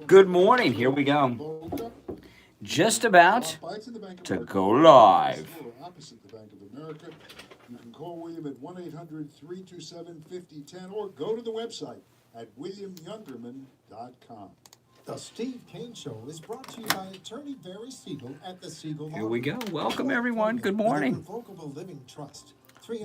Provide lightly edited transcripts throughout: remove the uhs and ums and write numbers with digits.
Good morning. Here we go. Just about to go live. Opposite the Bank of America. You can call William at 1-800-327-5010 or go to the website at williamyoungerman.com. The Steve Kane Show is brought to you by attorney Barry Siegel at the Siegel Law. Here we go. Welcome, everyone. Good morning. Revocable Living Trust.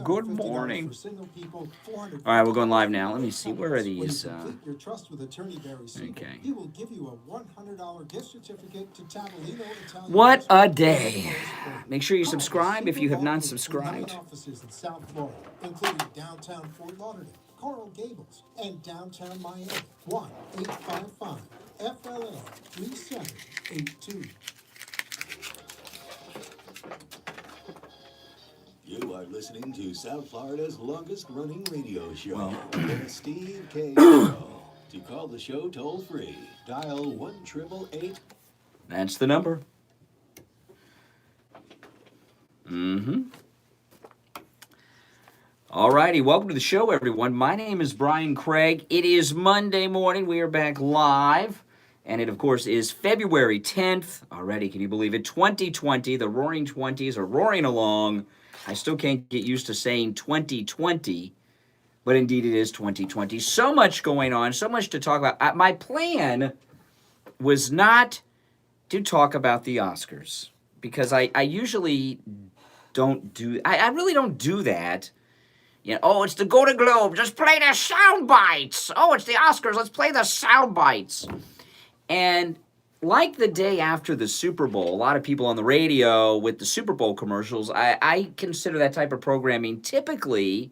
Good morning. For single people, All right, we're going live now. Let me see. Where are these? Your trust with attorney Barry Siegel, Okay. he will give you a $100 gift certificate to Tavolino Italian. What a day. Make sure you subscribe if you have not subscribed. Offices in South Florida, including downtown Fort Lauderdale, Coral Gables, and downtown Miami. 1-855-FLA-3782. You are listening to South Florida's longest-running radio show, Well. The Steve Kane Show. To call the show toll-free, dial 1-888. That's the number. All righty, welcome to the show, everyone. My name is Brian Craig. It is Monday morning. We are back live. And it, of course, is February 10th. Already, can you believe it? 2020. The Roaring 20s are roaring along. I still can't get used to saying 2020, but indeed it is 2020. So much going on, so much to talk about. My plan was not to talk about the Oscars because I usually don't do. I really don't do that. You know, oh, it's the Golden Globe. Just play the sound bites. Oh, it's the Oscars. Let's play the sound bites. And like the day after the Super Bowl, a lot of people on the radio with the Super Bowl commercials, I consider that type of programming typically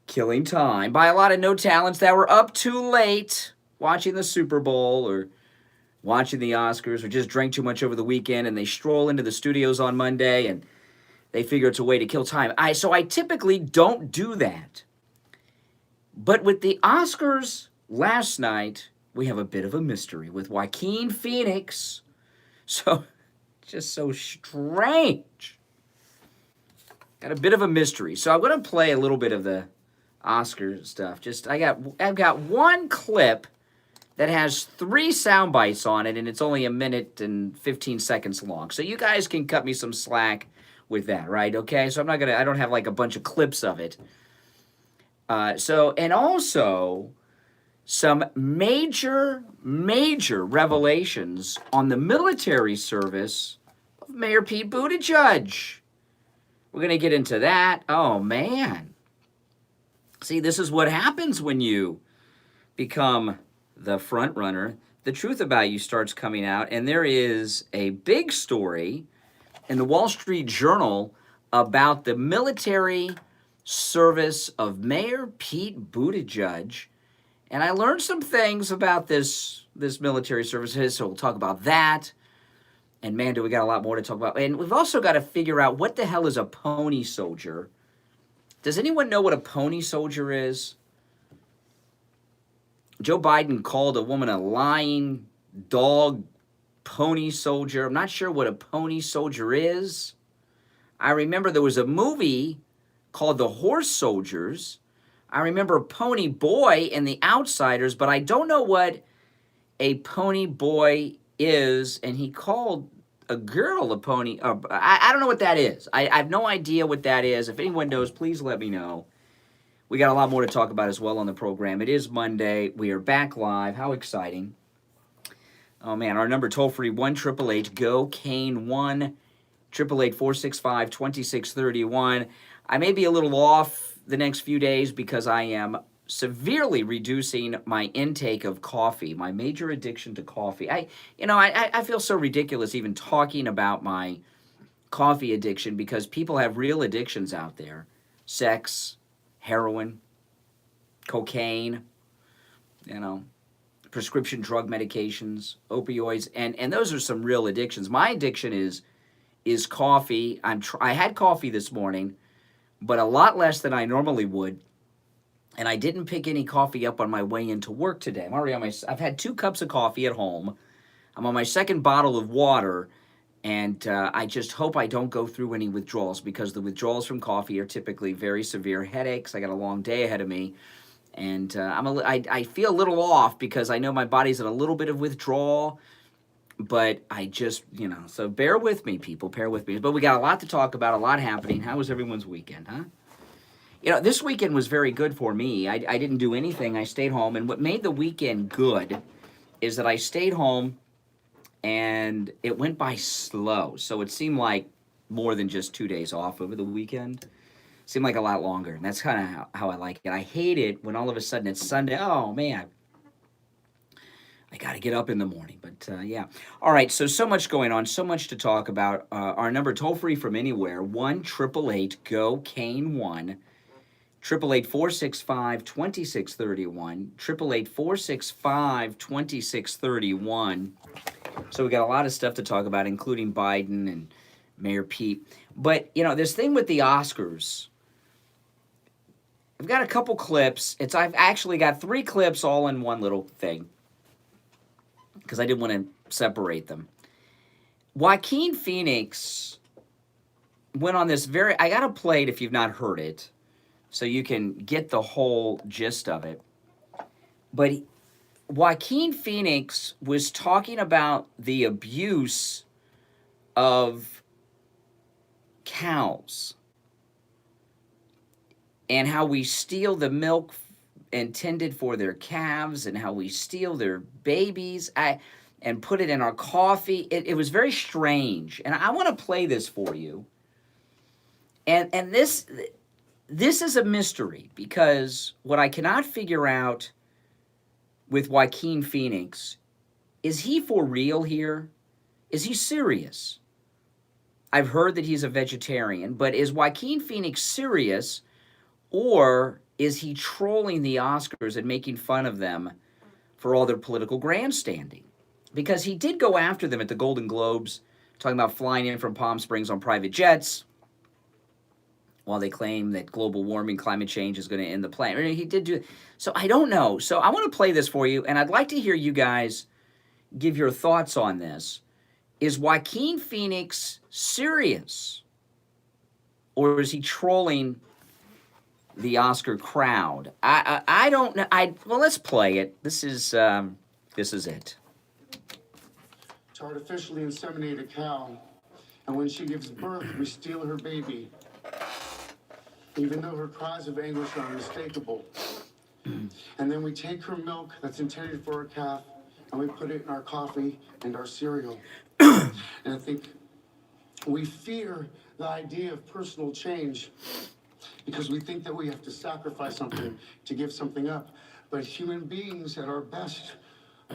killing time by a lot of no talents that were up too late watching the Super Bowl or watching the Oscars or just drank too much over the weekend and they stroll into the studios on Monday and they figure it's a way to kill time. So I typically don't do that. But with the Oscars last night, we have a bit of a mystery with Joaquin Phoenix. So, just so strange. Got a bit of a mystery. So I'm going to play a little bit of the Oscar stuff. I've got one clip that has 3 sound bites on it, and it's only 1 minute and 15 seconds long. So you guys can cut me some slack with that, right? Okay, so I don't have like a bunch of clips of it. And also some major revelations on the military service of Mayor Pete Buttigieg. We're going to get into that. Oh, man. See, this is what happens when you become the front runner. The truth about you starts coming out, and there is a big story in the Wall Street Journal about the military service of Mayor Pete Buttigieg. And I learned some things about this military service, so we'll talk about that. And man, do we got a lot more to talk about. And we've also got to figure out what the hell is a pony soldier. Does anyone know what a pony soldier is? Joe Biden called a woman a lying dog pony soldier. I'm not sure what a pony soldier is. I remember there was a movie called The Horse Soldiers. I remember Pony Boy and The Outsiders, but I don't know what a pony boy is, and he called a girl a pony. I don't know what that is. I have no idea what that is. If anyone knows, please let me know. We got a lot more to talk about as well on the program. It is Monday. We are back live. How exciting. Oh, man. Our number toll-free, 1-888-GO-KANE, 1-888-465-2631. I may be a little off the next few days because I am severely reducing my intake of coffee, my major addiction to coffee. I feel so ridiculous even talking about my coffee addiction because people have real addictions out there. Sex, heroin, cocaine, prescription drug medications, opioids, and those are some real addictions. My addiction is coffee. I had coffee this morning, but a lot less than I normally would. And I didn't pick any coffee up on my way into work today. I've had 2 cups of coffee at home. I'm on my second bottle of water, and I just hope I don't go through any withdrawals because the withdrawals from coffee are typically very severe headaches. I got a long day ahead of me. And I feel a little off because I know my body's in a little bit of withdrawal, but I just, so bear with me, people, bear with me. But we got a lot to talk about, a lot happening. How was everyone's weekend, huh? This weekend was very good for me. I didn't do anything. I stayed home, and what made the weekend good is that I stayed home, and it went by slow. So it seemed like more than just 2 days off over the weekend. Seemed like a lot longer, and that's kind of how I like it. I hate it when all of a sudden it's Sunday. Oh, man. I got to get up in the morning, but yeah. All right, so much going on, so much to talk about. Our number toll-free from anywhere, 1-888-GO-KANE-1, 888-465-2631, 888-465-2631. So we got a lot of stuff to talk about, including Biden and Mayor Pete. But, this thing with the Oscars, I've got a couple clips. I've actually got 3 clips all in one little thing because I didn't want to separate them. Joaquin Phoenix went on this I got to play it if you've not heard it so you can get the whole gist of it. But Joaquin Phoenix was talking about the abuse of cows and how we steal the milk intended for their calves and how we steal their babies and put it in our coffee. It was very strange. And I want to play this for you. And this is a mystery because what I cannot figure out with Joaquin Phoenix, is he for real here? Is he serious? I've heard that he's a vegetarian, but is Joaquin Phoenix serious, or is he trolling the Oscars and making fun of them for all their political grandstanding? Because he did go after them at the Golden Globes, talking about flying in from Palm Springs on private jets, while they claim that global warming, climate change is going to end the planet. I mean, he did do. So I don't know. So I want to play this for you, and I'd like to hear you guys give your thoughts on this. Is Joaquin Phoenix serious, or is he trolling the Oscar crowd? I don't know. Well, let's play it. This is it. To artificially inseminate a cow, and when she gives birth, we steal her baby, even though her cries of anguish are unmistakable. And then we take her milk that's intended for a calf, and we put it in our coffee and our cereal. And I think we fear the idea of personal change because we think that we have to sacrifice something to give something up. But human beings at our best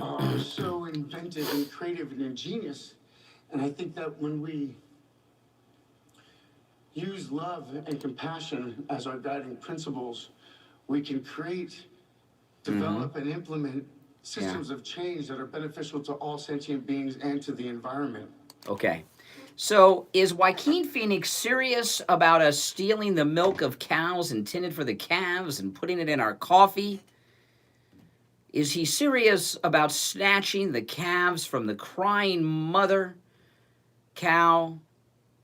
are so inventive and creative and ingenious. And I think that when we use love and compassion as our guiding principles, we can create, develop, and implement systems of change that are beneficial to all sentient beings and to the environment. Okay. So is Joaquin Phoenix serious about us stealing the milk of cows intended for the calves and putting it in our coffee? Is he serious about snatching the calves from the crying mother cow?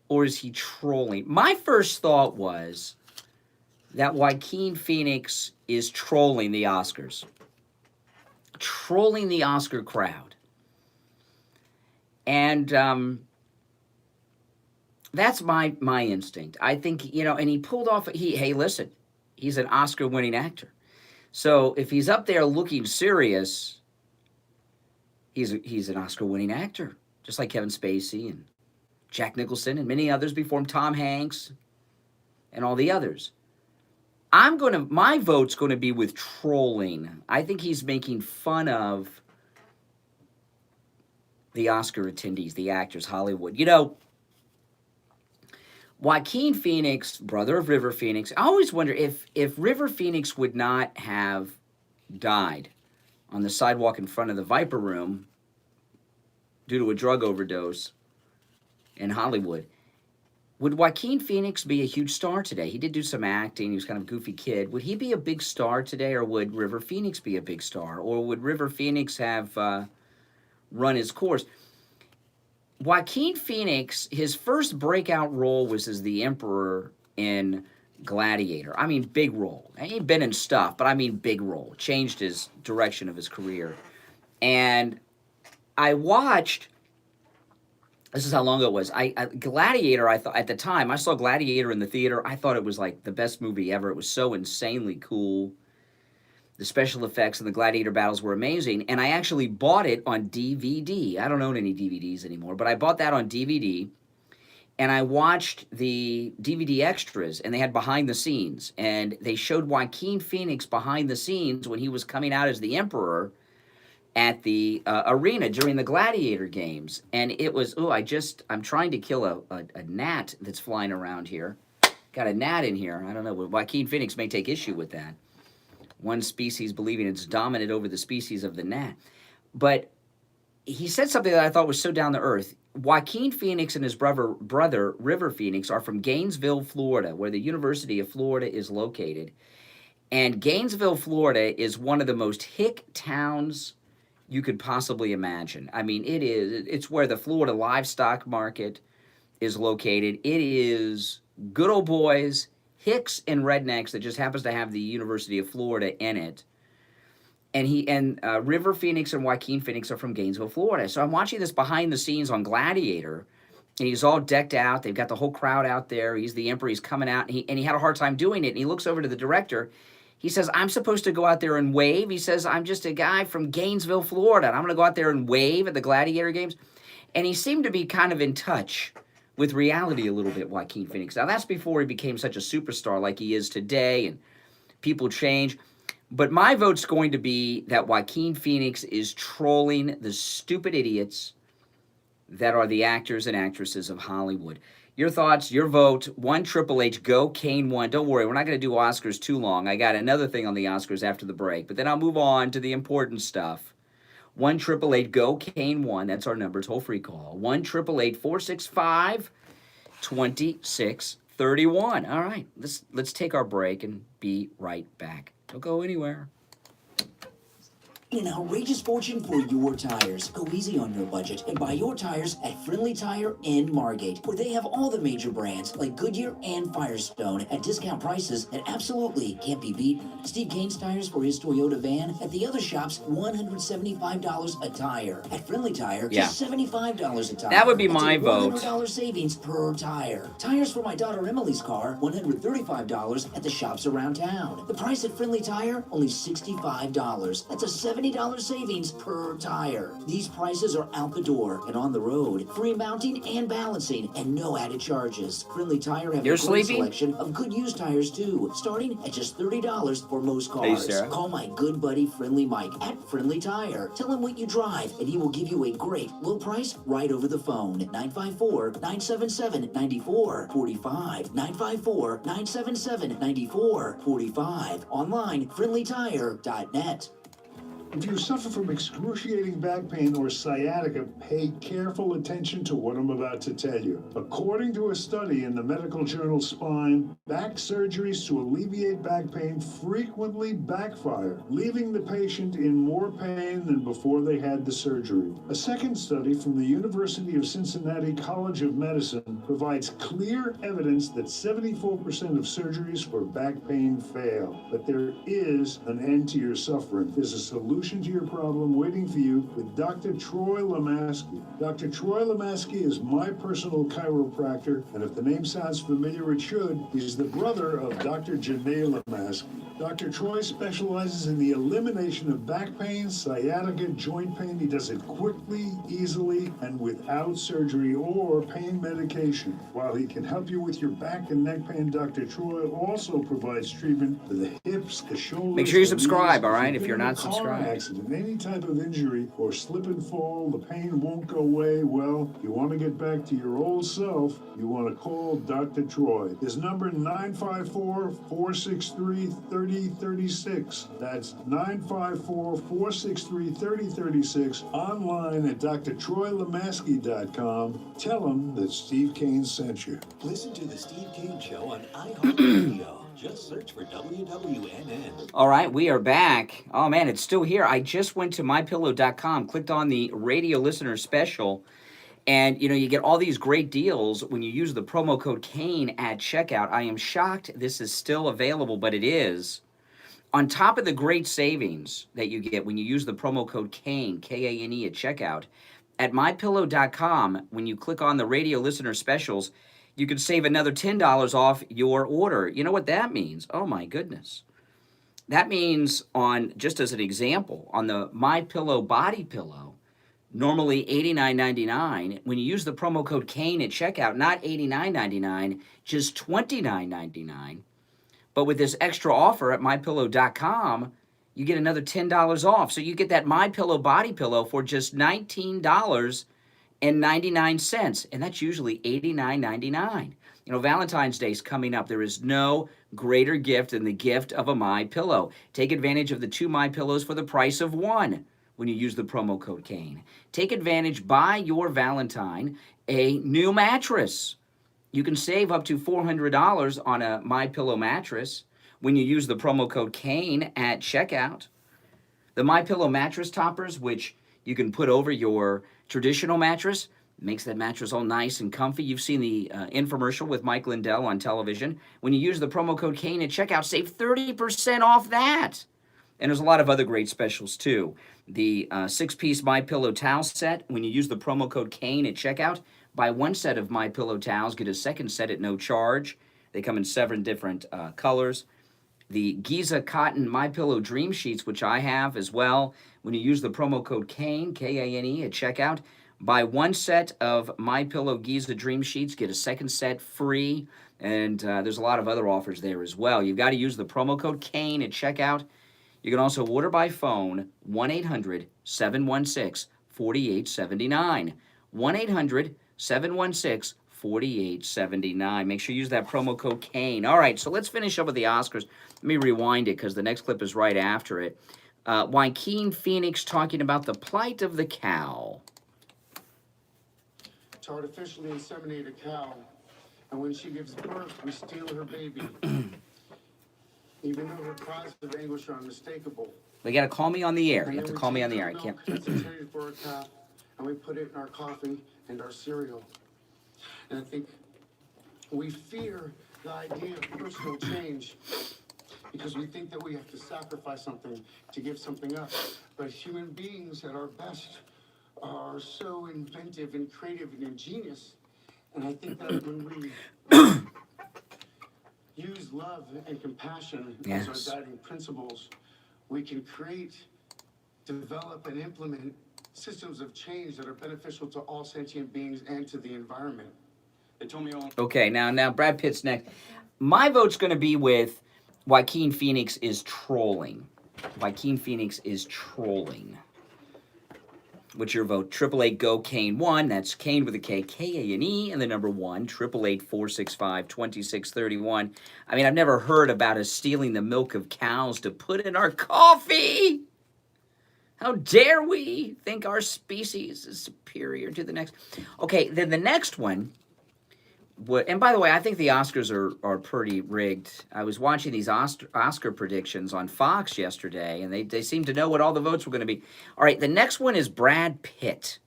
Or is he trolling? My first thought was that Joaquin Phoenix is trolling the Oscars. Trolling the Oscar crowd. And that's my instinct. I think, and he pulled off, hey, listen, he's an Oscar-winning actor. So if he's up there looking serious, he's an Oscar-winning actor, just like Kevin Spacey and Jack Nicholson and many others before him, Tom Hanks and all the others. My vote's going to be with trolling. I think he's making fun of the Oscar attendees, the actors, Hollywood. Joaquin Phoenix, brother of River Phoenix, I always wonder if River Phoenix would not have died on the sidewalk in front of the Viper Room due to a drug overdose in Hollywood, would Joaquin Phoenix be a huge star today? He did do some acting. He was kind of a goofy kid. Would he be a big star today, or would River Phoenix be a big star? Or would River Phoenix have run his course? Joaquin Phoenix, his first breakout role was as the Emperor in Gladiator. I mean, big role. He ain't been in stuff, but I mean, big role. Changed his direction of his career. And I watched. This is how long ago it was. Gladiator. I thought at the time I saw Gladiator in the theater. I thought it was like the best movie ever. It was so insanely cool. The special effects and the gladiator battles were amazing, and I actually bought it on DVD. I don't own any DVDs anymore, but I bought that on DVD, and I watched the DVD extras, and they had behind the scenes, and they showed Joaquin Phoenix behind the scenes when he was coming out as the Emperor at the arena during the gladiator games, and it was, I'm trying to kill a gnat that's flying around here. Got a gnat in here. I don't know. Joaquin Phoenix may take issue with that. One species believing it's dominant over the species of the gnat. But he said something that I thought was so down to earth. Joaquin Phoenix and his brother River Phoenix are from Gainesville, Florida, where the University of Florida is located. And Gainesville, Florida is one of the most hick towns you could possibly imagine. I mean, it's where the Florida livestock market is located. It is good old boys, hicks and rednecks that just happens to have the University of Florida in it. And River Phoenix and Joaquin Phoenix are from Gainesville, Florida. So I'm watching this behind the scenes on Gladiator, and he's all decked out. They've got the whole crowd out there. He's the Emperor. He's coming out, and he had a hard time doing it. And he looks over to the director. He says, I'm supposed to go out there and wave. He says, I'm just a guy from Gainesville, Florida, and I'm going to go out there and wave at the Gladiator games. And he seemed to be kind of in touch with reality a little bit, Joaquin Phoenix. Now, that's before he became such a superstar like he is today, and people change. But my vote's going to be that Joaquin Phoenix is trolling the stupid idiots that are the actors and actresses of Hollywood. Your thoughts, your vote, 1-888 go KANE 1. Don't worry, we're not going to do Oscars too long. I got another thing on the Oscars after the break, but then I'll move on to the important stuff. 1-888 go KANE 1. That's our number. Toll-free call. 1-888-465-2631. All right, let's take our break and be right back. Don't go anywhere. An outrageous fortune for your tires. Go easy on your budget and buy your tires at Friendly Tire in Margate, where they have all the major brands like Goodyear and Firestone at discount prices that absolutely can't be beaten. Steve Kane's tires for his Toyota van at the other shops, $175 a tire. At Friendly Tire, just $75 a tire. That would be That's my a vote. $100 savings per tire. Tires for my daughter Emily's car, $135 at the shops around town. The price at Friendly Tire, only $65. That's a $70 savings per tire. These prices are out the door and on the road. Free mounting and balancing and no added charges. Friendly Tire have a great selection of good used tires too, starting at just $30 for most cars. Sarah. Call my good buddy Friendly Mike at Friendly Tire. Tell him what you drive and he will give you a great low price right over the phone. 954-977-9445. 954-977-9445. Online, friendlytire.net. If you suffer from excruciating back pain or sciatica, pay careful attention to what I'm about to tell you. According to a study in the medical journal Spine, back surgeries to alleviate back pain frequently backfire, leaving the patient in more pain than before they had the surgery. A second study from the University of Cincinnati College of Medicine provides clear evidence that 74% of surgeries for back pain fail. But there is an end to your suffering. There's a solution to your problem waiting for you with Dr. Troy Lemaski. Dr. Troy Lemaski is my personal chiropractor, and if the name sounds familiar, it should. He's the brother of Dr. Janae Lemaski. Dr. Troy specializes in the elimination of back pain, sciatica, joint pain. He does it quickly, easily, and without surgery or pain medication. While he can help you with your back and neck pain, Dr. Troy also provides treatment for the hips, the shoulders. Make sure you the subscribe, knees. all right, if you've you're been in not a car subscribed. Accident, any type of injury or slip and fall, the pain won't go away. Well, you want to get back to your old self, you want to call Dr. Troy. His number 954-463-3036. That's 954-463-3036. Online at drtroylemaski.com. Tell him that Steve Kane sent you. Listen to The Steve Kane Show on iHeartRadio. Just search for WWNN. All right, we are back. Oh, man, it's still here. I just went to mypillow.com, clicked on the radio listener special, And, you get all these great deals when you use the promo code KANE at checkout. I am shocked this is still available, but it is. On top of the great savings that you get when you use the promo code KANE, K-A-N-E, at checkout, at MyPillow.com, when you click on the radio listener specials, you can save another $10 off your order. You know what that means? Oh, my goodness. That means just as an example, on the MyPillow body pillow, normally $89.99. When you use the promo code KANE at checkout, not $89.99, just $29.99. But with this extra offer at MyPillow.com, you get another $10 off. So you get that MyPillow body pillow for just $19.99. And that's usually $89.99. Valentine's Day is coming up. There is no greater gift than the gift of a MyPillow. Take advantage of the 2 MyPillows for the price of 1 when you use the promo code KANE. Take advantage, buy your Valentine a new mattress. You can save up to $400 on a MyPillow mattress when you use the promo code KANE at checkout. The MyPillow mattress toppers, which you can put over your traditional mattress, makes that mattress all nice and comfy. You've seen the infomercial with Mike Lindell on television. When you use the promo code KANE at checkout, save 30% off that. And there's a lot of other great specials too. The 6-piece MyPillow towel set, when you use the promo code KANE at checkout, buy 1 set of MyPillow towels, get a second set at no charge. They come in 7 different colors. The Giza Cotton MyPillow Dream Sheets, which I have as well. When you use the promo code KANE, K-A-N-E, at checkout, buy 1 set of MyPillow Giza Dream Sheets, get a second set free. And there's a lot of other offers there as well. You've got to use the promo code KANE at checkout. You can also order by phone, 1-800-716-4879. 1-800-716-4879. Make sure you use that promo code KANE. All right, so let's finish up with the Oscars. Let me rewind it because the next clip is right after it. Joaquin Phoenix talking about the plight of the cow. To artificially inseminate a cow, and when she gives birth, we steal her baby. Even though her cries of anguish are unmistakable. They got to call me on the air. And You have then to we call me take on the her air. I milk can't. that's intended for a calf, and we put it in our coffee and our cereal. And I think we fear the idea of personal change because we think that we have to sacrifice something to give something up. But human beings at our best are so inventive and creative and ingenious. And I think that when we use love and compassion Yes. as our guiding principles, we can create, develop, and implement systems of change that are beneficial to all sentient beings and to the environment. They told me all. Okay, now Brad Pitt's next. My vote's going to be with Joaquin Phoenix is trolling. Joaquin Phoenix is trolling. What's your vote? 888-GO-KANE-1. That's Kane with a K, K-A-N-E, and the number 1, 888-465-2631. I mean, I've never heard about us stealing the milk of cows to put in our coffee. How dare we think our species is superior to the next? Okay, then the next one, and by the way, I think the Oscars are pretty rigged. I was watching these Oscar predictions on Fox yesterday, and they seem to know what all the votes were going to be. All right, the next one is Brad Pitt.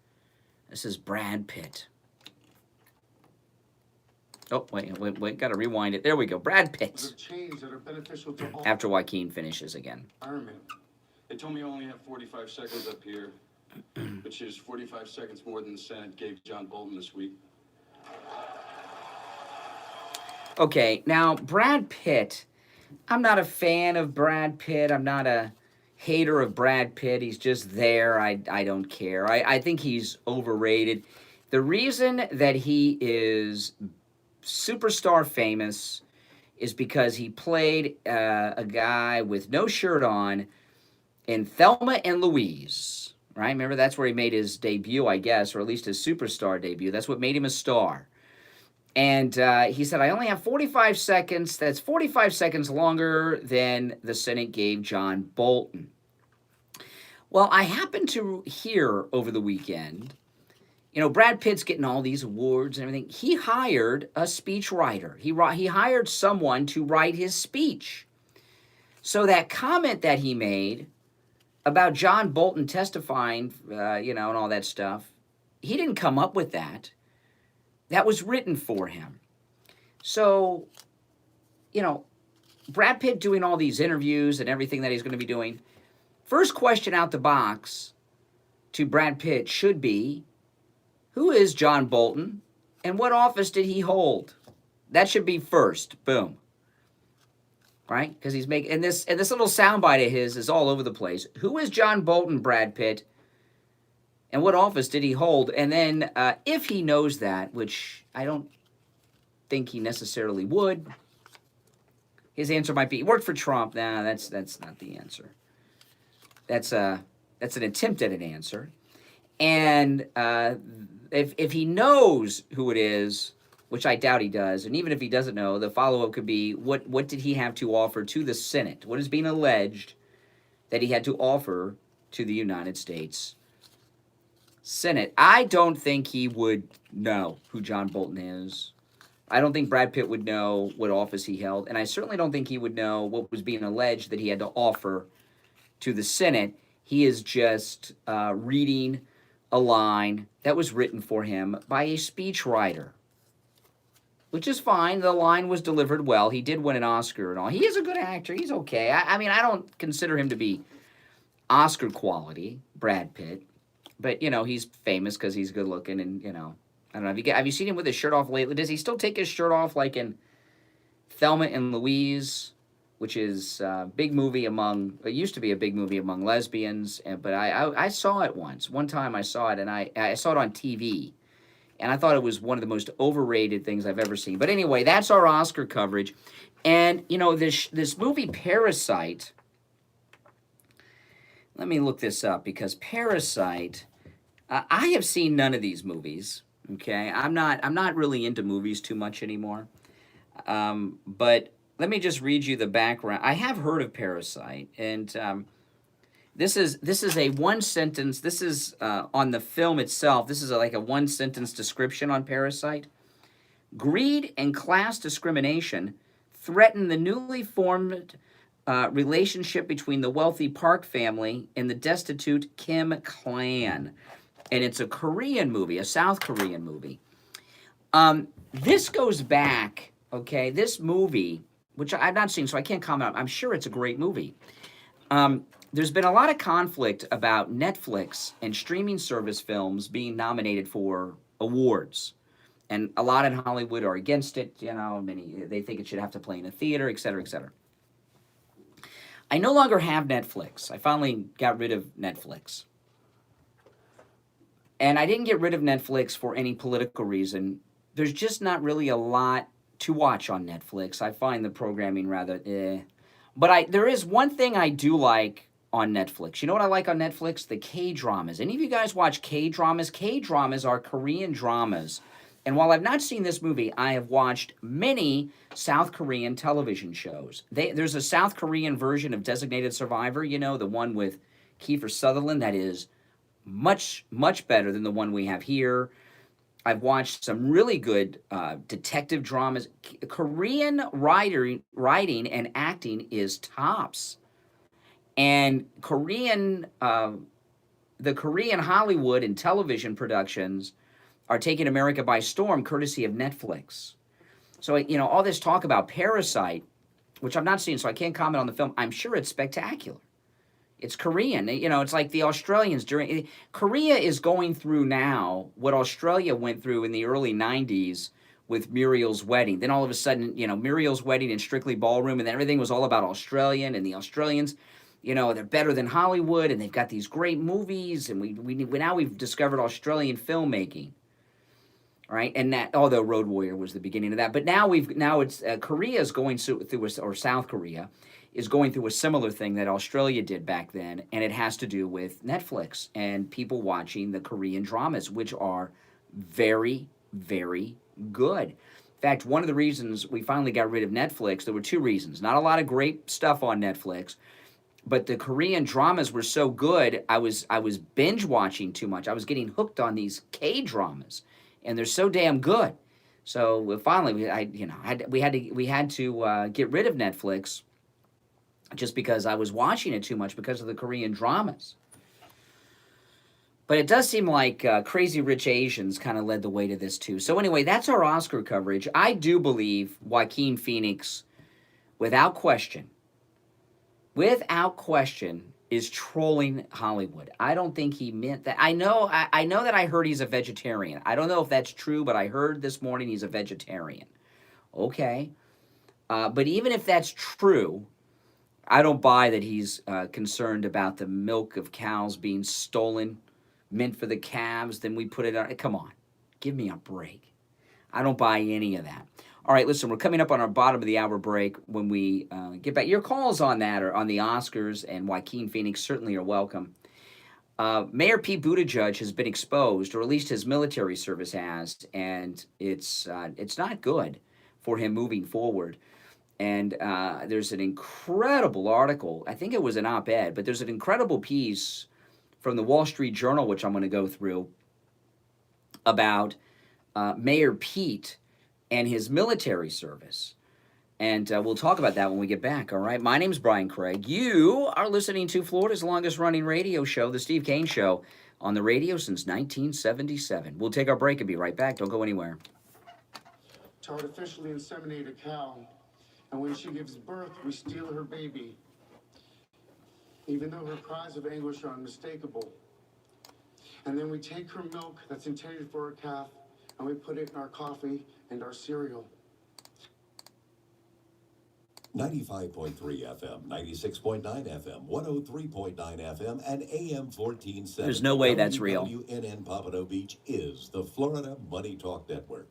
This is Brad Pitt. Oh, wait, got to rewind it. There we go. Brad Pitt. Change that are beneficial to all After Joaquin finishes again. environment. They told me I only have 45 seconds up here, which is 45 seconds more than the Senate gave John Bolton this week. Okay, now Brad Pitt, I'm not a fan of Brad Pitt. I'm not a hater of Brad Pitt. He's just there. I don't care. I think he's overrated. The reason that he is superstar famous is because he played a guy with no shirt on in Thelma and Louise, right? Remember, that's where he made his debut, I guess, or at least his superstar debut. That's what made him a star. And he said, I only have 45 seconds. That's 45 seconds longer than the Senate gave John Bolton. Well, I happened to hear over the weekend, Brad Pitt's getting all these awards and everything. He hired a speech writer. He hired someone to write his speech. So that comment that he made about John Bolton testifying, and all that stuff, he didn't come up with that. That was written for him. So, you know, Brad Pitt doing all these interviews and everything that he's going to be doing, first question out the box to Brad Pitt should be, who is John Bolton and what office did he hold? That should be first. Boom. Right? Because he's making, and this little soundbite of his is all over the place. Who is John Bolton, Brad Pitt? And what office did he hold? And then if he knows that, which I don't think he necessarily would, his answer might be, he worked for Trump. Nah, that's not the answer. That's an attempt at an answer. And if he knows who it is, which I doubt he does, and even if he doesn't know, the follow-up could be, what did he have to offer to the Senate? What is being alleged that he had to offer to the United States Senate? I don't think he would know who John Bolton is. I don't think Brad Pitt would know what office he held, and I certainly don't think he would know what was being alleged that he had to offer to the Senate. He is just reading a line that was written for him by a speechwriter, which is fine. The line was delivered well. He did win an Oscar and all. He is a good actor. He's okay. I mean, I don't consider him to be Oscar quality, Brad Pitt. But, you know, he's famous because he's good looking and, you know, I don't know. Have you seen him with his shirt off lately? Does he still take his shirt off like in Thelma and Louise, which is a big movie among, it used to be a big movie among lesbians, but I saw it once. One time I saw it, and I saw it on TV, and I thought it was one of the most overrated things I've ever seen. But anyway, that's our Oscar coverage. And, you know, this movie Parasite, let me look this up, because Parasite, I have seen none of these movies. Okay, I'm not really into movies too much anymore. But let me just read you the background. I have heard of Parasite, and this is a one sentence. This is on the film itself. This is like a one sentence description on Parasite. Greed and class discrimination threaten the newly formed relationship between the wealthy Park family and the destitute Kim clan. And it's a Korean movie, a South Korean movie. This goes back, okay, this movie, which I've not seen, so I can't comment on. I'm sure it's a great movie. There's been a lot of conflict about Netflix and streaming service films being nominated for awards. And a lot in Hollywood are against it, you know, they think it should have to play in a theater, et cetera, et cetera. I no longer have Netflix. I finally got rid of Netflix. And I didn't get rid of Netflix for any political reason. There's just not really a lot to watch on Netflix. I find the programming rather eh. But there is one thing I do like on Netflix. You know what I like on Netflix? The K-dramas. Any of you guys watch K-dramas? K-dramas are Korean dramas. And while I've not seen this movie, I have watched many South Korean television shows. There's a South Korean version of Designated Survivor, you know, the one with Kiefer Sutherland, that is much, much better than the one we have here. I've watched some really good detective dramas. Korean writing and acting is tops. And the Korean Hollywood and television productions are taking America by storm, courtesy of Netflix. So, you know, all this talk about Parasite, which I've not seen, so I can't comment on the film, I'm sure it's spectacular. It's Korean. You know, it's like the Australians Korea is going through now what Australia went through in the early 90s with Muriel's Wedding. Then all of a sudden, you know, Muriel's Wedding and Strictly Ballroom, and then everything was all about Australian, and the Australians, you know, they're better than Hollywood, and they've got these great movies, and we've discovered Australian filmmaking. Right, and that, although Road Warrior was the beginning of that, but now it's Korea is going through or South Korea is going through a similar thing that Australia did back then, and it has to do with Netflix and people watching the Korean dramas, which are very, very good. In fact, one of the reasons we finally got rid of Netflix, there were two reasons. Not a lot of great stuff on Netflix, but the Korean dramas were so good, I was binge watching too much. I was getting hooked on these K-dramas, and they're so damn good. So finally, we had to get rid of Netflix, just because I was watching it too much because of the Korean dramas. But it does seem like Crazy Rich Asians kind of led the way to this too. So anyway, that's our Oscar coverage. I do believe Joaquin Phoenix, without question, is trolling Hollywood. I don't think he meant that. I know that I heard he's a vegetarian. I don't know if that's true, but I heard this morning he's a vegetarian. Okay. But even if that's true, I don't buy that he's concerned about the milk of cows being stolen, meant for the calves, then we put it on. Come on. Give me a break. I don't buy any of that. All right, listen, we're coming up on our bottom of the hour break. When we get back, your calls on that or on the Oscars and Joaquin Phoenix certainly are welcome. Mayor Pete Buttigieg has been exposed, or at least his military service has, and it's not good for him moving forward. And there's an incredible article. I think it was an op-ed, but there's an incredible piece from the Wall Street Journal, which I'm going to go through, about Mayor Pete and his military service. And we'll talk about that when we get back, all right? My name's Brian Craig. You are listening to Florida's longest-running radio show, The Steve Kane Show, on the radio since 1977. We'll take our break and be right back. Don't go anywhere. To artificially inseminate a cow, and when she gives birth, we steal her baby, even though her cries of anguish are unmistakable. And then we take her milk that's intended for a calf, and we put it in our coffee and our cereal. 95.3 FM, 96.9 FM, 103.9 FM, and AM 1470. There's no way that's real. WNN Pompano Beach is the Florida Money Talk Network.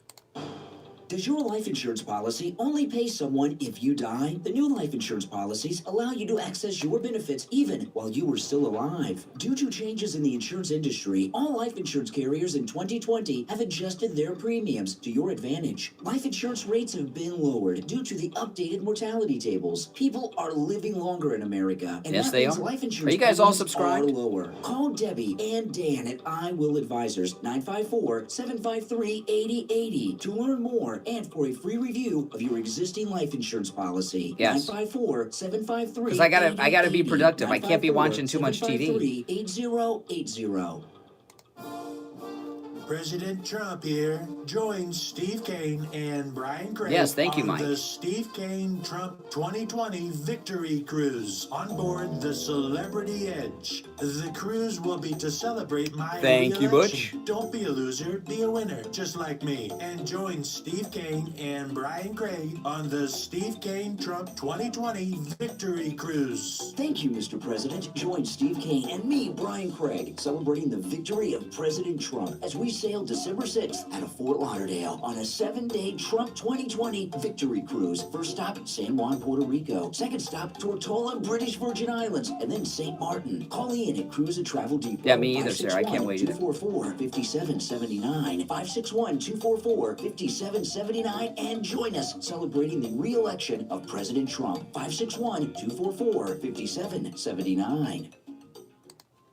Does your life insurance policy only pay someone if you die? The new life insurance policies allow you to access your benefits even while you are still alive. Due to changes in the insurance industry, all life insurance carriers in 2020 have adjusted their premiums to your advantage. Life insurance rates have been lowered due to the updated mortality tables. People are living longer in America, and yes, that they means are. life insurance Are you guys all premiums subscribed? are lower. Call Debbie and Dan at I Will Advisors, 954-753-8080 to learn more and for a free review of your existing life insurance policy. Yes. 954-753-8080. Because I gotta be productive. I can't be watching too much TV. 954-753-8080. President Trump here joins Steve Kane and Brian Craig Yes, thank you, on Mike. the Steve Kane Trump 2020 Victory Cruise on board the Celebrity Edge. The cruise will be to celebrate my Thank you, re-election. Butch. Don't be a loser, be a winner, just like me. And join Steve Kane and Brian Craig on the Steve Kane Trump 2020 Victory Cruise. Thank you, Mr. President. Join Steve Kane and me, Brian Craig, celebrating the victory of President Trump as we sail December 6th out of Fort Lauderdale on a 7-day Trump 2020 Victory Cruise. First stop, San Juan, Puerto Rico. Second stop, Tortola, British Virgin Islands. And then St. Martin. Call in at Cruise and Travel Depot. Yeah, me either, sir. I can't wait either. 561-244-5779. 561-244-5779. And join us celebrating the re-election of President Trump. 561-244-5779.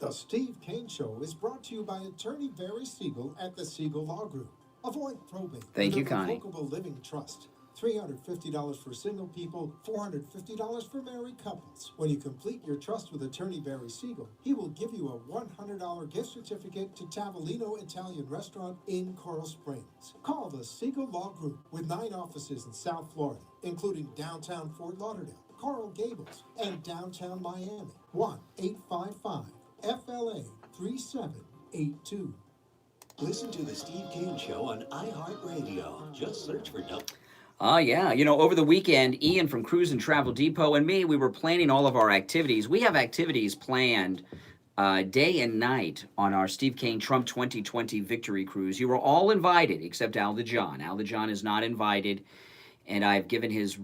The Steve Kane Show is brought to you by attorney Barry Siegel at the Siegel Law Group. Avoid probate. Thank you, with Connie. Irrevocable Living Trust. $350 for single people, $450 for married couples. When you complete your trust with attorney Barry Siegel, he will give you a $100 gift certificate to Tavolino Italian Restaurant in Coral Springs. Call the Siegel Law Group with 9 offices in South Florida, including downtown Fort Lauderdale, Coral Gables, and downtown Miami. 1-855 FLA3782. Listen to the Steve Kane Show on iHeartRadio. Just search for Yeah. You know, over the weekend, Ian from Cruise and Travel Depot and me, we were planning all of our activities. We have activities planned day and night on our Steve Kane Trump 2020 Victory Cruise. You were all invited except Al DeJohn. Al DeJohn is not invited, and I've given his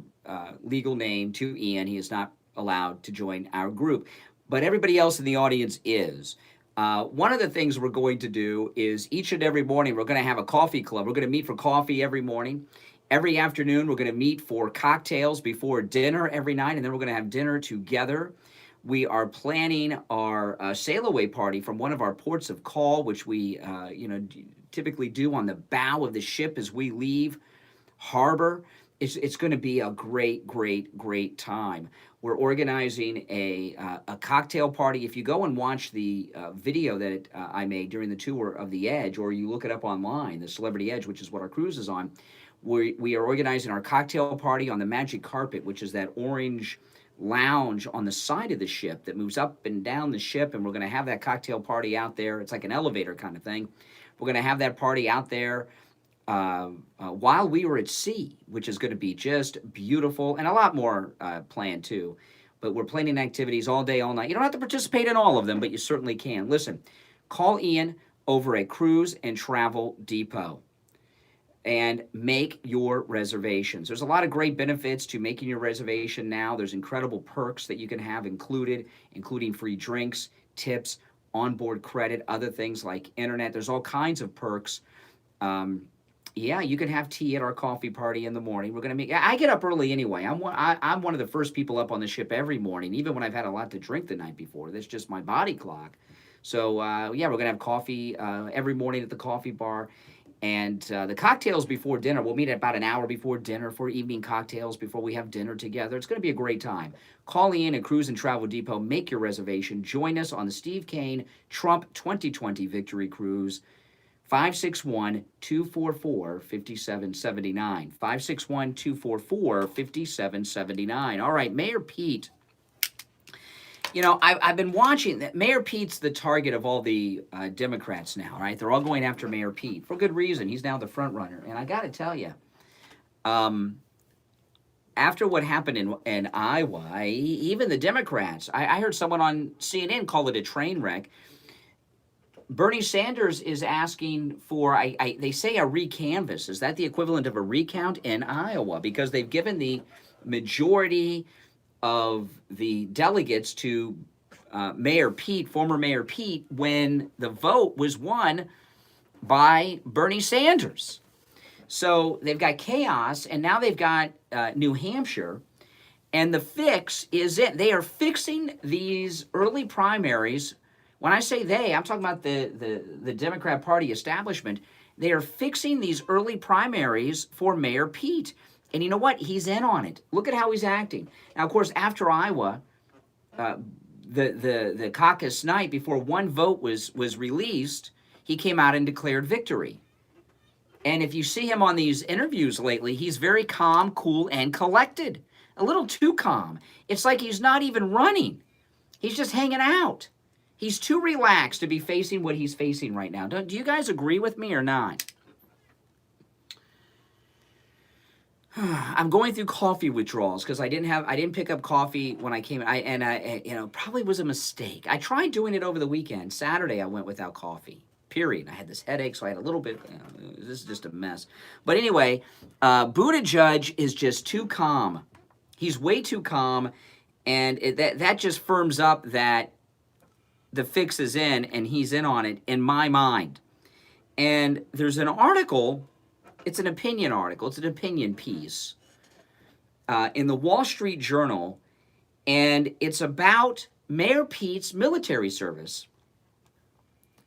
legal name to Ian. He is not allowed to join our group. But everybody else in the audience is. One of the things we're going to do is each and every morning we're going to have a coffee club. We're going to meet for coffee every morning. Every afternoon we're going to meet for cocktails before dinner every night, and then we're going to have dinner together. We are planning our sail-away party from one of our ports of call, which we typically do on the bow of the ship as we leave harbor. It's going to be a great, great, great time. We're organizing a cocktail party. If you go and watch the video that I made during the tour of the Edge, or you look it up online, the Celebrity Edge, which is what our cruise is on, we are organizing our cocktail party on the Magic Carpet, which is that orange lounge on the side of the ship that moves up and down the ship, and we're going to have that cocktail party out there. It's like an elevator kind of thing. We're going to have that party out there while we were at sea, which is going to be just beautiful, and a lot more planned too. But we're planning activities all day, all night. You don't have to participate in all of them, but you certainly can. Listen, call Ian over at Cruise and Travel Depot and make your reservations. There's a lot of great benefits to making your reservation now. There's incredible perks that you can have included, including free drinks, tips, onboard credit, other things like internet. There's all kinds of perks. Yeah, you can have tea at our coffee party in the morning. We're going to make. I get up early anyway. I'm one of the first people up on the ship every morning, even when I've had a lot to drink the night before. That's just my body clock. So yeah, we're going to have coffee every morning at the coffee bar. And the cocktails before dinner, we'll meet at about an hour before dinner for evening cocktails before we have dinner together. It's going to be a great time. Call in at Cruise and Travel Depot. Make your reservation. Join us on the Steve KANE Trump 2020 Victory Cruise. 561-244-5779. 561-244-5779. All right, Mayor Pete. You know, I've been watching that. Mayor Pete's the target of all the Democrats now, right? They're all going after Mayor Pete for good reason. He's now the front runner. And I got to tell you, after what happened in Iowa, even the Democrats, I heard someone on CNN call it a train wreck. Bernie Sanders is asking for, they say a recanvass. Is that the equivalent of a recount in Iowa? Because they've given the majority of the delegates to Mayor Pete, former Mayor Pete, when the vote was won by Bernie Sanders. So they've got chaos, and now they've got New Hampshire, and the fix is it. They are fixing these early primaries. When I say they, I'm talking about the Democrat Party establishment. They are fixing these early primaries for Mayor Pete. And you know what? He's in on it. Look at how he's acting. Now, of course, after Iowa, the caucus night, before one vote was released, he came out and declared victory. And if you see him on these interviews lately, he's very calm, cool, and collected. A little too calm. It's like he's not even running. He's just hanging out. He's too relaxed to be facing what he's facing right now. Do you guys agree with me or not? I'm going through coffee withdrawals because I didn't pick up coffee when I came. Probably was a mistake. I tried doing it over the weekend. Saturday I went without coffee. Period. I had this headache, so I had a little bit. This is just a mess. But anyway, Buttigieg is just too calm. He's way too calm, and that just firms up that the fix is in, and he's in on it, in my mind. And there's an article, it's an opinion article, it's an opinion piece in the Wall Street Journal, and it's about Mayor Pete's military service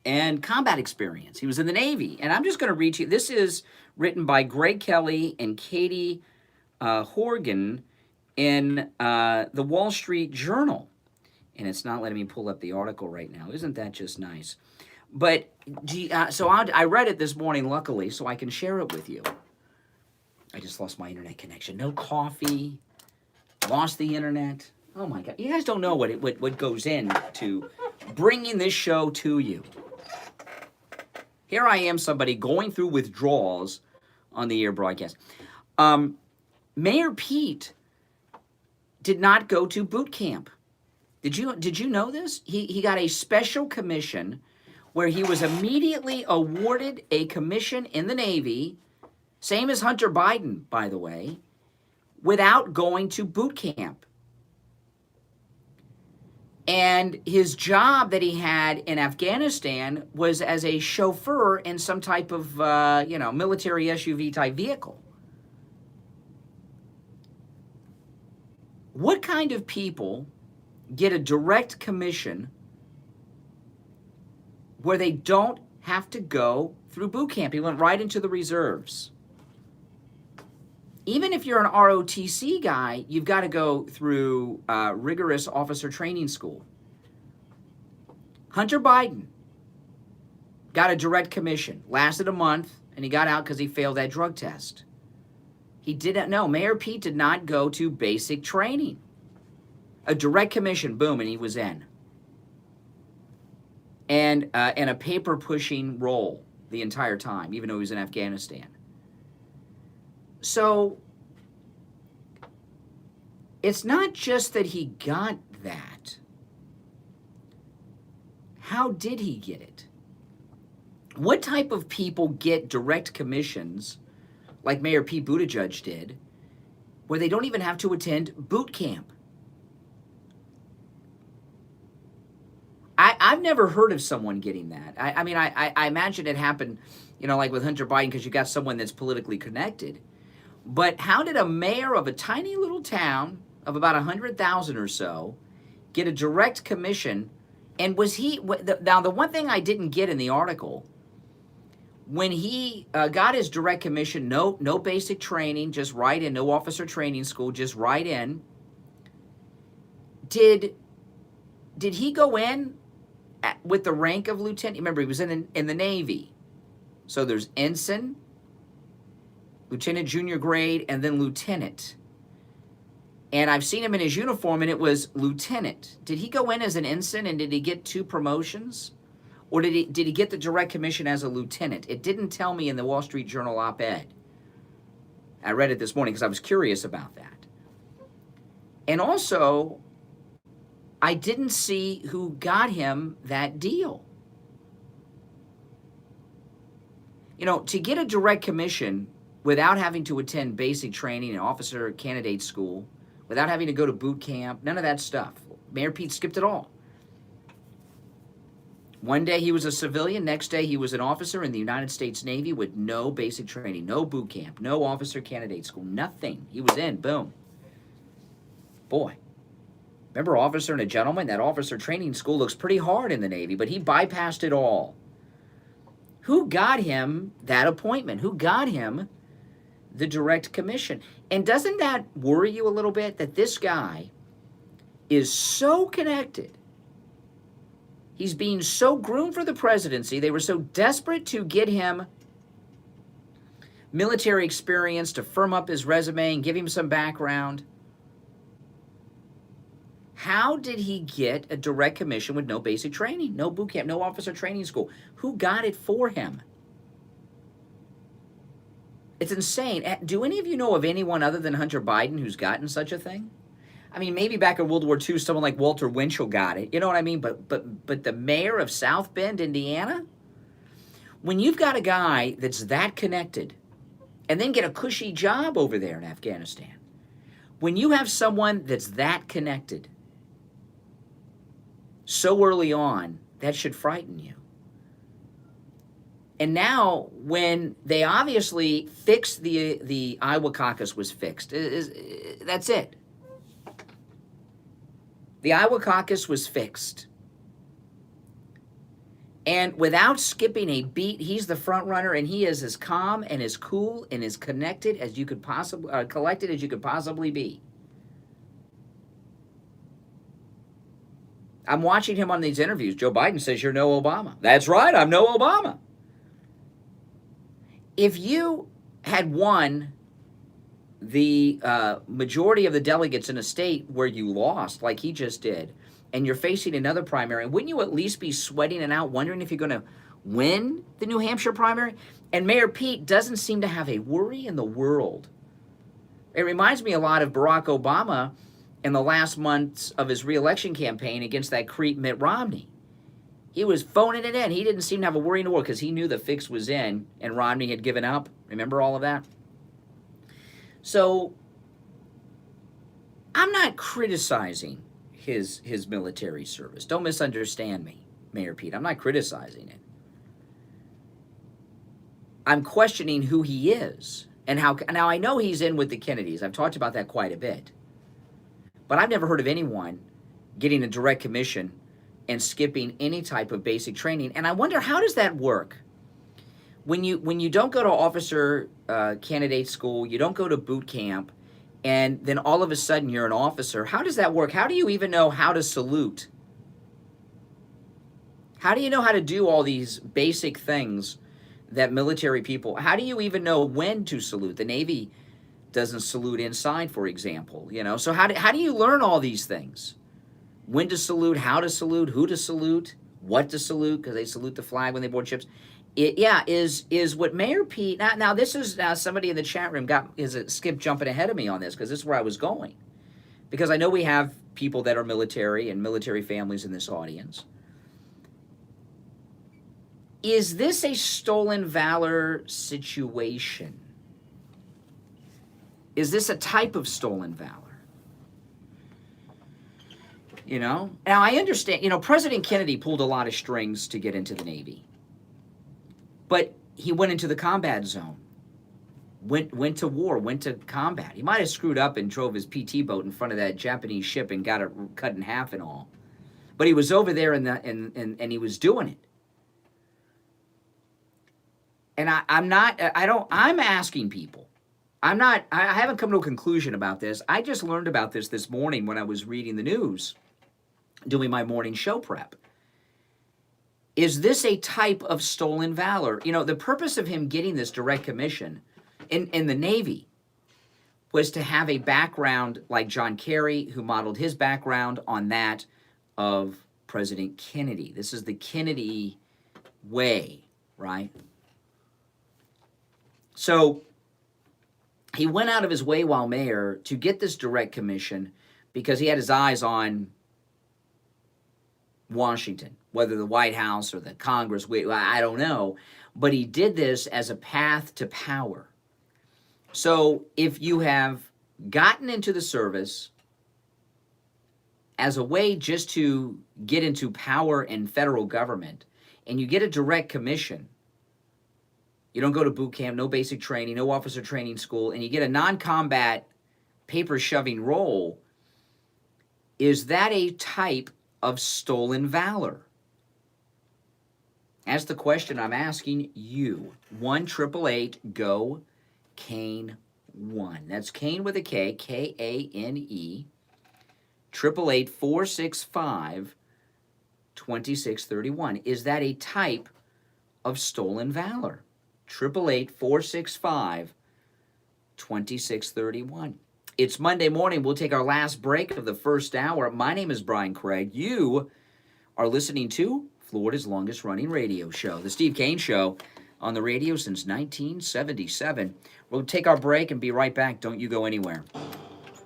and combat experience. He was in the Navy, and I'm just going to read to you. This is written by Greg Kelly and Katie Horgan in the Wall Street Journal. And it's not letting me pull up the article right now. Isn't that just nice? But, so I read it this morning, luckily, so I can share it with you. I just lost my internet connection. No coffee. Lost the internet. Oh, my God. You guys don't know what goes into bringing this show to you. Here I am, somebody going through withdrawals on the air broadcast. Mayor Pete did not go to boot camp. Did you know this? He got a special commission where he was immediately awarded a commission in the Navy, same as Hunter Biden, by the way, without going to boot camp. And his job that he had in Afghanistan was as a chauffeur in some type of, military SUV type vehicle. What kind of people get a direct commission where they don't have to go through boot camp? He went right into the reserves. even if you're an ROTC guy, you've got to go through rigorous officer training school. Hunter Biden got a direct commission, lasted a month, and he got out because he failed that drug test. He didn't know. Mayor Pete did not go to basic training. A direct commission, boom, and he was in. And a paper-pushing role the entire time, even though he was in Afghanistan. So, it's not just that he got that. How did he get it? What type of people get direct commissions, like Mayor Pete Buttigieg did, where they don't even have to attend boot camp? I've never heard of someone getting that. I mean, I imagine it happened, you know, like with Hunter Biden, because you got someone that's politically connected. But how did a mayor of a tiny little town of about 100,000 or so get a direct commission? And was he, now the one thing I didn't get in the article, when he got his direct commission, no basic training, just right in, no officer training school, just right in, did he go in with the rank of lieutenant? Remember, he was in the Navy. So there's ensign, lieutenant junior grade, and then lieutenant. And I've seen him in his uniform, and it was lieutenant. Did he go in as an ensign, and did he get 2 promotions? Or did he get the direct commission as a lieutenant? It didn't tell me in the Wall Street Journal op-ed. I read it this morning because I was curious about that. And also, I didn't see who got him that deal. You know, to get a direct commission without having to attend basic training and officer candidate school, without having to go to boot camp, none of that stuff. Mayor Pete skipped it all. One day he was a civilian, next day he was an officer in the United States Navy with no basic training, no boot camp, no officer candidate school, nothing. He was in, boom. Boy. Remember Officer and a Gentleman? That officer training school looks pretty hard in the Navy, but he bypassed it all. Who got him that appointment? Who got him the direct commission? And doesn't that worry you a little bit that this guy is so connected? He's being so groomed for the presidency. They were so desperate to get him military experience to firm up his resume and give him some background. How did he get a direct commission with no basic training, no boot camp, no officer training school? Who got it for him? It's insane. Do any of you know of anyone other than Hunter Biden who's gotten such a thing? I mean, maybe back in World War II, someone like Walter Winchell got it. You know what I mean? But the mayor of South Bend, Indiana? When you've got a guy that's that connected and then get a cushy job over there in Afghanistan, when you have someone that's that connected so early on, that should frighten you. And now, when they obviously fixed the Iowa caucus was fixed, that's it. The Iowa caucus was fixed. And without skipping a beat, he's the front runner, and he is as calm and as cool and as connected as you could possibly, collected as you could possibly be. I'm watching him on these interviews. Joe Biden says, "You're no Obama." That's right, I'm no Obama. If you had won the majority of the delegates in a state where you lost, like he just did, and you're facing another primary, wouldn't you at least be sweating it out, wondering if you're going to win the New Hampshire primary? And Mayor Pete doesn't seem to have a worry in the world. It reminds me a lot of Barack Obama in the last months of his re-election campaign against that creep Mitt Romney. He was phoning it in. He didn't seem to have a worry in the world because he knew the fix was in and Romney had given up. Remember all of that? So, I'm not criticizing his military service. Don't misunderstand me, Mayor Pete. I'm not criticizing it. I'm questioning who he is and how. Now, I know he's in with the Kennedys. I've talked about that quite a bit. But I've never heard of anyone getting a direct commission and skipping any type of basic training. And I wonder, how does that work? When you don't go to officer candidate school, you don't go to boot camp, and then all of a sudden you're an officer. How does that work? How do you even know how to salute? How do you know how to do all these basic things that military people, how do you even know when to salute? The Navy doesn't salute inside, for example, you know? So how do you learn all these things? When to salute, how to salute, who to salute, what to salute, because they salute the flag when they board ships. Is what Mayor Pete, now this is somebody in the chat room is a Skip jumping ahead of me on this, because this is where I was going. Because I know we have people that are military and military families in this audience. Is this a stolen valor situation? Is this a type of stolen valor? You know? Now, I understand, you know, President Kennedy pulled a lot of strings to get into the Navy. But he went into the combat zone. Went to war, went to combat. He might have screwed up and drove his PT boat in front of that Japanese ship and got it cut in half and all. But he was over there and he was doing it. And I'm asking people. I haven't come to a conclusion about this. I just learned about this morning when I was reading the news, doing my morning show prep. Is this a type of stolen valor? You know, the purpose of him getting this direct commission in the Navy was to have a background like John Kerry, who modeled his background on that of President Kennedy. This is the Kennedy way, right? So he went out of his way while mayor to get this direct commission because he had his eyes on Washington, whether the White House or the Congress, I don't know. But he did this as a path to power. So if you have gotten into the service as a way just to get into power in federal government, and you get a direct commission, you don't go to boot camp, no basic training, no officer training school, and you get a non-combat paper-shoving role, is that a type of stolen valor? That's the question I'm asking you. 1-888-GO-KANE-1. That's Kane with a K, K-A-N-E. 888-465-2631. Is that a type of stolen valor? 888-465-2631. It's Monday morning. We'll take our last break of the first hour. My name is Brian Craig. You are listening to Florida's longest running radio show, The Steve Kane Show, on the radio since 1977. We'll take our break and be right back. Don't you go anywhere.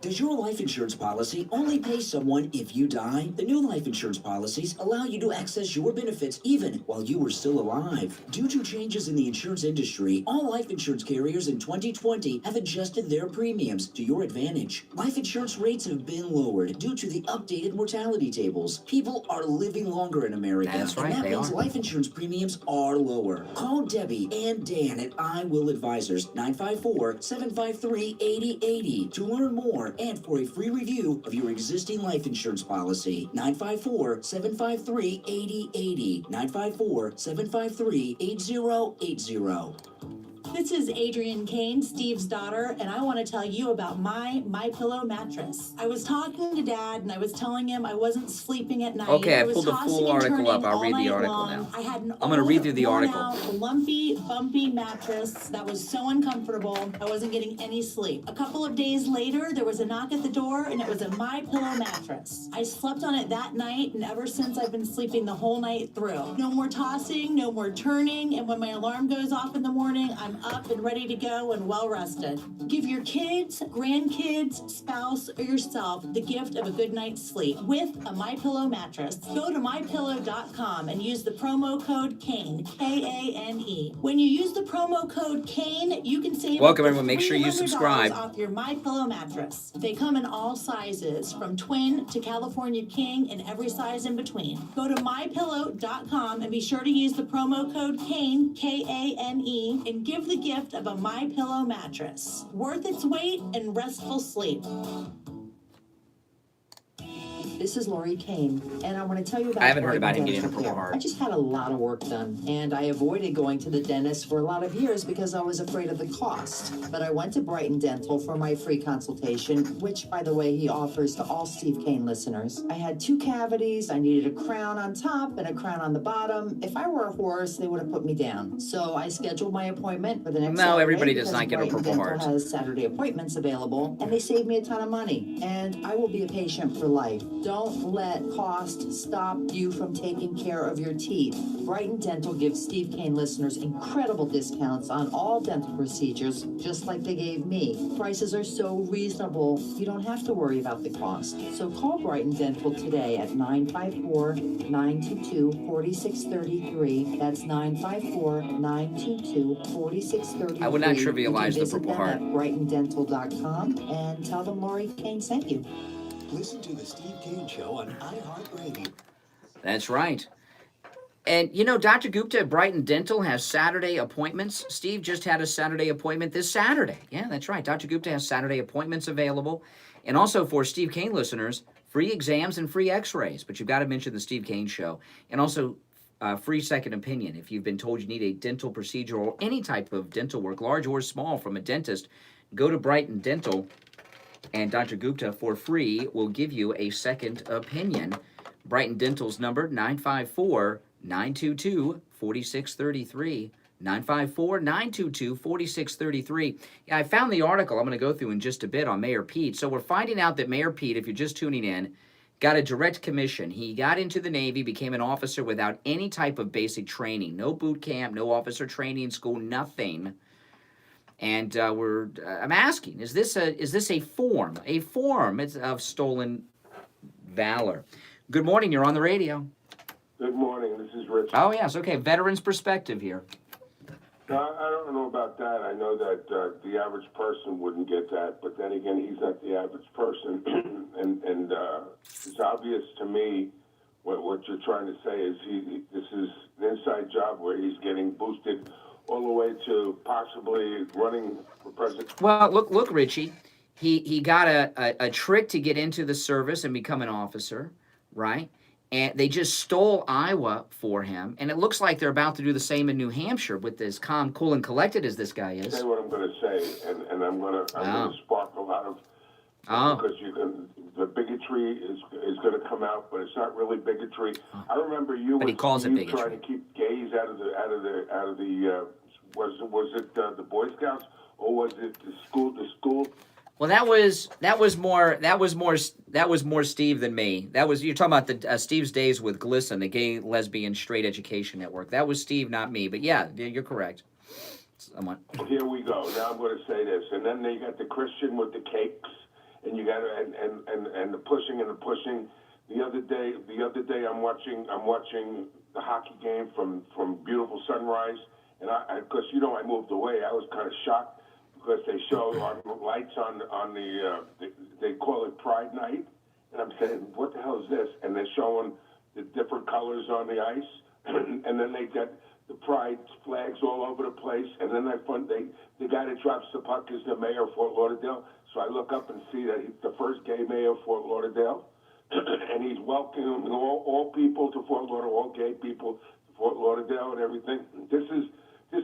Does your life insurance policy only pay someone if you die? The new life insurance policies allow you to access your benefits even while you were still alive. Due to changes in the insurance industry, all life insurance carriers in 2020 have adjusted their premiums to your advantage. Life insurance rates have been lowered due to the updated mortality tables. People are living longer in America, That's right, and that they means are. life insurance premiums are lower. Call Debbie and Dan at I Will Advisors, 954-753-8080 to learn more and for a free review of your existing life insurance policy. 954-753-8080. 954-753-8080. This is Adrienne Kane, Steve's daughter, and I want to tell you about my MyPillow mattress. I was talking to Dad, and I was telling him I wasn't sleeping at night. Okay, I was pulled the tossing full and article turning up. I'll all read the night article long. now. I had an I'm going to read through the article. worn-out, lumpy, bumpy mattress that was so uncomfortable. I wasn't getting any sleep. A couple of days later, there was a knock at the door, and it was a MyPillow mattress. I slept on it that night, and ever since I've been sleeping the whole night through. No more tossing, no more turning, and when my alarm goes off in the morning, I'm up and ready to go and well rested. Give your kids, grandkids, spouse, or yourself the gift of a good night's sleep with a MyPillow mattress. Go to mypillow.com and use the promo code KANE, K-A-N-E. When you use the promo code KANE, you can save Welcome, up to everyone. Make sure you $300 subscribe. off your MyPillow mattress. They come in all sizes, from twin to California king and every size in between. Go to mypillow.com and be sure to use the promo code KANE, K-A-N-E, and give the gift of a MyPillow mattress. Worth its weight in restful sleep. This is Lori Kane, and I want to tell you about I haven't heard about Brighton him getting a Dental Purple Care. Heart. I just had a lot of work done, and I avoided going to the dentist for a lot of years because I was afraid of the cost. But I went to Brighton Dental for my free consultation, which, by the way, he offers to all Steve Kane listeners. I had 2 cavities, I needed a crown on top and a crown on the bottom. If I were a horse, they would have put me down. So I scheduled my appointment for the next No, Saturday everybody does because not get a Brighton Purple Dental Heart. has Saturday appointments available, and they saved me a ton of money. And I will be a patient for life. Don't let cost stop you from taking care of your teeth. Brighton Dental gives Steve Kane listeners incredible discounts on all dental procedures, just like they gave me. Prices are so reasonable, you don't have to worry about the cost. So call Brighton Dental today at 954-922-4633. That's 954-922-4633. I would not You can trivialize the visit Purple them Heart. at brightondental.com and tell them Lori Kane sent you. Listen to the Steve Kane Show on iHeartRadio. That's right. And, you know, Dr. Gupta at Brighton Dental has Saturday appointments. Steve just had a Saturday appointment this Saturday. Yeah, that's right. Dr. Gupta has Saturday appointments available. And also for Steve Kane listeners, free exams and free x-rays. But you've got to mention the Steve Kane Show. And also free second opinion. If you've been told you need a dental procedure or any type of dental work, large or small, from a dentist, go to Brighton Dental. And Dr. Gupta, for free, will give you a second opinion. Brighton Dental's number, 954-922-4633. 954-922-4633. Yeah, I found the article I'm going to go through in just a bit on Mayor Pete. So we're finding out that Mayor Pete, if you're just tuning in, got a direct commission. He got into the Navy, became an officer without any type of basic training. No boot camp, no officer training school, nothing. And I'm asking, is this a form of stolen valor? Good morning. You're on the radio. Good morning. This is Rich. Oh yes, okay. Veteran's perspective here. I don't know about that. I know that the average person wouldn't get that, but then again, he's not the average person, and it's obvious to me what you're trying to say is this is an inside job where he's getting boosted all the way to possibly running for president. Well, look, Richie. He got a trick to get into the service and become an officer, right? And they just stole Iowa for him, and it looks like they're about to do the same in New Hampshire with as calm, cool, and collected as this guy is. Say what I'm going to say, and I'm going to spark a lot of because the bigotry is going to come out, but it's not really bigotry. I remember you But he calls it bigotry. trying to keep gays out of the was it the Boy Scouts or was it the school? Well, that was more Steve than me. You're talking about the Steve's days with GLSEN, the Gay Lesbian Straight Education Network. That was Steve, not me. But yeah, you're correct. Here we go. Now I'm going to say this, and then they got the Christian with the cakes, and you got and the pushing and the pushing. The other day I'm watching the hockey game from beautiful Sunrise, and I because I moved away. I was kind of shocked because they show on lights on the they call it Pride Night, and I'm saying, what the hell is this? And they're showing the different colors on the ice, and then they got the Pride flags all over the place, and then the guy that drops the puck is the mayor of Fort Lauderdale. So I look up and see that he's the first gay mayor of Fort Lauderdale, and he's welcoming all people to Fort Lauderdale, all gay people to Fort Lauderdale and everything. This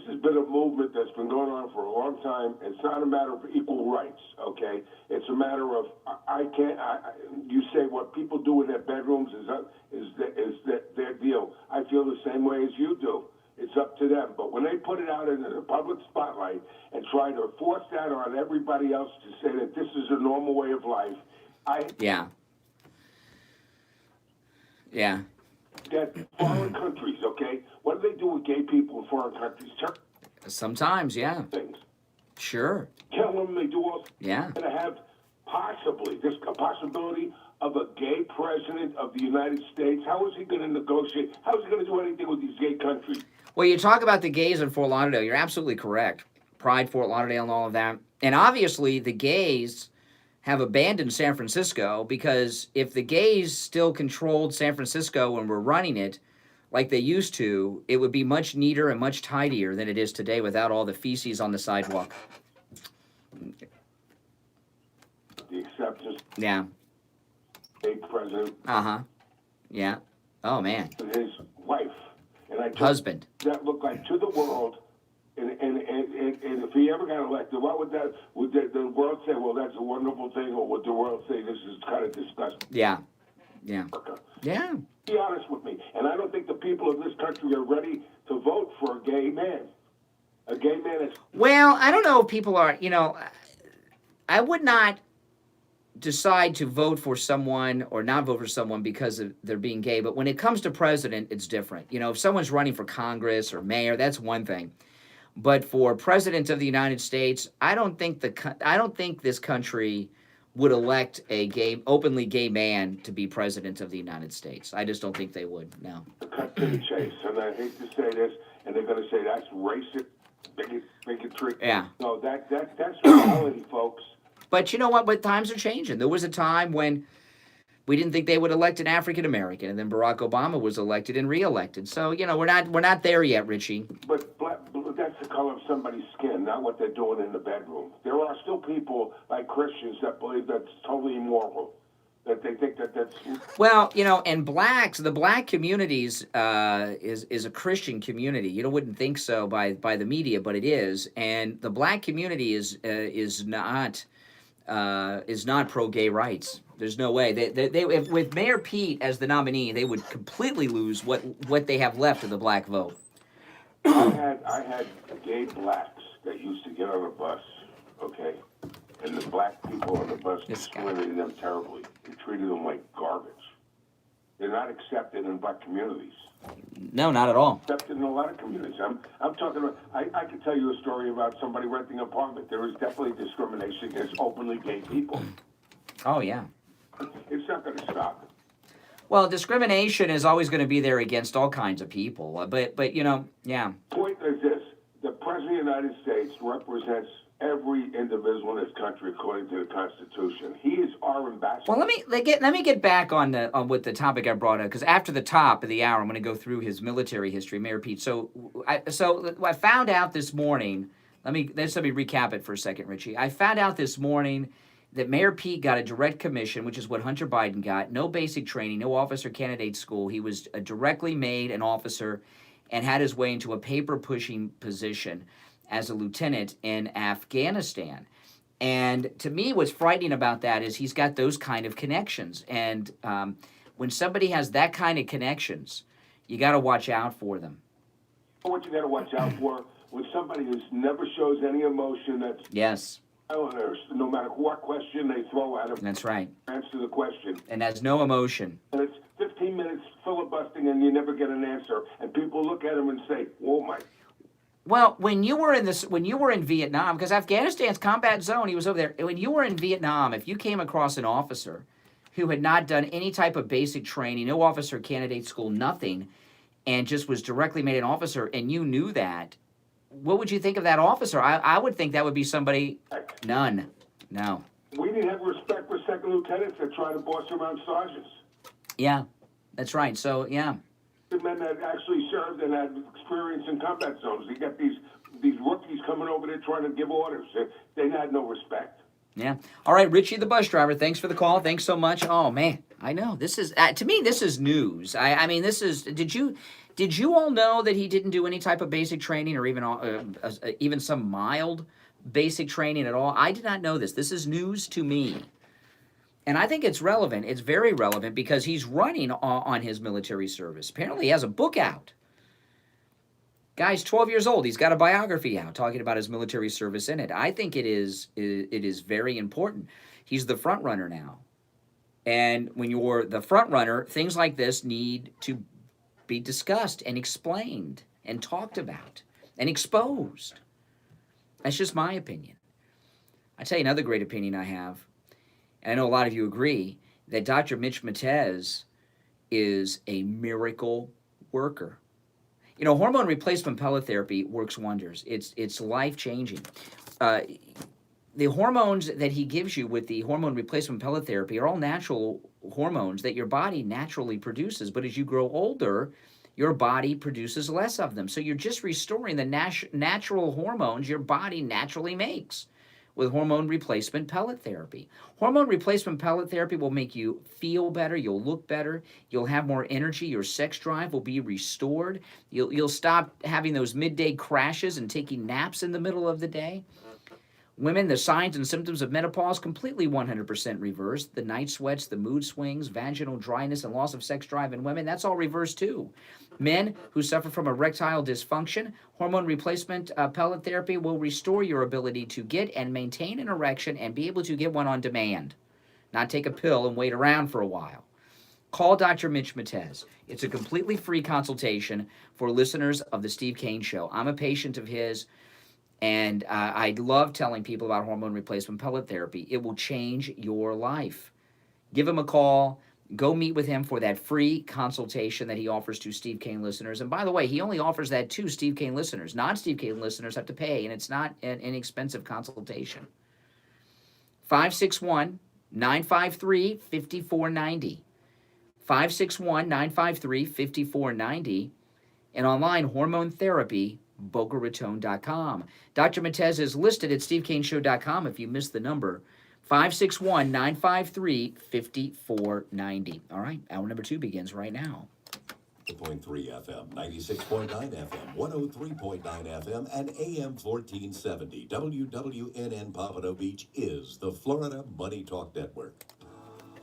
has been a movement that's been going on for a long time. It's not a matter of equal rights, okay? It's a matter of you say what people do in their bedrooms is their deal. I feel the same way as you do. It's up to them. But when they put it out into the public spotlight and try to force that on everybody else to say that this is a normal way of life, Yeah. That foreign countries, okay? What do they do with gay people in foreign countries? Sometimes, yeah. Things. Sure. Tell them they do all. Yeah. Going to have a possibility of a gay president of the United States. How is he going to negotiate? How is he going to do anything with these gay countries? Well, you talk about the gays in Fort Lauderdale. You're absolutely correct. Pride, Fort Lauderdale, and all of that. And obviously, the gays have abandoned San Francisco because if the gays still controlled San Francisco and were running it like they used to, it would be much neater and much tidier than it is today without all the feces on the sidewalk. The acceptance. Yeah. a president. Yeah. Oh, man. His wife. And I told Husband. that looked like to the world. And if he ever got elected, what would that, would the world say, well, that's a wonderful thing, or would the world say this is kind of disgusting? Yeah. Yeah. Yeah. Be honest with me. And I don't think the people of this country are ready to vote for a gay man. A gay man is... Well, I don't know if people are, you know, I would not decide to vote for someone or not vote for someone because of their being gay, but when it comes to president, it's different. You know, if someone's running for Congress or mayor, that's one thing. But for president of the United States, I don't think this country would elect a openly gay man to be president of the United States. I just don't think they would. No. Cut to the chase, and I hate to say this, and they're going to say that's racist, bigotry. Yeah. No, that's reality, folks. But you know what? But times are changing. There was a time when we didn't think they would elect an African American, and then Barack Obama was elected and reelected. So you know, we're not there yet, Richie. But that's the color of somebody's skin, not what they're doing in the bedroom. There are still people like Christians that believe that's totally immoral. That they think that's... Well, you know, and the black communities is a Christian community. You wouldn't think so by the media, but it is. And the black community is not pro-gay rights. There's no way. They with Mayor Pete as the nominee, they would completely lose what they have left of the black vote. I had gay blacks that used to get on a bus, okay? And the black people on the bus discriminated them terribly. They treated them like garbage. They're not accepted in black communities. No, not at all. Accepted in a lot of communities. I'm talking about, I could tell you a story about somebody renting an apartment. There is definitely discrimination against openly gay people. Oh, yeah. It's not going to stop. Well, discrimination is always going to be there against all kinds of people. But you know, yeah. Point is this. The President of the United States represents every individual in this country according to the Constitution. He is our ambassador. Well, let me get back on what the topic I brought up, because after the top of the hour, I'm going to go through his military history, Mayor Pete. So I found out this morning. Let me recap it for a second, Richie. I found out this morning that Mayor Pete got a direct commission, which is what Hunter Biden got. No basic training, no officer candidate school. He was directly made an officer and had his way into a paper-pushing position as a lieutenant in Afghanistan. And to me, what's frightening about that is he's got those kind of connections. And when somebody has that kind of connections, you got to watch out for them. What you got to watch out for with somebody who never shows any emotion, that's yes. No matter what question they throw at him. That's right. Answer the question. And has no emotion. And it's 15 minutes filibustering and you never get an answer. And people look at him and say, oh my. Well, when you were in Vietnam, because Afghanistan's combat zone, he was over there. When you were in Vietnam, if you came across an officer who had not done any type of basic training, no officer candidate school, nothing, and just was directly made an officer, and you knew that, what would you think of that officer? I would think that would be somebody... None. No. We didn't have respect for second lieutenants that try to boss around sergeants. Yeah, that's right. So, yeah. The men that actually served and had experience in combat zones. You got these rookies coming over there trying to give orders. They had no respect. Yeah. All right, Richie the bus driver, thanks for the call. Thanks so much. Oh, man, I know. This is, to me, this is news. I mean, this is, did you all know that he didn't do any type of basic training or even some mild basic training at all? I did not know this. This is news to me. And I think it's relevant. It's very relevant because he's running on his military service. Apparently he has a book out. Guy's 12 years old. He's got a biography out talking about his military service in it. I think it is very important. He's the front runner now. And when you're the front runner, things like this need to be discussed and explained and talked about and exposed. That's just my opinion. I tell you another great opinion I have. And I know a lot of you agree that Dr. Mitch Matez is a miracle worker. You know, hormone replacement pellet therapy works wonders. It's life-changing. The hormones that he gives you with the hormone replacement pellet therapy are all natural hormones that your body naturally produces. But as you grow older, your body produces less of them. So you're just restoring the natural hormones your body naturally makes. with hormone replacement pellet therapy. Hormone replacement pellet therapy will make you feel better, you'll look better, you'll have more energy, your sex drive will be restored, you'll stop having those midday crashes and taking naps in the middle of the day. Women, the signs and symptoms of menopause completely 100% reversed. The night sweats, the mood swings, vaginal dryness, and loss of sex drive in women, that's all reversed too. Men who suffer from erectile dysfunction, hormone replacement pellet therapy will restore your ability to get and maintain an erection and be able to get one on demand, not take a pill and wait around for a while. Call Dr. Mitch Matez. It's a completely free consultation for listeners of the Steve Kane Show. I'm a patient of his. And I love telling people about hormone replacement pellet therapy. It will change your life. Give him a call. Go meet with him for that free consultation that he offers to Steve Kane listeners. And by the way, he only offers that to Steve Kane listeners. Non-Steve Kane listeners have to pay, and it's not an inexpensive consultation. 561-953-5490. 561-953-5490. And online, hormone therapy, BocaRaton.com. Dr. Matez is listed at SteveKaneShow.com if you missed the number. 561-953-5490. All right, hour number 2 begins right now. 0.3 FM, 96.9 FM, 103.9 FM, and AM 1470. WWNN Pompano Beach is the Florida Money Talk Network.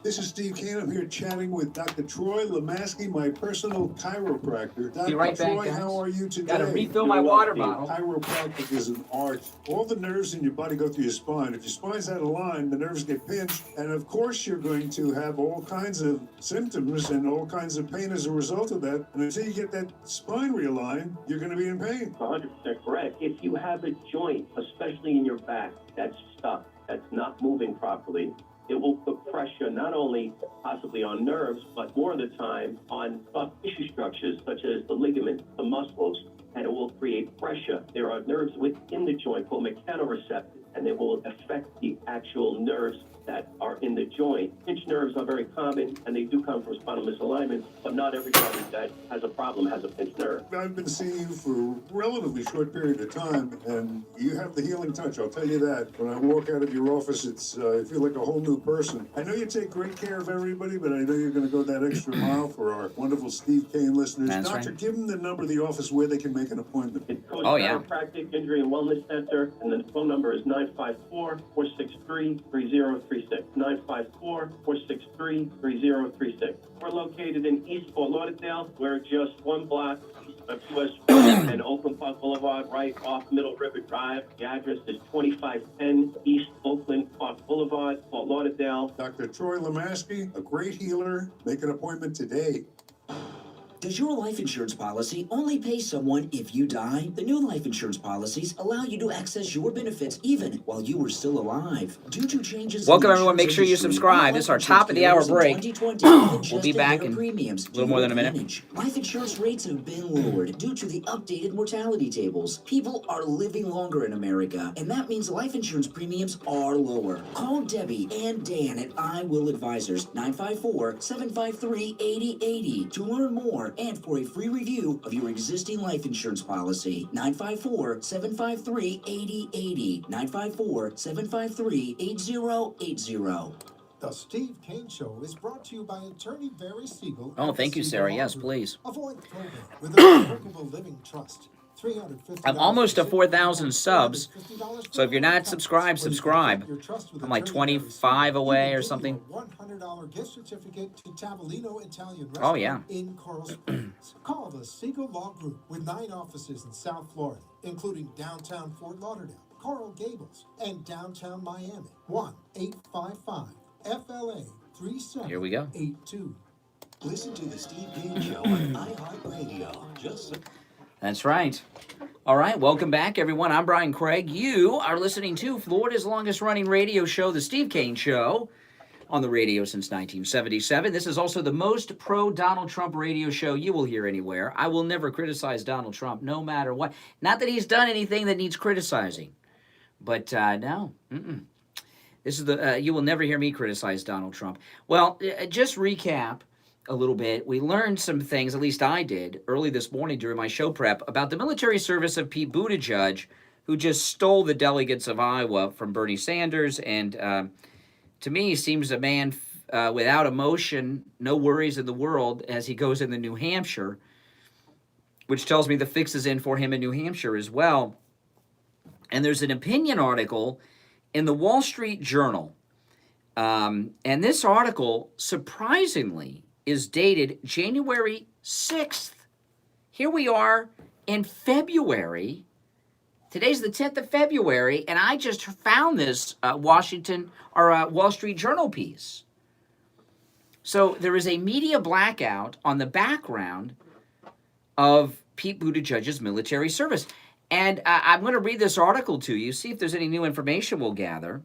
This is Steve Kane. I'm here chatting with Dr. Troy Lemaski, my personal chiropractor. Dr. Be right back, Troy, guys. how are you today? Got to refill my water bottle. Chiropractic is an art. All the nerves in your body go through your spine. If your spine's out of line, the nerves get pinched, and of course you're going to have all kinds of symptoms and all kinds of pain as a result of that. And until you get that spine realigned, you're going to be in pain. 100% correct. If you have a joint, especially in your back, that's stuck, that's not moving properly, it will put pressure not only possibly on nerves, but more of the time on soft tissue structures such as the ligaments, the muscles, and it will create pressure. There are nerves within the joint called mechanoreceptors, and they will affect the actual nerves that are in the joint. Pinched nerves are very common, and they do come from spinal misalignments, but not everybody that has a problem has a pinched nerve. I've been seeing you for a relatively short period of time, and you have the healing touch, I'll tell you that. When I walk out of your office, I feel like a whole new person. I know you take great care of everybody, but I know you're going to go that extra mile for our wonderful Steve Kane listeners. That's Doctor, right. give them the number of the office where they can make an appointment. It's called Oh, yeah. Chiropractic Injury and Wellness Center, and the phone number is 954-463-3036. 954-463-3036. We're located in East Fort Lauderdale. We're just one block east of US and Oakland Park Boulevard, right off Middle River Drive. The address is 2510 East Oakland Park Boulevard, Fort Lauderdale. Dr. Troy Lemaski, a great healer. Make an appointment today. Does your life insurance policy only pay someone if you die? The new life insurance policies allow you to access your benefits even while you were still alive. Due to changes in Welcome, the everyone. Make insurance sure you industry, subscribe. all This is our life top of the hour insurance break. carriers in 2020 We'll be adjusted back their in premiums a little to more your than a minute. advantage. Life insurance rates have been lowered due to the updated mortality tables. People are living longer in America, and that means life insurance premiums are lower. Call Debbie and Dan at I Will Advisors, 954-753-8080 to learn more and for a free review of your existing life insurance policy. 954-753-8080. 954-753-8080. The Steve Kane Show is brought to you by attorney Barry Siegel. Oh, and thank you, Siegel Sarah. Law Yes, Group. please. Avoid probate with a revocable living trust. $350 I'm almost to for 4,000 subs, $450 so if you're not for subscribed, When you subscribe. complete your trust with I'm like attorney Barry 25 Siegel, away he or will something. give you a $100 gift certificate to Tavolino Italian Oh, Restaurant yeah. in Coral Springs. Call the Siegel Law Group with 9 offices in South Florida, including downtown Fort Lauderdale, Coral Gables, and downtown Miami. 1-855-FLA-3782. Here we go. Listen to the Steve Kane Show on iHeartRadio. That's right. All right, welcome back, everyone. I'm Brian Craig. You are listening to Florida's longest-running radio show, The Steve Kane Show, on the radio since 1977. This is also the most pro-Donald Trump radio show you will hear anywhere. I will never criticize Donald Trump, no matter what. Not that he's done anything that needs criticizing, but no. This is you will never hear me criticize Donald Trump. Well, just recap a little bit. We learned some things, at least I did, early this morning during my show prep about the military service of Pete Buttigieg, who just stole the delegates of Iowa from Bernie Sanders. And to me, he seems a man without emotion, no worries in the world as he goes into New Hampshire, which tells me the fix is in for him in New Hampshire as well. And there's an opinion article in the Wall Street Journal. And this article, surprisingly, is dated January 6th. Here we are in February. Today's the 10th of February, and I just found this Wall Street Journal piece. So there is a media blackout on the background of Pete Buttigieg's military service. And I'm going to read this article to you, see if there's any new information we'll gather.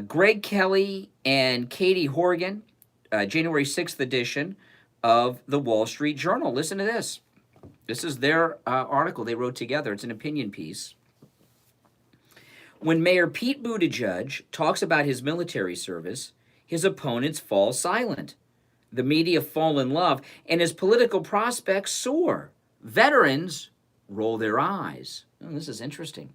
Greg Kelly and Katie Horgan, January 6th edition of the Wall Street Journal. Listen to this. This is their article they wrote together. It's an opinion piece. When Mayor Pete Buttigieg talks about his military service, his opponents fall silent. The media fall in love, and his political prospects soar. Veterans roll their eyes. Oh, this is interesting.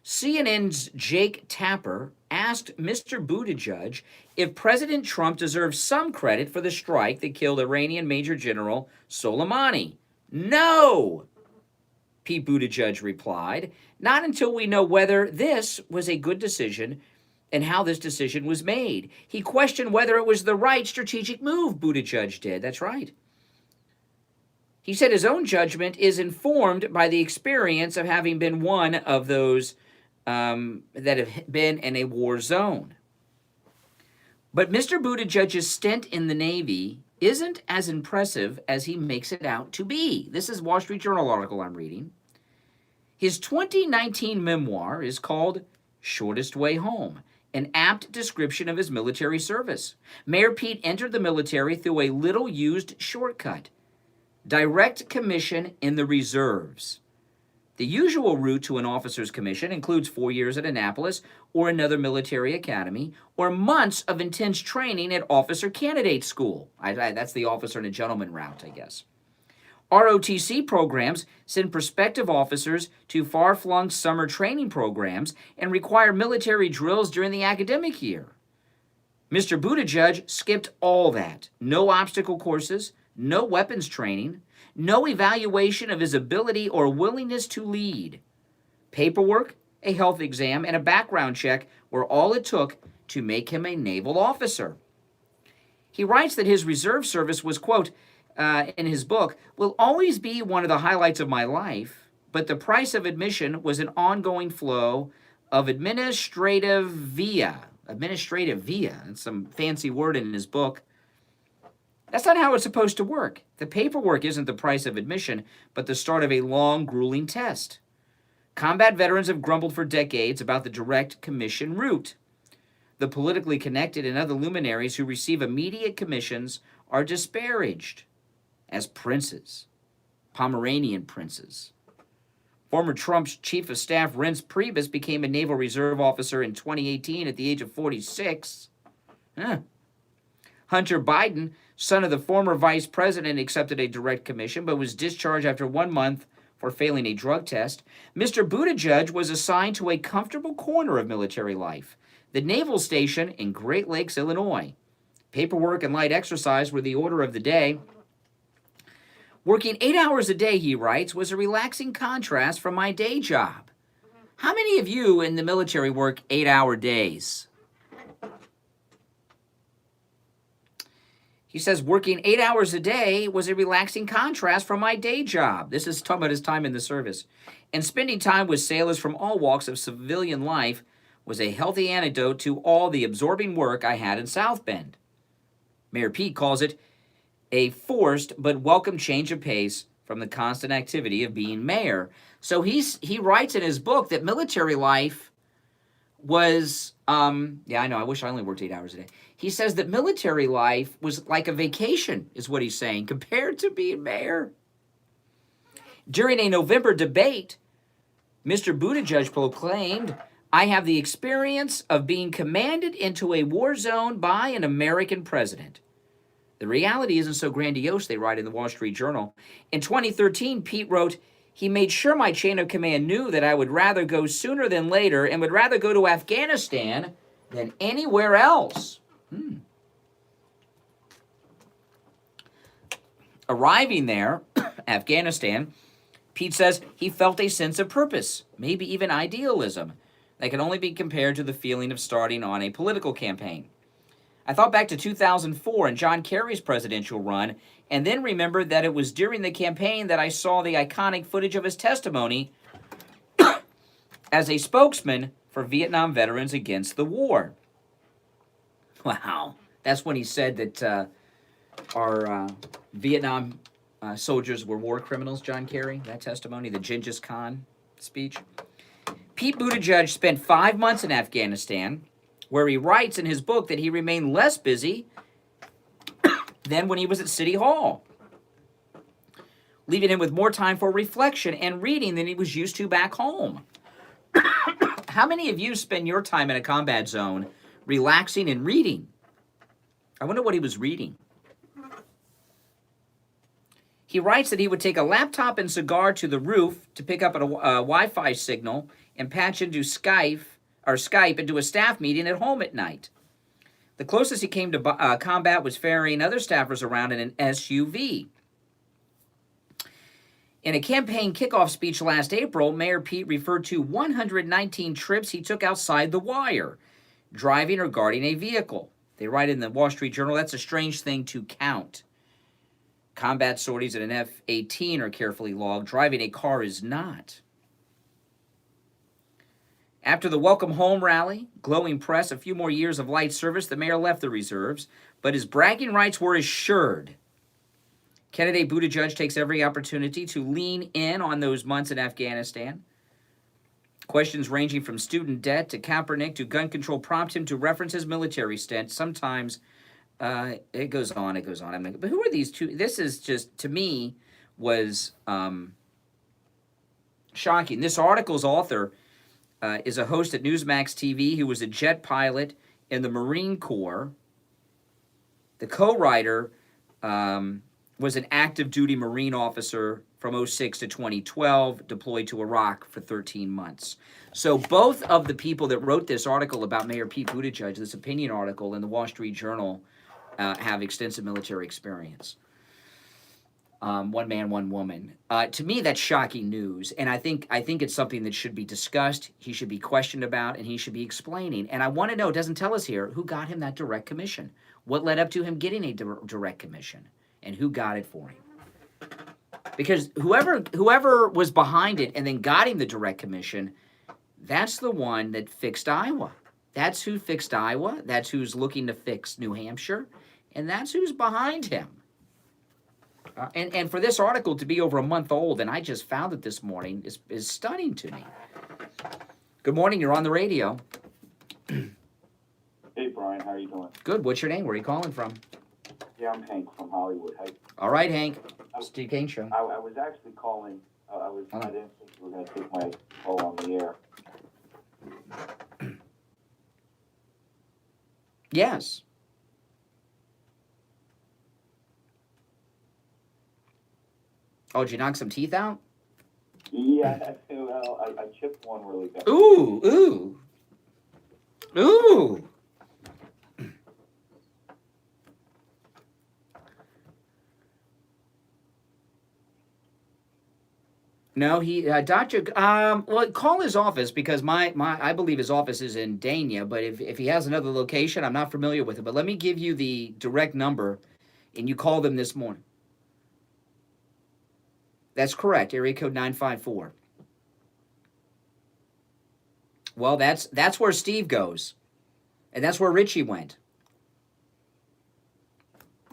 CNN's Jake Tapper asked Mr. Buttigieg if President Trump deserves some credit for the strike that killed Iranian Major General Soleimani. No, Pete Buttigieg replied, not until we know whether this was a good decision and how this decision was made. He questioned whether it was the right strategic move, Buttigieg did. That's right. He said his own judgment is informed by the experience of having been one of those that have been in a war zone. But Mr. Buttigieg's stint in the Navy isn't as impressive as he makes it out to be. This is Wall Street Journal article I'm reading. His 2019 memoir is called Shortest Way Home, an apt description of his military service. Mayor Pete entered the military through a little-used shortcut, direct commission in the reserves. The usual route to an officer's commission includes 4 years at Annapolis or another military academy, or months of intense training at officer candidate school. That's the officer and a gentleman route, I guess. ROTC programs send prospective officers to far-flung summer training programs and require military drills during the academic year. Mr. Buttigieg skipped all that. No obstacle courses, no weapons training, no evaluation of his ability or willingness to lead. Paperwork, a health exam, and a background check were all it took to make him a naval officer. He writes that his reserve service was, quote, in his book, will always be one of the highlights of my life, but the price of admission was an ongoing flow of administrative via. That's some fancy word in his book. That's not how it's supposed to work. The paperwork isn't the price of admission, but the start of a long, grueling test. Combat veterans have grumbled for decades about the direct commission route. The politically connected and other luminaries who receive immediate commissions are disparaged as princes, Pomeranian princes. Former Trump's chief of staff, Reince Priebus, became a Naval Reserve officer in 2018 at the age of 46. Hunter Biden, son of the former vice president, accepted a direct commission but was discharged after 1 month for failing a drug test. Mr. Buttigieg was assigned to a comfortable corner of military life, the naval station in Great Lakes, Illinois. Paperwork and light exercise were the order of the day. Working 8 hours a day, he writes, was a relaxing contrast from my day job. How many of you in the military work 8-hour days? He says, working 8 hours a day was a relaxing contrast from my day job. This is talking about his time in the service. And spending time with sailors from all walks of civilian life was a healthy antidote to all the absorbing work I had in South Bend. Mayor Pete calls it a forced but welcome change of pace from the constant activity of being mayor. So he writes in his book that military life was, I wish I only worked 8 hours a day. He says that military life was like a vacation, is what he's saying, compared to being mayor. During a November debate, Mr. Buttigieg proclaimed, I have the experience of being commanded into a war zone by an American president. The reality isn't so grandiose, they write in the Wall Street Journal. In 2013, Pete wrote, He made sure my chain of command knew that I would rather go sooner than later and would rather go to Afghanistan than anywhere else. Arriving there, Afghanistan, Pete says he felt a sense of purpose, maybe even idealism, that can only be compared to the feeling of starting on a political campaign. I thought back to 2004 and John Kerry's presidential run, and then remembered that it was during the campaign that I saw the iconic footage of his testimony as a spokesman for Vietnam veterans against the war. Wow. That's when he said that our Vietnam soldiers were war criminals, John Kerry, that testimony, the Genghis Khan speech. Pete Buttigieg spent 5 months in Afghanistan, where he writes in his book that he remained less busy than when he was at City Hall, leaving him with more time for reflection and reading than he was used to back home. How many of you spend your time in a combat zone relaxing and reading? I wonder what he was reading. He writes that he would take a laptop and cigar to the roof to pick up a Wi-Fi signal and patch into Skype into a staff meeting at home at night. The closest he came to combat was ferrying other staffers around in an SUV. In a campaign kickoff speech last April, Mayor Pete referred to 119 trips he took outside the wire, driving or guarding a vehicle. They write in the Wall Street Journal, that's a strange thing to count. Combat sorties at an F-18 are carefully logged. Driving a car is not. After the Welcome Home rally, glowing press, a few more years of light service, the mayor left the reserves, but his bragging rights were assured. Candidate Buttigieg takes every opportunity to lean in on those months in Afghanistan. Questions ranging from student debt to Kaepernick to gun control prompt him to reference his military stint. Sometimes it goes on. I'm like, but who are these two? This is just, to me, was shocking. This article's author is a host at Newsmax TV who was a jet pilot in the Marine Corps. The co-writer was an active duty Marine officer from 2006 to 2012, deployed to Iraq for 13 months. So both of the people that wrote this article about Mayor Pete Buttigieg, this opinion article in the Wall Street Journal, have extensive military experience. One man, one woman. To me, that's shocking news, and I think it's something that should be discussed. He should be questioned about, and he should be explaining. And I want to know, it doesn't tell us here, who got him that direct commission? What led up to him getting a direct commission? And who got it for him? Because whoever was behind it and then got him the direct commission, that's the one that fixed Iowa. That's who fixed Iowa. That's who's looking to fix New Hampshire. And that's who's behind him. And for this article to be over a month old, and I just found it this morning, is stunning to me. Good morning. You're on the radio. Hey, Brian. How are you doing? Good. What's your name? Where are you calling from? Yeah, I'm Hank from Hollywood. All right, Hank. Steve Kane Show. I was actually calling. I didn't think you were going to take my call on the air. Yes. Oh, did you knock some teeth out? Yeah, well, I chipped one really bad. Ooh. No, he, Dr. Well, call his office because I believe his office is in Dania, but if he has another location, I'm not familiar with it. But let me give you the direct number, and you call them this morning. That's correct, area code 954. Well, that's where Steve goes, and that's where Richie went.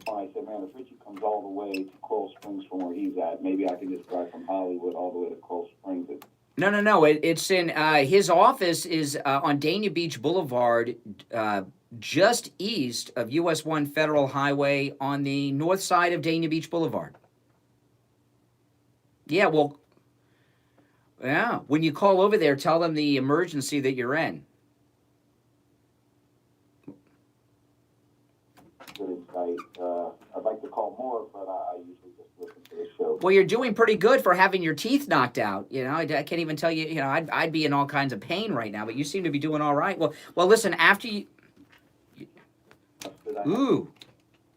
I said, man, if Richie comes all the way to Coral Springs from where he's at, maybe I can just drive from Hollywood all the way to Coral Springs. No. It's in his office is on Dania Beach Boulevard, just east of US 1 Federal Highway on the north side of Dania Beach Boulevard. Yeah, well, yeah. When you call over there, tell them the emergency that you're in. Good insight. I'd like to call more, but I usually just listen to this show. Well, you're doing pretty good for having your teeth knocked out. You know, I can't even tell you. You know, I'd be in all kinds of pain right now, but you seem to be doing all right. Well, listen. After you, ooh,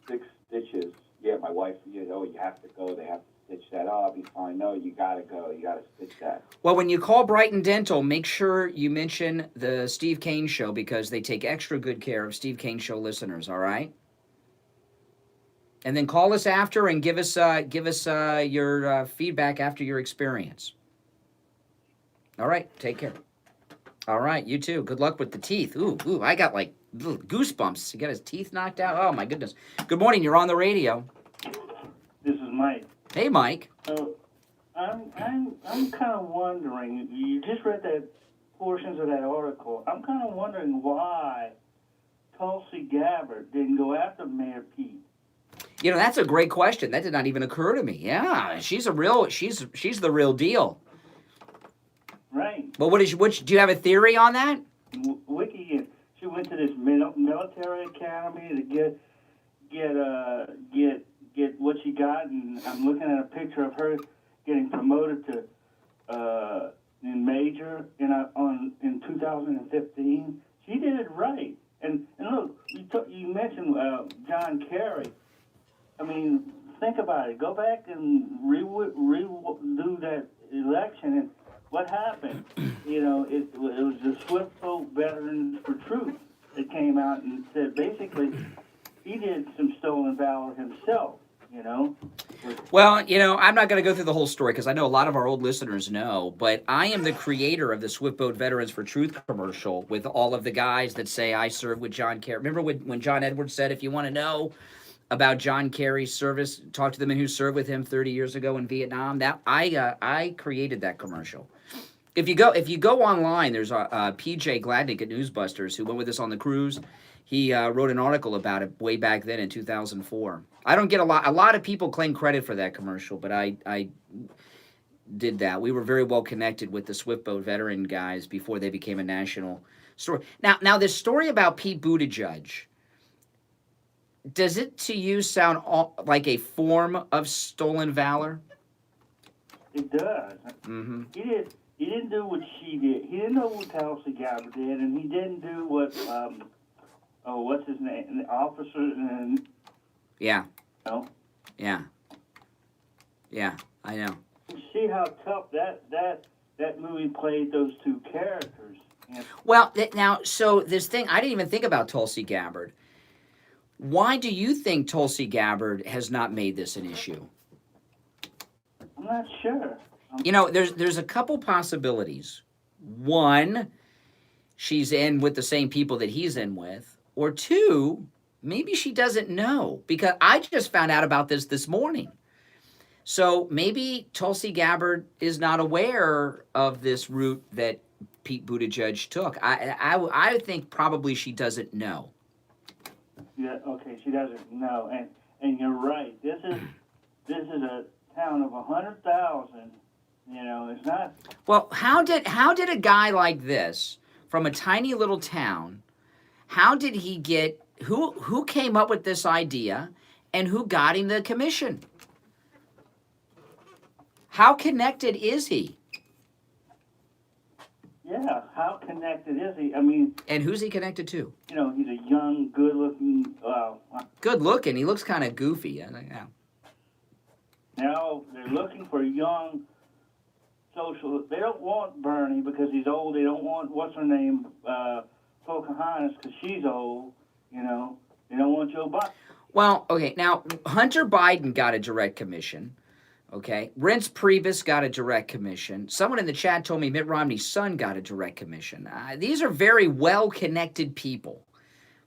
6 stitches. Yeah, my wife. You know, you have to go. They have to stitch that. Oh, I'll be fine. No, you gotta go. You gotta stitch that. well, when you call Brighton Dental, make sure you mention the Steve Kane Show because they take extra good care of Steve Kane Show listeners. All right. And then call us after and give us your feedback after your experience. All right, take care. All right, you too. Good luck with the teeth. Ooh, I got like little goosebumps. He got his teeth knocked out. Oh my goodness. Good morning. You're on the radio. This is Mike. Hey, Mike. So I'm kind of wondering. You just read that portions of that article. I'm kind of wondering why Tulsi Gabbard didn't go after Mayor Pete. You know, that's a great question. That did not even occur to me. Yeah, she's the real deal. Right. Well, do you have a theory on that? Wiki, she went to this military academy to get what she got, and I'm looking at a picture of her getting promoted to in major in 2015. She did it right. And look, you mentioned John Kerry. I mean, think about it. Go back and redo that election, and what happened? You know, it was the Swift Vote Veterans for Truth that came out and said basically he did some stolen valor himself. You know. Well, you know, I'm not going to go through the whole story because I know a lot of our old listeners know, but I am the creator of the Swift Boat Veterans for Truth commercial with all of the guys that say I served with John Kerry. Remember when John Edwards said, if you want to know about John Kerry's service, talk to the men who served with him 30 years ago in Vietnam. That I created that commercial. If you go online, there's a PJ Gladnick at Newsbusters who went with us on the cruise. He wrote an article about it way back then in 2004. I don't get a lot of people claim credit for that commercial, but I did that. We were very well connected with the Swift Boat veteran guys before they became a national story. Now this story about Pete Buttigieg, does it to you sound like a form of stolen valor? It does. Mm-hmm. He didn't do what she did. He didn't know what Tulsi Gabbard did, and he didn't do what what's his name? The officer and yeah. You know? Yeah, I know. You see how tough that movie played those two characters. And well, now, so this thing, I didn't even think about Tulsi Gabbard. Why do you think Tulsi Gabbard has not made this an issue? I'm not sure. You know, there's a couple possibilities. One, she's in with the same people that he's in with. Or two, maybe she doesn't know. Because I just found out about this morning. So maybe Tulsi Gabbard is not aware of this route that Pete Buttigieg took. I think probably she doesn't know. Yeah, okay, she doesn't know, and you're right. This is a town of 100,000. You know, it's not. Well, how did a guy like this from a tiny little town? How did he get? Who came up with this idea, and who got him the commission? How connected is he? Yeah, how connected is he? I mean, and who's he connected to? You know, he's a young, good-looking. Good-looking. He looks kind of goofy. Yeah. Now they're looking for young social. They don't want Bernie because he's old. They don't want what's her name, Pocahontas, because she's old. You know, they don't want Joe Biden. Well, okay. Now Hunter Biden got a direct commission. Okay, Reince Priebus got a direct commission. Someone in the chat told me Mitt Romney's son got a direct commission. These are very well-connected people,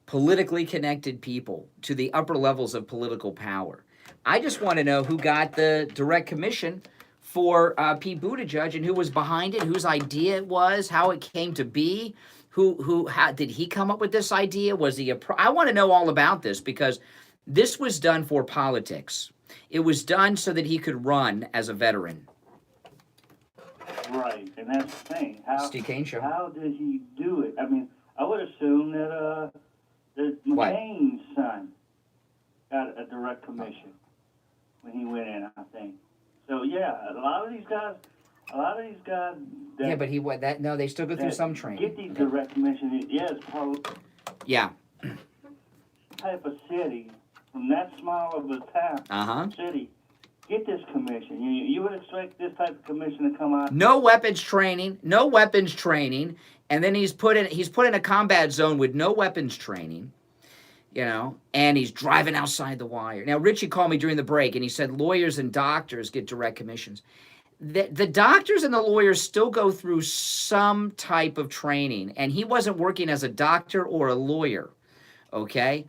politically connected people to the upper levels of political power. I just want to know who got the direct commission for Pete Buttigieg and who was behind it, whose idea it was, how it came to be, how did he come up with this idea? Was he I want to know all about this because this was done for politics. It was done so that he could run as a veteran. Right, and that's the thing. Steve Kane Show. How did he do it? I mean, I would assume that McCain's son got a direct commission. when he went in, I think. So yeah, a lot of these guys that Yeah, but no, they still go through that some training. get these direct commission. Yeah, it's probably Yeah. type of city from that small of a town city get this commission. You would expect this type of commission to come out. No weapons training, and then he's put in a combat zone with no weapons training, and he's driving outside the wire. Now, Richie called me during the break, and he said lawyers and doctors get direct commissions. The doctors and the lawyers still go through some type of training, and he wasn't working as a doctor or a lawyer, okay?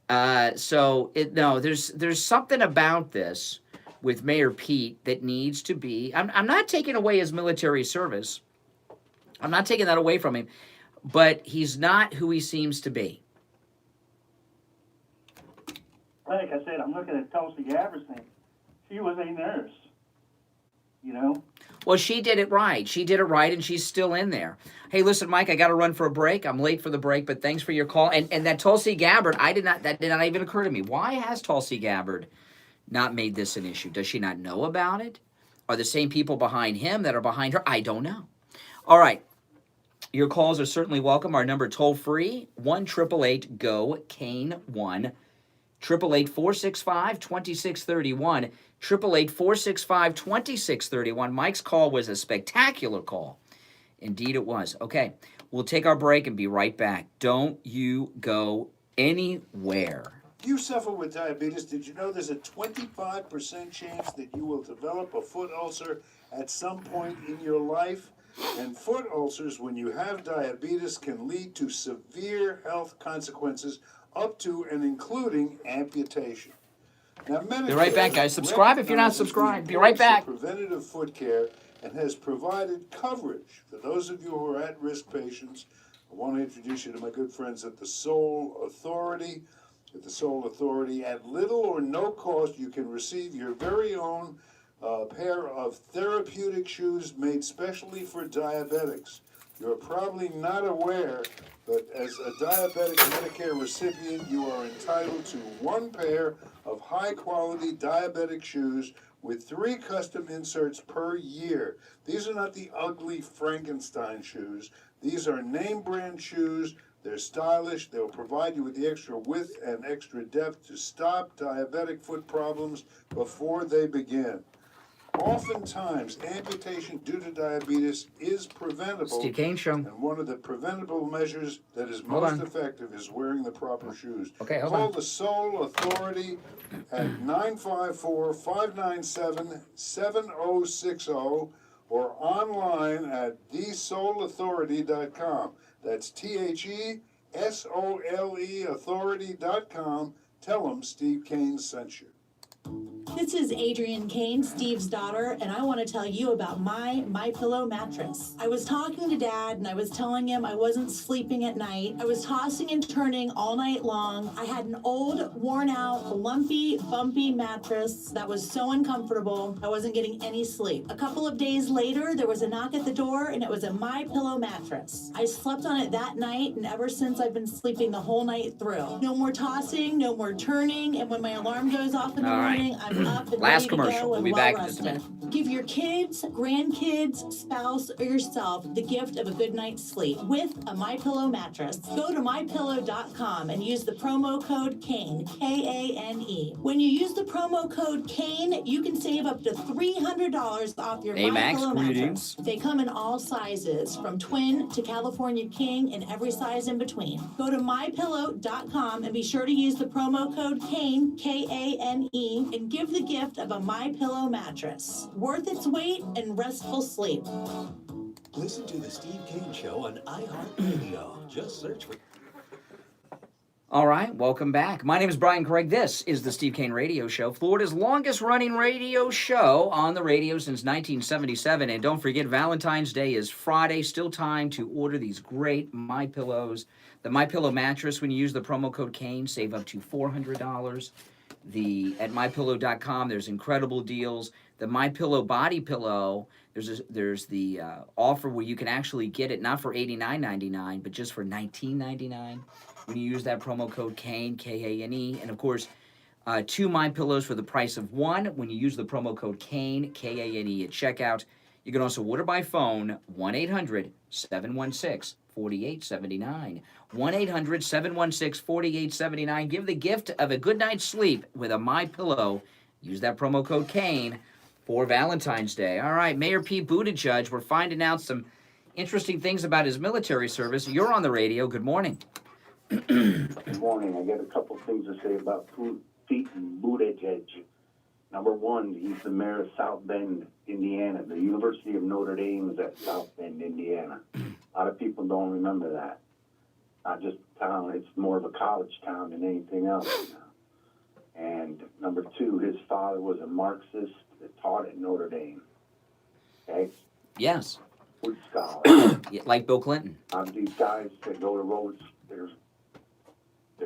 There's something about this with Mayor Pete that needs to be. I'm not taking away his military service. I'm not taking that away from him, but he's not who he seems to be. Like I said, I'm looking at Tulsi Gabbard's thing. She was a nurse, Well, she did it right. She did it right, and she's still in there. Hey, listen, Mike, I got to run for a break. I'm late for the break, but thanks for your call. And that Tulsi Gabbard, that did not even occur to me. Why has Tulsi Gabbard not made this an issue? Does she not know about it? Are the same people behind him that are behind her? I don't know. All right. Your calls are certainly welcome. Our number toll-free, 1-888-GO-KANE 1. 888-465-2631. 888-465-2631. Mike's call was a spectacular call. Indeed it was. Okay, we'll take our break and be right back. Don't you go anywhere. If you suffer with diabetes, did you know there's a 25% chance that you will develop a foot ulcer at some point in your life? And foot ulcers, when you have diabetes, can lead to severe health consequences up to and including amputation. Now, Be right back, guys. Subscribe if you're not subscribed. Be right back. Preventative foot care and has provided coverage for those of you who are at-risk patients. I want to introduce you to my good friends at the Sole Authority. At the Sole Authority, at little or no cost, you can receive your very own pair of therapeutic shoes made specially for diabetics. You're probably not aware, but as a diabetic Medicare recipient, you are entitled to one pair of high-quality diabetic shoes with 3 custom inserts per year. These are not the ugly Frankenstein shoes. These are name-brand shoes. They're stylish. They'll provide you with the extra width and extra depth to stop diabetic foot problems before they begin. Oftentimes, amputation due to diabetes is preventable. Steve KANE Show. And one of the preventable measures that is most effective is wearing the proper shoes. Okay, Call the Sole Authority at 954-597-7060 or online at thesoleauthority.com. That's THESOLE authority.com. Tell them Steve Kane sent you. This is Adrienne Kane, Steve's daughter, and I want to tell you about my MyPillow mattress. I was talking to Dad, and I was telling him I wasn't sleeping at night. I was tossing and turning all night long. I had an old, worn-out, lumpy, bumpy mattress that was so uncomfortable, I wasn't getting any sleep. A couple of days later, there was a knock at the door, and it was a MyPillow mattress. I slept on it that night, and ever since I've been sleeping the whole night through. No more tossing, no more turning, and when my alarm goes off in the morning, I'm up and Last ready commercial. to go We'll and be well back in rested. just a minute. Give your kids, grandkids, spouse, or yourself the gift of a good night's sleep with a MyPillow mattress. Go to MyPillow.com and use the promo code KANE, K-A-N-E. When you use the promo code KANE, you can save up to $300 off your Hey, Max, MyPillow greetings. mattress. They come in all sizes, from twin to California king and every size in between. Go to MyPillow.com and be sure to use the promo code KANE, K-A-N-E, and give the gift of a MyPillow mattress. Worth its weight in restful sleep. Listen to the Steve Kane Show on iHeartRadio. Just search for... All right, welcome back. My name is Brian Craig. This is the Steve Kane Radio Show, Florida's longest-running radio show on the radio since 1977. And don't forget, Valentine's Day is Friday. Still time to order these great MyPillows. The MyPillow mattress, when you use the promo code KANE, save up to $400. At MyPillow.com, there's incredible deals. The MyPillow body pillow, there's the offer where you can actually get it not for $89.99, but just for $19.99 when you use that promo code KANE, K-A-N-E. And of course, 2 My Pillows for the price of 1 when you use the promo code KANE, K-A-N-E, at checkout. You can also order by phone, 1-800-716-4879. 1-800-716-4879. Give the gift of a good night's sleep with a My Pillow. Use that promo code KANE for Valentine's Day. All right, Mayor Pete Buttigieg, we're finding out some interesting things about his military service. You're on the radio. Good morning. Good morning. I got a couple things to say about Pete Buttigieg. Number one, he's the mayor of South Bend, Indiana. The University of Notre Dame is at South Bend, Indiana. A lot of people don't remember that. Not just a town, it's more of a college town than anything else. And number two, his father was a Marxist that taught at Notre Dame. Okay? Yes. Good scholar. Yeah, like Bill Clinton. These guys that go to Rhodes, they're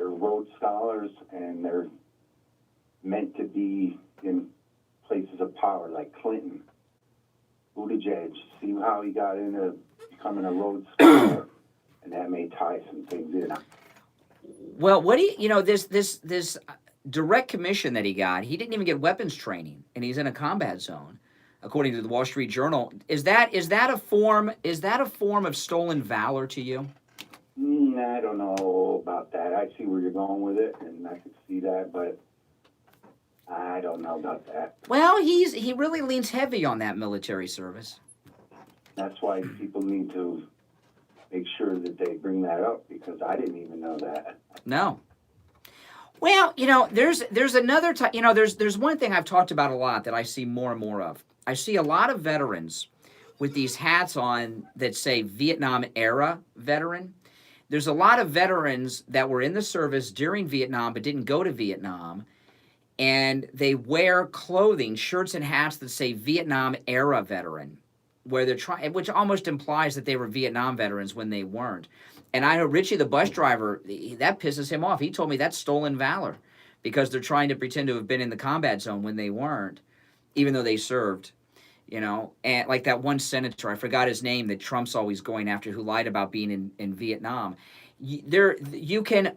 Rhodes scholars, and they're meant to be in places of power, like Clinton. Buttigieg, see how he got into becoming a Rhodes scholar, and that may tie some things in. Well, what do you know, this direct commission that he got, he didn't even get weapons training, and he's in a combat zone, according to the Wall Street Journal. Is that a form of stolen valor to you? I don't know about that. I see where you're going with it, and I can see that, but I don't know about that. Well, he really leans heavy on that military service. That's why people need to make sure that they bring that up, because I didn't even know that. No. Well, you know, there's another you know, there's one thing I've talked about a lot that I see more and more of. I see a lot of veterans with these hats on that say Vietnam era veteran. There's a lot of veterans that were in the service during Vietnam but didn't go to Vietnam, and they wear clothing, shirts and hats that say Vietnam era veteran, where they're trying, which almost implies that they were Vietnam veterans when they weren't. And I know Richie, the bus driver, that pisses him off. He told me that's stolen valor, because they're trying to pretend to have been in the combat zone when they weren't, even though they served. You know, and like that one senator, I forgot his name, that Trump's always going after, who lied about being in Vietnam. You can,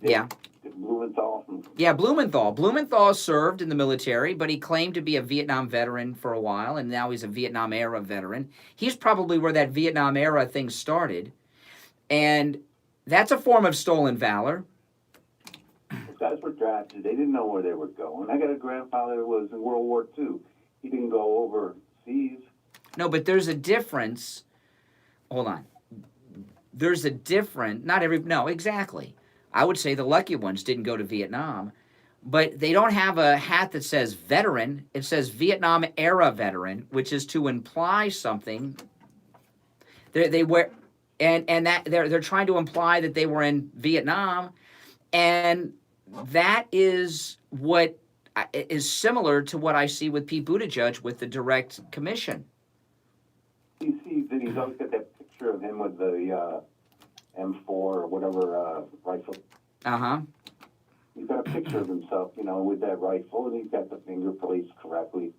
yeah. Blumenthal. Yeah, Blumenthal. Blumenthal served in the military, but he claimed to be a Vietnam veteran for a while, and now he's a Vietnam era veteran. He's probably where that Vietnam era thing started, and that's a form of stolen valor. Those guys were drafted. They didn't know where they were going. I got a grandfather who was in World War II. He didn't go overseas. No, but there's a difference. Hold on. There's a difference. No, exactly. I would say the lucky ones didn't go to Vietnam, but they don't have a hat that says veteran. It says Vietnam era veteran, which is to imply something. They wear, and that they're trying to imply that they were in Vietnam, and that is what is similar to what I see with Pete Buttigieg with the direct commission. You see that he's always got that picture of him with the M4 or whatever rifle. Uh-huh. He's got a picture of himself, you know, with that rifle, and he's got the finger placed correctly.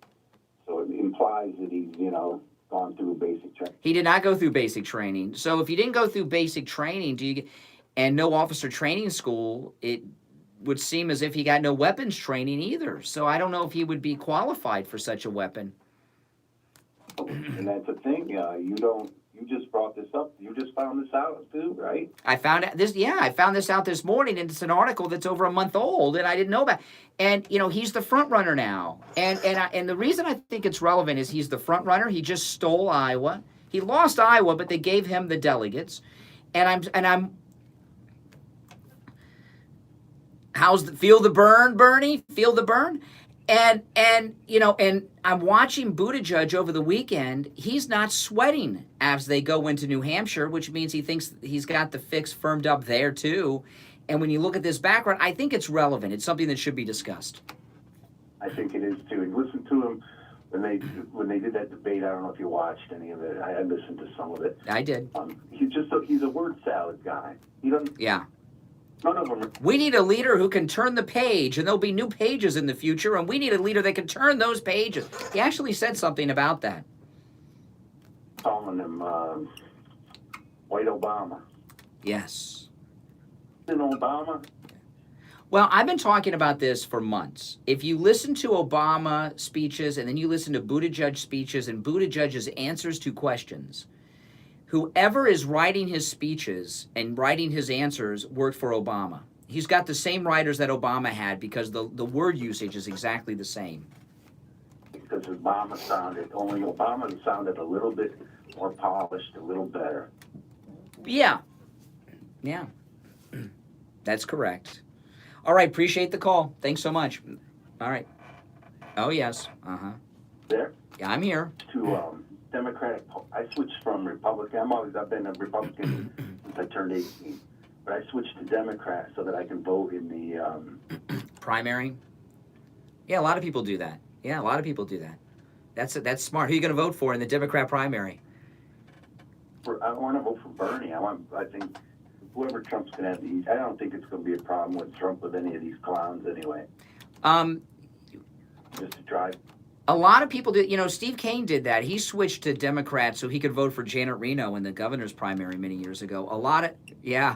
So it implies that he's, you know, gone through basic training. He did not go through basic training. So if you didn't go through basic training, and no officer training school, it would seem as if he got no weapons training either. So I don't know if he would be qualified for such a weapon. And that's the thing. You just brought this up. You just found this out too, right? I found this out this morning, and it's an article that's over a month old, and I didn't know about it. And you know, he's the front runner now. And the reason I think it's relevant is he's the front runner. He just stole Iowa. He lost Iowa, but they gave him the delegates. And I'm feel the burn, Bernie? Feel the burn? And you know, and I'm watching Buttigieg over the weekend. He's not sweating as they go into New Hampshire, which means he thinks he's got the fix firmed up there too. And when you look at this background, I think it's relevant. It's something that should be discussed. I think it is too. And listen to him when they did that debate. I don't know if you watched any of it. I listened to some of it. I did. He's a word salad guy. He doesn't. Yeah. None of them. We need a leader who can turn the page, and there'll be new pages in the future, and we need a leader that can turn those pages. He actually said something about that. Calling him White Obama. Yes. In Obama? Well, I've been talking about this for months. If you listen to Obama speeches and then you listen to Buttigieg speeches and Buttigieg's answers to questions, whoever is writing his speeches and writing his answers worked for Obama. He's got the same writers that Obama had because the word usage is exactly the same. Because Obama sounded a little bit more polished, a little better. Yeah. Yeah. That's correct. All right, appreciate the call. Thanks so much. All right. Oh, yes. Uh-huh. There? Yeah, I'm here. To Democratic, I switched from Republican. I've been a Republican since I turned 18. But I switched to Democrat so that I can vote in the... Primary? Yeah, a lot of people do that. Yeah, a lot of people do that. That's smart. Who are you going to vote for in the Democrat primary? I want to vote for Bernie. I think whoever Trump's going to have these, I don't think it's going to be a problem with Trump with any of these clowns anyway. Just to drive. A lot of people do. You know, Steve Kane did that. He switched to Democrat so he could vote for Janet Reno in the governor's primary many years ago. A lot of, yeah.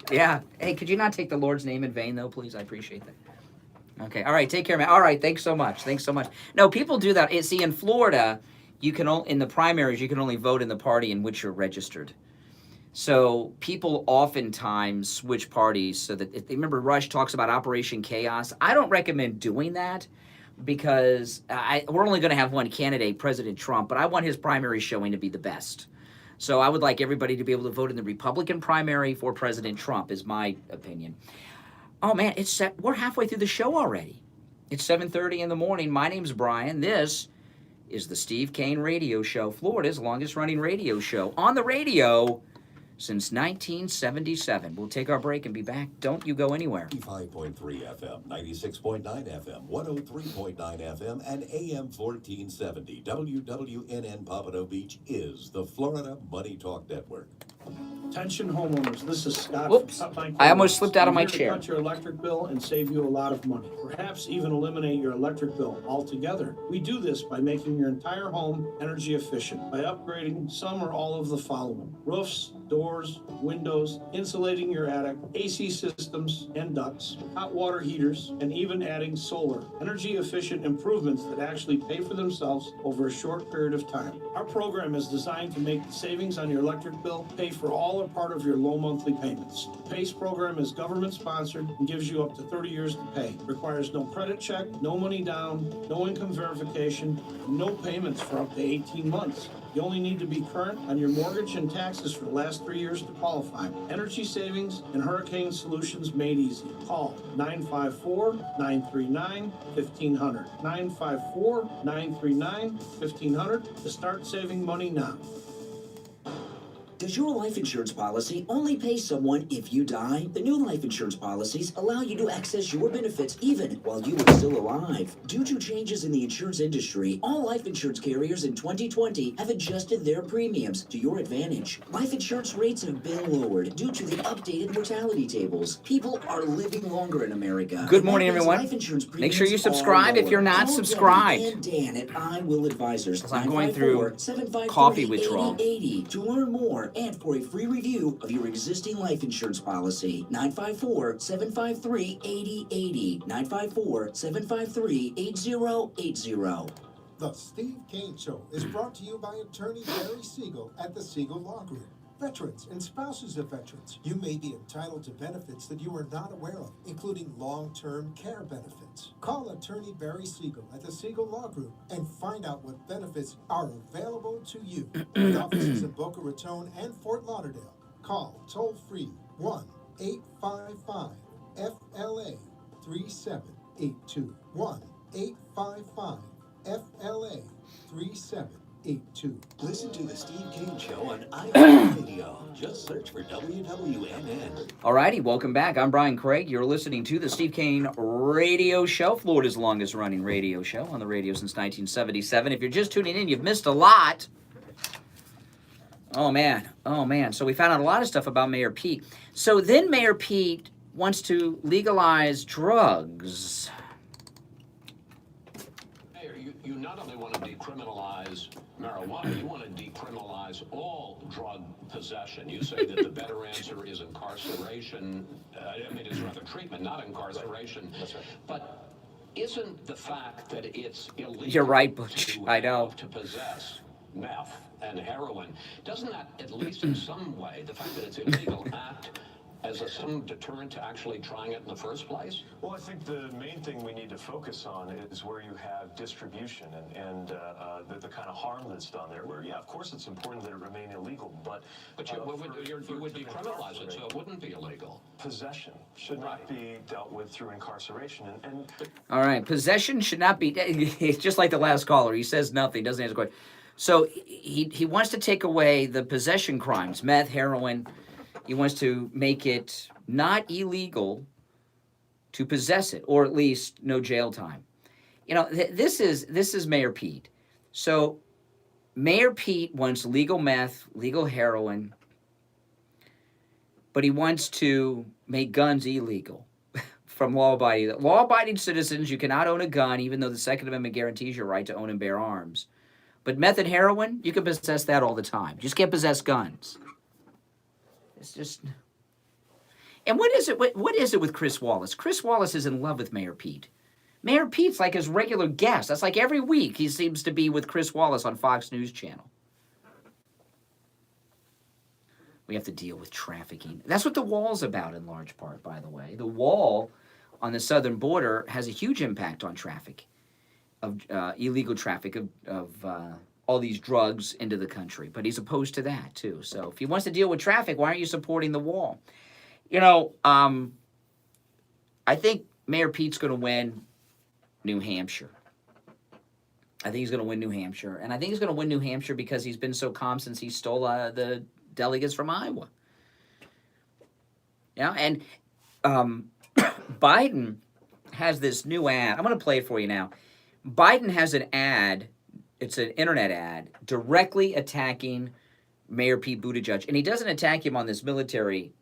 Yeah. Hey, could you not take the Lord's name in vain, though, please? I appreciate that. Okay. All right. Take care, man. All right. Thanks so much. Thanks so much. No, people do that. See, in Florida, you can in the primaries, you can only vote in the party in which you're registered. So people oftentimes switch parties so that, remember Rush talks about Operation Chaos? I don't recommend doing that because we're only going to have one candidate, President Trump, but I want his primary showing to be the best. So I would like everybody to be able to vote in the Republican primary for President Trump, is my opinion. Oh, man, we're halfway through the show already. It's 7:30 in the morning. My name's Brian. This is the Steve Kane Radio Show, Florida's longest-running radio show on the radio since 1977. We'll take our break and be back. Don't you go anywhere. 95.3 FM, 96.9 FM, 103.9 FM, and AM 1470. WWNN Pompano Beach is the Florida Money Talk Network. Attention homeowners, this is Scott. Whoops, I almost slipped out of my I'm here to chair. cut your electric bill and save you a lot of money. Perhaps even eliminate your electric bill altogether. We do this by making your entire home energy efficient, by upgrading some or all of the following: roofs, doors, windows, insulating your attic, AC systems and ducts, hot water heaters, and even adding solar. Energy efficient improvements that actually pay for themselves over a short period of time. Our program is designed to make the savings on your electric bill pay for all or part of your low monthly payments. The PACE program is government sponsored and gives you up to 30 years to pay. Requires no credit check, no money down, no income verification, no payments for up to 18 months. You only need to be current on your mortgage and taxes for the last 3 years to qualify. Energy savings and hurricane solutions made easy. Call 954-939-1500. 954-939-1500 to start saving money now. Does your life insurance policy only pay someone if you die? The new life insurance policies allow you to access your benefits even while you are still alive. Due to changes in the insurance industry, all life insurance carriers in 2020 have adjusted their premiums to your advantage. Life insurance rates have been lowered due to the updated mortality tables. People are living longer in America. Good morning, everyone. Make sure you subscribe if you're not subscribed. And Dan at I Will Advisors. I'm going through coffee withdrawal. To learn more and for a free review of your existing life insurance policy, 954-753-8080. 954-753-8080. The Steve Kane Show is brought to you by attorney Barry Siegel at the Siegel Law Group. Veterans and spouses of veterans, you may be entitled to benefits that you are not aware of, including long-term care benefits. Call attorney Barry Siegel at the Siegel Law Group and find out what benefits are available to you. With offices in Boca Raton and Fort Lauderdale, call toll-free 1-855-FLA-3782. 1-855-FLA-3782. Listen to the Steve Kane Show on iHeartRadio. Just search for WWNN. Alrighty, welcome back. I'm Brian Craig. You're listening to the Steve Kane Radio Show, Florida's longest running radio show on the radio since 1977. If you're just tuning in, you've missed a lot. Oh man. So we found out a lot of stuff about Mayor Pete. So then Mayor Pete wants to legalize drugs. Mayor, you not only want to decriminalize marijuana, you want to decriminalize decriminalize all drug possession. You say that the better answer is incarceration. I mean, it's rather treatment, not incarceration. That's right. But isn't the fact that it's illegal You're right, Butch. I know. to possess meth and heroin, doesn't that, at least in some way, the fact that it's illegal, act as some deterrent to actually trying it in the first place? Well, I think the main thing we need to focus on is where you have distribution and the kind of harm that's done there. Where, yeah, of course it's important that it remain illegal, but you would decriminalize it, so it wouldn't be illegal. Possession should not be dealt with through incarceration. All right, possession should not be. It's just like the last caller. He says nothing, doesn't answer the question. So he wants to take away the possession crimes, meth, heroin. He wants to make it not illegal to possess it, or at least no jail time. You know, this is Mayor Pete. So Mayor Pete wants legal meth, legal heroin, but he wants to make guns illegal from law-abiding citizens. You cannot own a gun, even though the Second Amendment guarantees your right to own and bear arms. But meth and heroin, you can possess that all the time. You just can't possess guns. It's just... And what is it with Chris Wallace? Chris Wallace is in love with Mayor Pete. Mayor Pete's like his regular guest. That's like every week he seems to be with Chris Wallace on Fox News Channel. We have to deal with trafficking. That's what the wall's about in large part, by the way. The wall on the southern border has a huge impact on traffic, of illegal traffic of all these drugs into the country. But he's opposed to that, too. So if he wants to deal with traffic, why aren't you supporting the wall? You know, I think Mayor Pete's going to win New Hampshire. I think he's going to win New Hampshire. And I think he's going to win New Hampshire because he's been so calm since he stole the delegates from Iowa. Yeah, and Biden has this new ad. I'm going to play it for you now. Biden has an ad. It's an internet ad directly attacking Mayor Pete Buttigieg. And he doesn't attack him on this military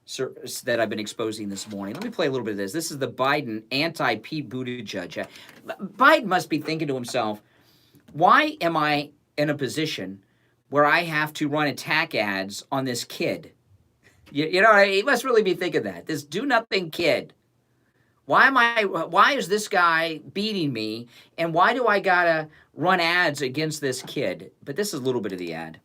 service that I've been exposing this morning. Let me play a little bit of this. This is the Biden anti-Pete Buttigieg. Biden must be thinking to himself, why am I in a position where I have to run attack ads on this kid? You know, he must really be thinking that. This do-nothing kid. Why is this guy beating me, and why do I gotta run ads against this kid? But this is a little bit of the ad.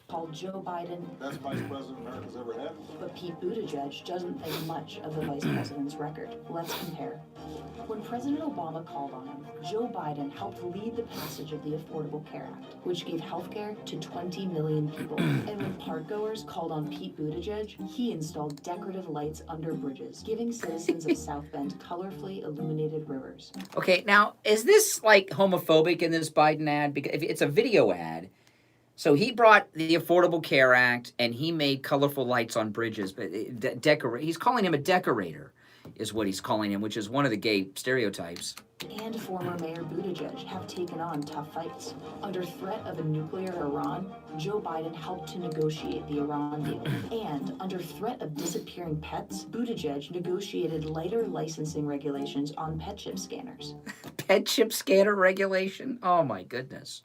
Called Joe Biden best vice president America's ever had. But Pete Buttigieg doesn't think much of the vice president's record. Let's compare. When President Obama called on him, Joe Biden helped lead the passage of the Affordable Care Act, which gave health care to 20 million people. And when parkgoers called on Pete Buttigieg, he installed decorative lights under bridges, giving citizens of South Bend colorfully illuminated rivers. Okay, now, is this like homophobic in this Biden ad? Because if it's a video ad. So he brought the Affordable Care Act, and he made colorful lights on bridges. But he's calling him a decorator, is what he's calling him, which is one of the gay stereotypes. And former Mayor Buttigieg have taken on tough fights. Under threat of a nuclear Iran, Joe Biden helped to negotiate the Iran deal. And under threat of disappearing pets, Buttigieg negotiated lighter licensing regulations on pet chip scanners. Pet chip scanner regulation? Oh, my goodness.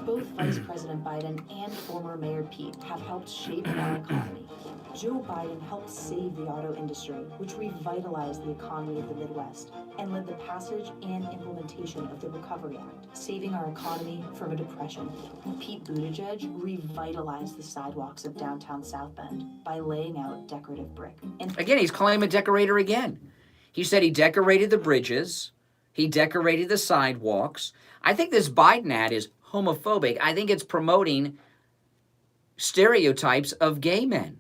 Both Vice President Biden and former Mayor Pete have helped shape our economy. Joe Biden helped save the auto industry, which revitalized the economy of the Midwest, and led the passage and implementation of the Recovery Act, saving our economy from a depression. Pete Buttigieg revitalized the sidewalks of downtown South Bend by laying out decorative brick. And again, he's calling him a decorator again. He said he decorated the bridges. He decorated the sidewalks. I think this Biden ad is homophobic. I think it's promoting stereotypes of gay men.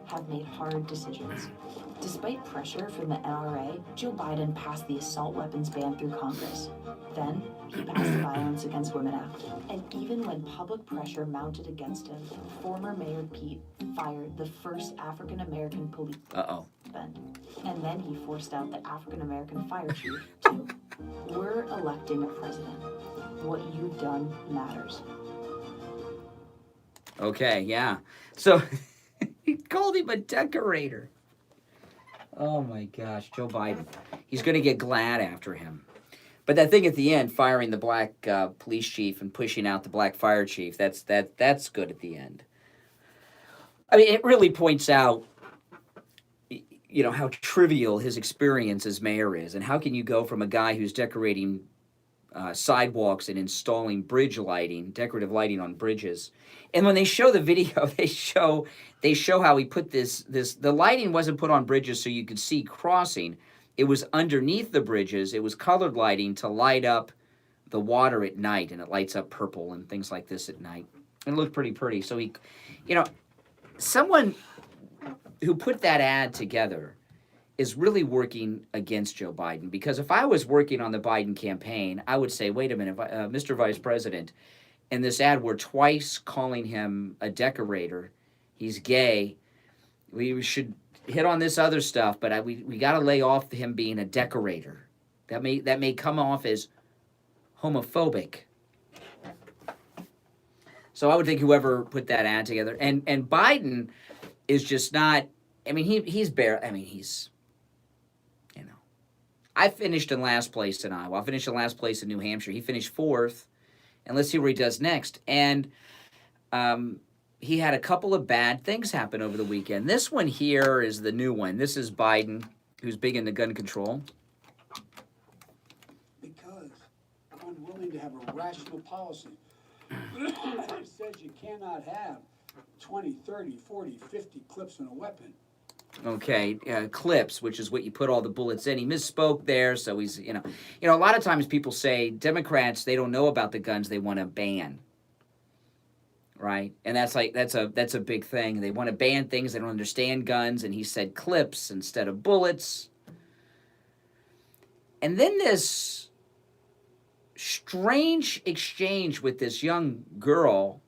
Have made hard decisions. Despite pressure from the NRA, Joe Biden passed the assault weapons ban through Congress. Then, he passed the Violence Against Women Act. And even when public pressure mounted against him, former Mayor Pete fired the first African-American police. And then he forced out the African-American fire chief, too. We're electing a president. What you've done matters. Okay, yeah. So, he called him a decorator. Oh, my gosh, Joe Biden. He's going to get glad after him. But that thing at the end, firing the black police chief and pushing out the black fire chief, that's good at the end. I mean, it really points out, how trivial his experience as mayor is, and how can you go from a guy who's decorating sidewalks and installing decorative lighting on bridges. And when they show the video, they show how he put the lighting wasn't put on bridges so you could see crossing. It was underneath the bridges. It was colored lighting to light up the water at night, and it lights up purple and things like this at night. And it looked pretty pretty. So he, someone who put that ad together is really working against Joe Biden, because if I was working on the Biden campaign, I would say, wait a minute, Mr. Vice President, in this ad we're twice calling him a decorator. He's gay. We should hit on this other stuff, but we got to lay off him being a decorator. That may come off as homophobic. So I would think whoever put that ad together, and Biden is just not. I mean, he's bare. I mean, he's. I finished in last place in Iowa. I finished in last place in New Hampshire. He finished fourth, and let's see where he does next. And he had a couple of bad things happen over the weekend. This one here is the new one. This is Biden, who's big into gun control. Because I'm unwilling to have a rational policy that says you cannot have 20, 30, 40, 50 clips in a weapon. Okay, clips, which is what you put all the bullets in. He misspoke there, so he's, a lot of times people say Democrats, they don't know about the guns, they want to ban, right? And that's a big thing. They want to ban things, they don't understand guns, and he said clips instead of bullets. And then this strange exchange with this young girl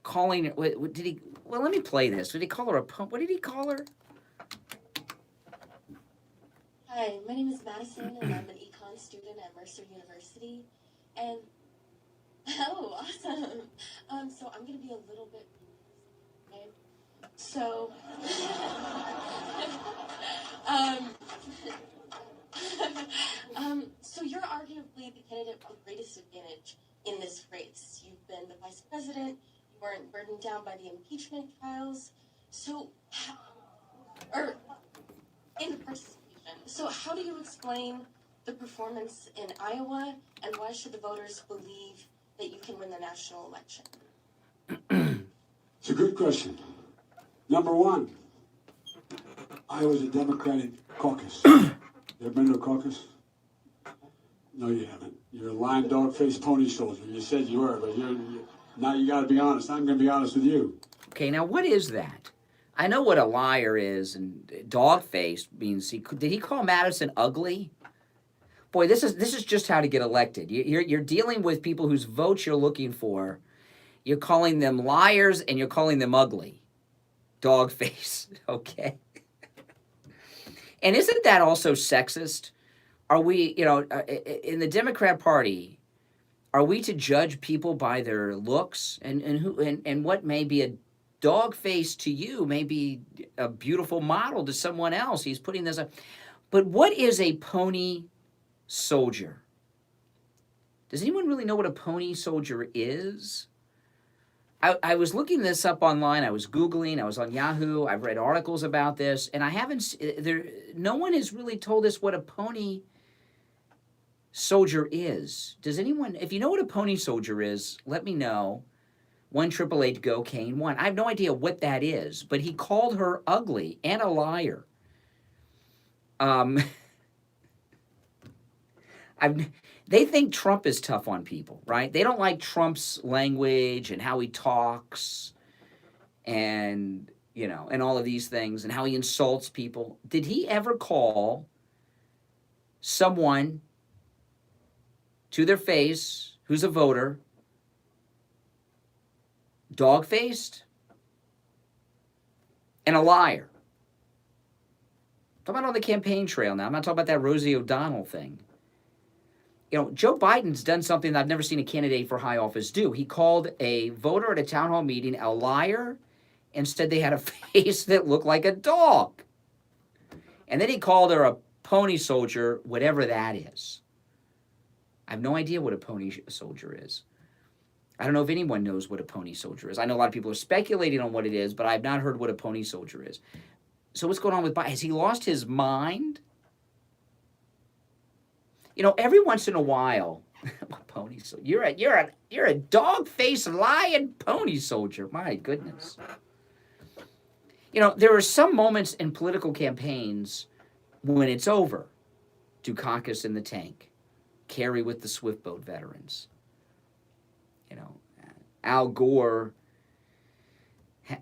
calling it, well, let me play this. Did he call her what did he call her? Hi, my name is Madison, and I'm an econ student at Mercer University. And, oh, awesome. So I'm going to be a little bit, okay? So, so you're arguably the candidate with the greatest advantage in this race. You've been the vice president, you weren't burdened down by the impeachment trials. So, in participation. So how do you explain the performance in Iowa, and why should the voters believe that you can win the national election? It's a good question. Number one, Iowa's a Democratic caucus. You ever been to a caucus? No, you haven't. You're a lying dog-faced pony soldier. You said you were, but now you got to be honest. I'm going to be honest with you. Okay, now what is that? I know what a liar is, and dog-faced means did he call Madison ugly? Boy, this is just how to get elected. You're dealing with people whose votes you're looking for. You're calling them liars, and you're calling them ugly. Dog-face, okay? And isn't that also sexist? Are we, in the Democrat Party, are we to judge people by their looks, and what may be a dog face to you may be a beautiful model to someone else? He's putting this up. But what is a pony soldier? Does anyone really know what a pony soldier is? I was looking this up online. I was Googling. I was on Yahoo. I've read articles about this, and I haven't. No one has really told us what a pony soldier is. Does anyone? If you know what a pony soldier is, let me know. 1-888-GO-KANE-1. I have no idea what that is, but he called her ugly and a liar. They think Trump is tough on people, right? They don't like Trump's language and how he talks and, and all of these things and how he insults people. Did he ever call someone to their face who's a voter dog-faced and a liar? I'm talking about on the campaign trail now. I'm not talking about that Rosie O'Donnell thing. Joe Biden's done something that I've never seen a candidate for high office do. He called a voter at a town hall meeting a liar and said they had a face that looked like a dog. And then he called her a pony soldier, whatever that is. I have no idea what a pony soldier is. I don't know if anyone knows what a pony soldier is. I know a lot of people are speculating on what it is, but I've not heard what a pony soldier is. So what's going on with Biden? Has he lost his mind? You know, every once in a while, pony soldier. You're a dog-faced lion pony soldier. My goodness. You know, there are some moments in political campaigns when it's over. Dukakis in the tank. Kerry with the Swift boat veterans. You know, Al Gore,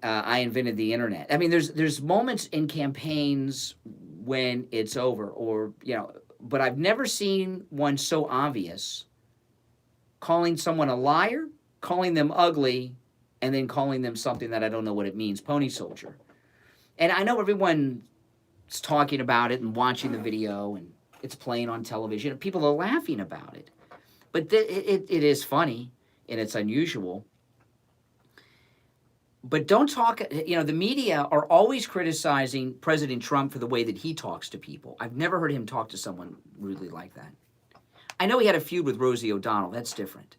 I invented the internet. I mean, there's moments in campaigns when it's over, or, you know, but I've never seen one so obvious. Calling someone a liar, calling them ugly, and then calling them something that I don't know what it means, pony soldier. And I know everyone's talking about it and watching the video, and it's playing on television, and people are laughing about it. But it is funny. And it's unusual. But don't talk, you know, the media are always criticizing President Trump for the way that he talks to people. I've never heard him talk to someone rudely like that. I know he had a feud with Rosie O'Donnell. That's different.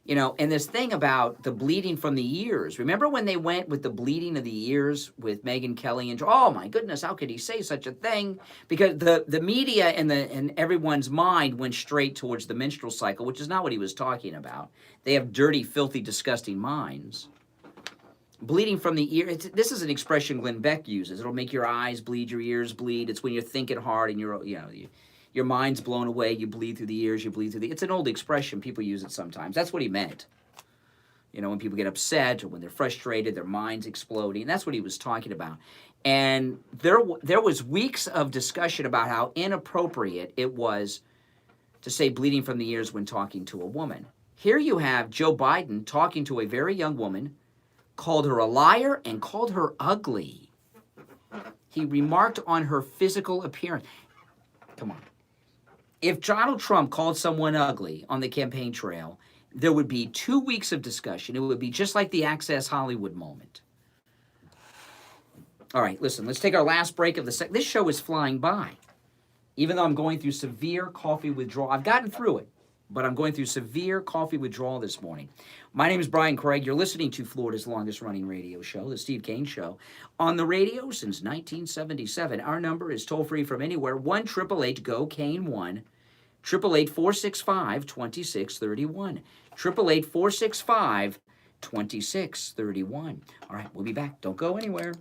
You know, and this thing about the bleeding from the ears. Remember when they went with the bleeding of the ears with Megyn Kelly and, oh my goodness, how could he say such a thing? Because the media and everyone's mind went straight towards the menstrual cycle, which is not what he was talking about. They have dirty, filthy, disgusting minds. Bleeding from the ear. This is an expression Glenn Beck uses. It'll make your eyes bleed, your ears bleed. It's when you're thinking hard and your mind's blown away. You bleed through the ears. You bleed through the. It's an old expression. People use it sometimes. That's what he meant. You know, when people get upset or when they're frustrated, their mind's exploding. That's what he was talking about. And there was weeks of discussion about how inappropriate it was to say bleeding from the ears when talking to a woman. Here you have Joe Biden talking to a very young woman, called her a liar and called her ugly. He remarked on her physical appearance. Come on. If Donald Trump called someone ugly on the campaign trail, there would be 2 weeks of discussion. It would be just like the Access Hollywood moment. All right, listen, let's take our last break of the second. This show is flying by. Even though I'm going through severe coffee withdrawal. I've gotten through it, but I'm going through severe coffee withdrawal this morning. My name is Brian Craig. You're listening to Florida's longest-running radio show, The Steve Kane Show, on the radio since 1977. Our number is toll-free from anywhere, 1-888-GO-KANE-1, 888-465-2631, 888-465-2631. All right, we'll be back. Don't go anywhere.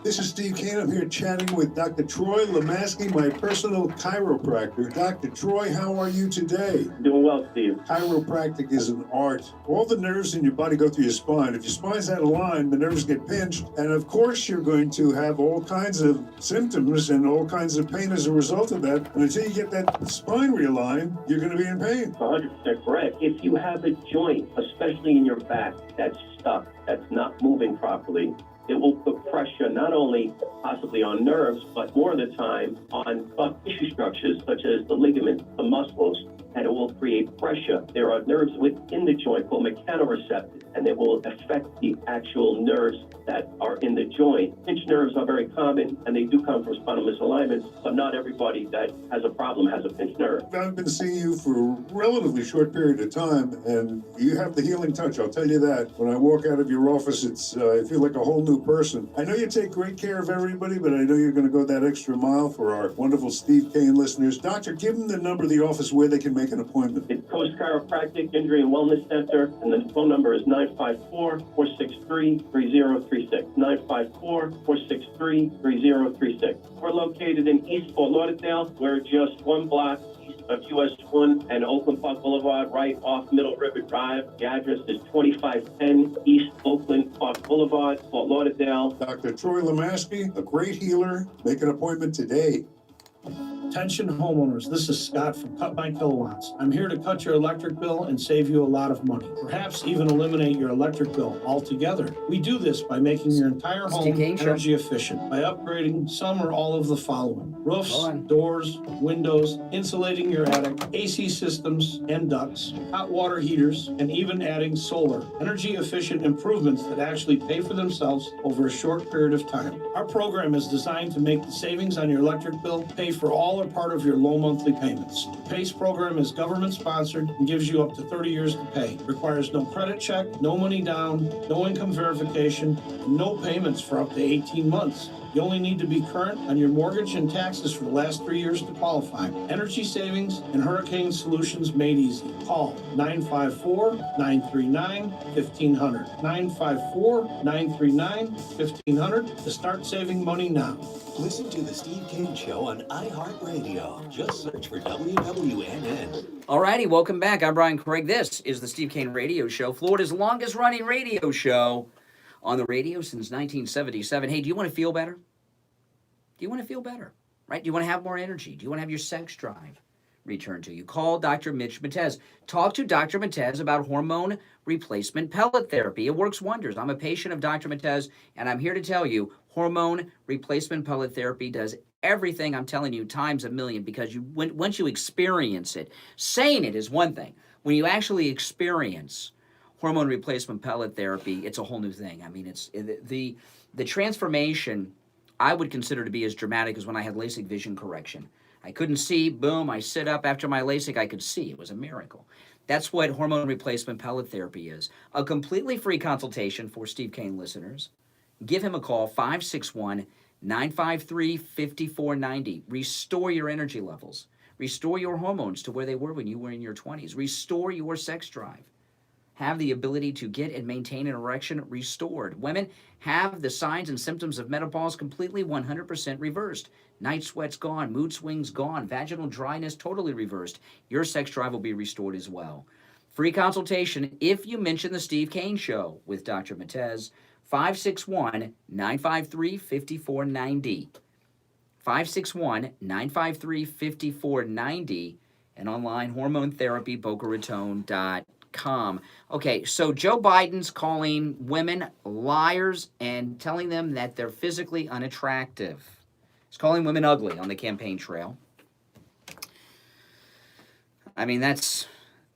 This is Steve Kane. I'm here chatting with Dr. Troy Lemaski, my personal chiropractor. Dr. Troy, how are you today? Doing well, Steve. Chiropractic is an art. All the nerves in your body go through your spine. If your spine's out of line, the nerves get pinched. And of course, you're going to have all kinds of symptoms and all kinds of pain as a result of that. And until you get that spine realigned, you're going to be in pain. 100% correct. If you have a joint, especially in your back, that's stuck, that's not moving properly, it will put pressure not only possibly on nerves, but more of the time on soft tissue structures such as the ligaments, the muscles, and it will create pressure. There are nerves within the joint called mechanoreceptors, and they will affect the actual nerves that are in the joint. Pinched nerves are very common, and they do come from spinal misalignments, but not everybody that has a problem has a pinched nerve. I've been seeing you for a relatively short period of time, and you have the healing touch, I'll tell you that. When I walk out of your office, I feel like a whole new person. I know you take great care of everybody, but I know you're going to go that extra mile for our wonderful Steve Kane listeners. Doctor, give them the number of the office where they can make an appointment. It's Coast Chiropractic Injury and Wellness Center, and the phone number is 954-463-3036. 954-463-3036. We're located in East Fort Lauderdale. We're just one block east of US 1 and Oakland Park Boulevard, right off Middle River Drive. The address is 2510 East Oakland Park Boulevard, Fort Lauderdale. Dr. Troy Lemaski, a great healer. Make an appointment today. Attention homeowners, this is Scott from Cut My Kilowatts. I'm here to cut your electric bill and save you a lot of money. Perhaps even eliminate your electric bill altogether. We do this by making your entire home energy efficient, by upgrading some or all of the following: roofs, doors, windows, insulating your attic, AC systems and ducts, hot water heaters, and even adding solar. Energy efficient improvements that actually pay for themselves over a short period of time. Our program is designed to make the savings on your electric bill pay for all of another part of your low monthly payments. The PACE program is government-sponsored and gives you up to 30 years to pay. Requires no credit check, no money down, no income verification, and no payments for up to 18 months. You only need to be current on your mortgage and taxes for the last 3 years to qualify. Energy savings and hurricane solutions made easy. Call 954-939-1500. 954-939-1500 to start saving money now. Listen to The Steve Kane Show on iHeartRadio. Just search for WWNN. Alrighty, welcome back. I'm Brian Craig. This is the Steve Kane Radio Show, Florida's longest running radio show on the radio since 1977. Hey, do you want to feel better? Do you want to feel better? Right? Do you want to have more energy? Do you want to have your sex drive returned to you? Call Dr. Mitch Matez. Talk to Dr. Matez about hormone replacement pellet therapy. It works wonders. I'm a patient of Dr. Matez, and I'm here to tell you hormone replacement pellet therapy does everything I'm telling you times a million, because once you experience it, saying it is one thing. When you actually experience hormone replacement pellet therapy, it's a whole new thing. I mean, it's the transformation I would consider to be as dramatic as when I had LASIK vision correction. I couldn't see, boom, I sit up after my LASIK, I could see. It was a miracle. That's what hormone replacement pellet therapy is. A completely free consultation for Steve Kane listeners. Give him a call, 561-953-5490. Restore your energy levels. Restore your hormones to where they were when you were in your 20s. Restore your sex drive. Have the ability to get and maintain an erection restored. Women have the signs and symptoms of menopause completely 100% reversed. Night sweats gone, mood swings gone, vaginal dryness totally reversed. Your sex drive will be restored as well. Free consultation if you mention the Steve Kane Show with Dr. Matez. 561-953-5490. 561-953-5490. And online, hormonetherapy.boca-raton.com. Okay, so Joe Biden's calling women liars and telling them that they're physically unattractive. He's calling women ugly on the campaign trail. I mean, that's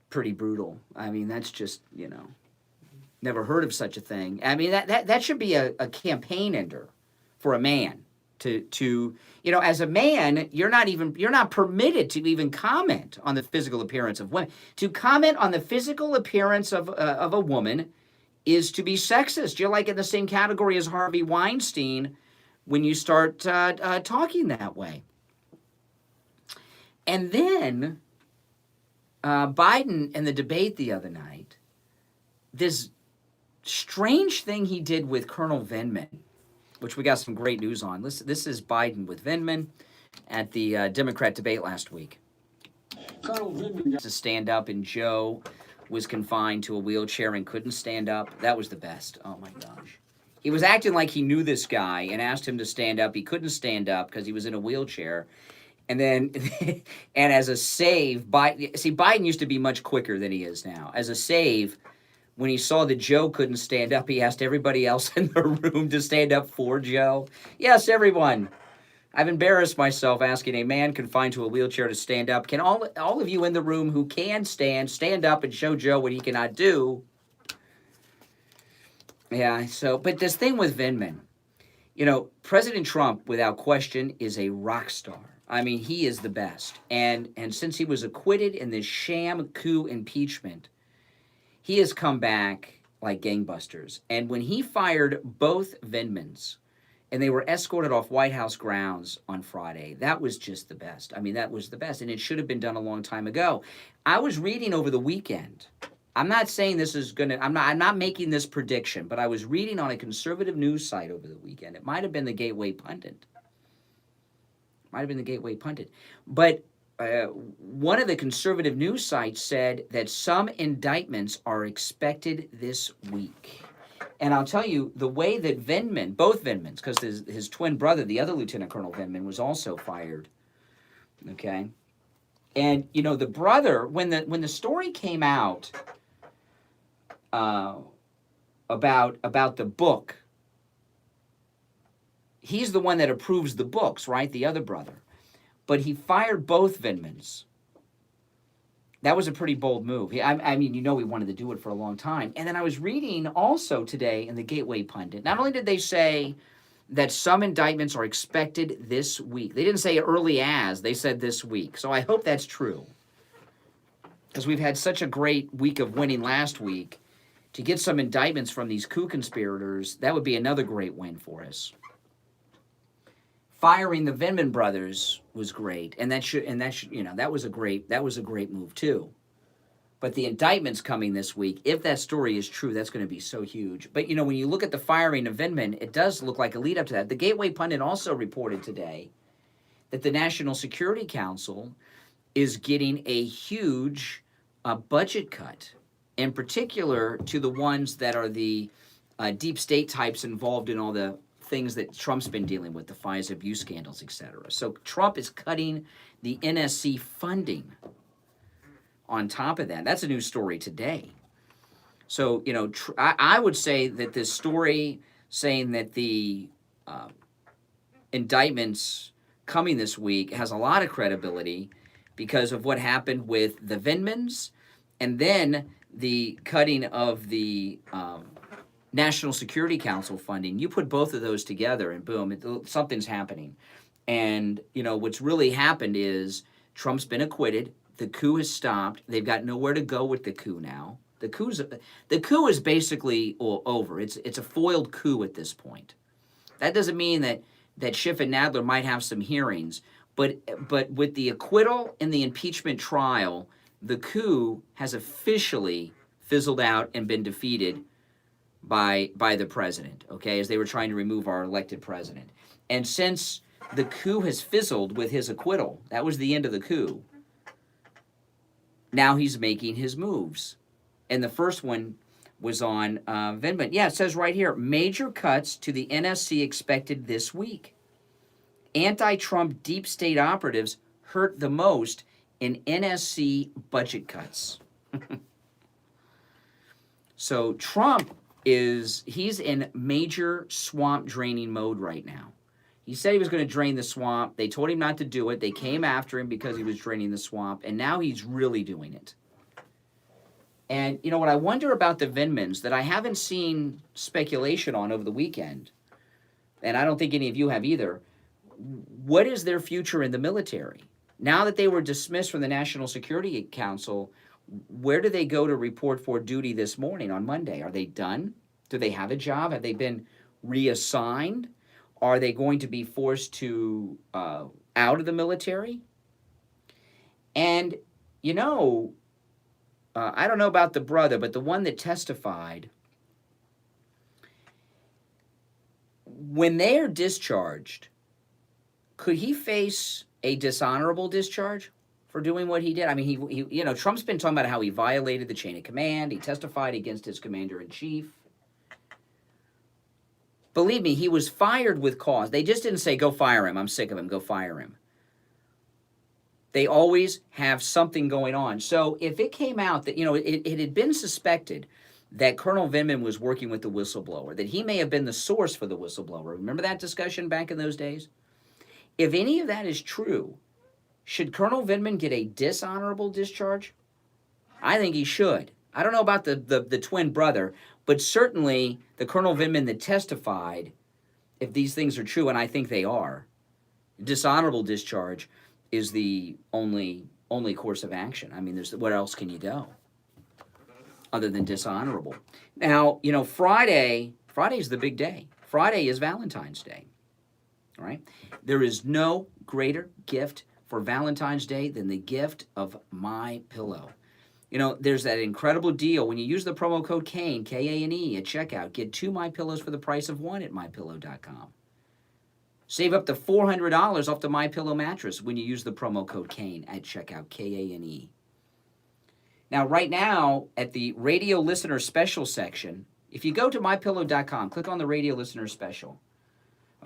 pretty brutal. I mean, that's just, never heard of such a thing. I mean, that should be a campaign ender for a man to as a man, you're not permitted to even comment on the physical appearance of women. To comment on the physical appearance of a woman is to be sexist. You're like in the same category as Harvey Weinstein when you start talking that way. And then Biden in the debate the other night, this strange thing he did with Colonel Vindman, which we got some great news on. This is Biden with Vindman at the Democrat debate last week. Colonel Vindman got to stand up, and Joe was confined to a wheelchair and couldn't stand up. That was the best. Oh, my gosh. He was acting like he knew this guy and asked him to stand up. He couldn't stand up because he was in a wheelchair. And then, and as a save, Biden used to be much quicker than he is now. As a save, when he saw that Joe couldn't stand up, he asked everybody else in the room to stand up for Joe. Yes, everyone. I've embarrassed myself asking a man confined to a wheelchair to stand up. Can all of you in the room who can stand up and show Joe what he cannot do? Yeah, but this thing with Vindman, President Trump, without question, is a rock star. I mean, he is the best. And since he was acquitted in this sham coup impeachment, he has come back like gangbusters. And when he fired both Vindmans, and they were escorted off White House grounds on Friday, that was just the best. I mean, that was the best. And it should have been done a long time ago. I was reading over the weekend. I'm not saying this is going to, I'm not making this prediction, but I was reading on a conservative news site over the weekend. It might have been the Gateway Pundit. But one of the conservative news sites said that some indictments are expected this week. And I'll tell you, the way that Vindman, both Vindmans, because his twin brother, the other Lieutenant Colonel Vindman, was also fired. Okay? And, the brother, when the story came out about the book, he's the one that approves the books, right? The other brother. But he fired both Vindmans. That was a pretty bold move. I mean, he wanted to do it for a long time. And then I was reading also today in the Gateway Pundit, not only did they say that some indictments are expected this week. They didn't say early as, they said this week. So I hope that's true. Because we've had such a great week of winning last week. To get some indictments from these coup conspirators, that would be another great win for us. Firing the Vindman brothers was great, and that was a great move too. But the indictments coming this week, if that story is true, that's going to be so huge. But when you look at the firing of Vindman, it does look like a lead up to that. The Gateway Pundit also reported today that the National Security Council is getting a huge budget cut, in particular to the ones that are the deep state types involved in all the things that Trump's been dealing with, the FISA abuse scandals, etc. So Trump is cutting the NSC funding. On top of that, that's a news story today. So, I would say that this story saying that the indictments coming this week has a lot of credibility because of what happened with the Vindmans and then the cutting of the National Security Council funding. You put both of those together and boom, something's happening. And, what's really happened is Trump's been acquitted. The coup has stopped. They've got nowhere to go with the coup now. The coup is basically over. It's a foiled coup at this point. That doesn't mean that Schiff and Nadler might have some hearings, but with the acquittal and the impeachment trial, the coup has officially fizzled out and been defeated by the president, okay, as they were trying to remove our elected president. And since the coup has fizzled with his acquittal, that was the end of the coup, now he's making his moves. And the first one was on Vindman. Yeah, it says right here, major cuts to the NSC expected this week. Anti-Trump deep state operatives hurt the most in NSC budget cuts. So Trump he's in major swamp draining mode right now. He said he was going to drain the swamp. They told him not to do it. They came after him because he was draining the swamp, and now he's really doing it. And what I wonder about the Vindmans that I haven't seen speculation on over the weekend, and I don't think any of you have either, what is their future in the military? Now that they were dismissed from the National Security Council, where do they go to report for duty this morning on Monday? Are they done? Do they have a job? Have they been reassigned? Are they going to be forced to out of the military? And, I don't know about the brother, but the one that testified, when they are discharged, could he face a dishonorable discharge for doing what he did? I mean, he Trump's been talking about how he violated the chain of command. He testified against his commander-in-chief. Believe me, he was fired with cause. They just didn't say, go fire him. I'm sick of him. Go fire him. They always have something going on. So if it came out that, it had been suspected that Colonel Vindman was working with the whistleblower, that he may have been the source for the whistleblower. Remember that discussion back in those days? If any of that is true, should Colonel Vindman get a dishonorable discharge? I think he should. I don't know about the twin brother, but certainly the Colonel Vindman that testified, if these things are true, and I think they are, dishonorable discharge is the only course of action. I mean, where else can you go other than dishonorable? Now, Friday's the big day. Friday is Valentine's Day, all right? There is no greater gift for Valentine's Day than the gift of My Pillow. There's that incredible deal. When you use the promo code KANE, K-A-N-E, at checkout, get 2 My Pillows for the price of 1 at mypillow.com. Save up to $400 off the My Pillow mattress when you use the promo code KANE at checkout, K-A-N-E. Now, right now, at the radio listener special section, if you go to mypillow.com, click on the radio listener special,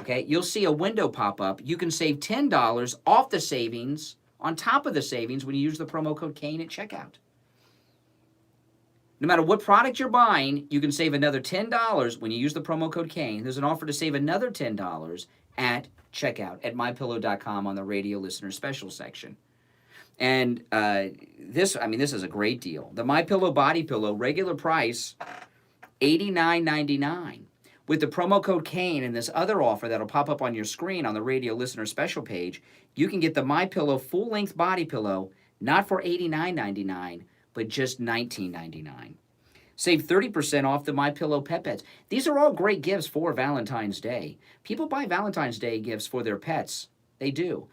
okay, you'll see a window pop up. You can save $10 off the savings, on top of the savings, when you use the promo code KANE at checkout. No matter what product you're buying, you can save another $10 when you use the promo code KANE. There's an offer to save another $10 at checkout at mypillow.com on the radio listener special section. And this is a great deal. The My Pillow body pillow, regular price $89.99. With the promo code KANE and this other offer that'll pop up on your screen on the radio listener special page, you can get the MyPillow full-length body pillow, not for $89.99, but just $19.99. Save 30% off the MyPillow pet beds. These are all great gifts for Valentine's Day. People buy Valentine's Day gifts for their pets. They do.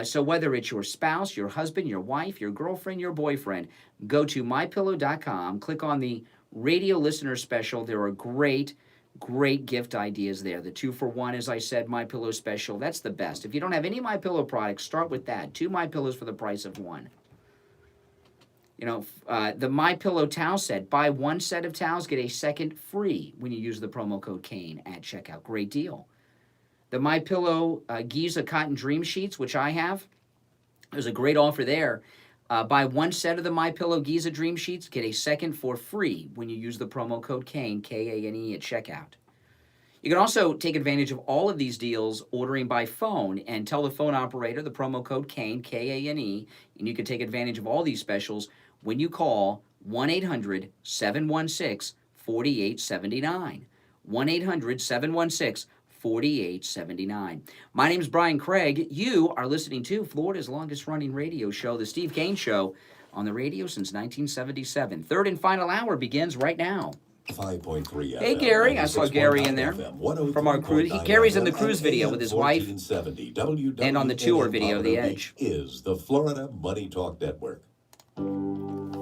So whether it's your spouse, your husband, your wife, your girlfriend, your boyfriend, go to MyPillow.com, click on the radio listener special. There are great gift ideas there. The 2-for-1, as I said, MyPillow special, that's the best. If you don't have any MyPillow products, start with that. 2 MyPillows for the price of 1. You know, the MyPillow towel set. Buy 1 set of towels, get a second free when you use the promo code KANE at checkout. Great deal. The MyPillow Giza Cotton Dream Sheets, which I have, there's a great offer there. Buy 1 set of the MyPillow Giza Dream Sheets, get a second for free when you use the promo code KANE, K-A-N-E, at checkout. You can also take advantage of all of these deals ordering by phone and tell the phone operator the promo code KANE, K-A-N-E, and you can take advantage of all these specials when you call 1-800-716-4879. 1-800-716-4879. My name is Brian Craig. You are listening to Florida's longest-running radio show, The Steve Kane Show, on the radio since 1977. Third and final hour begins right now. 5.3 Hey, Gary. I saw Gary in there from our cruise. Gary's in the cruise video with his wife and on the tour video of The Edge. Is the Florida Money Talk Network.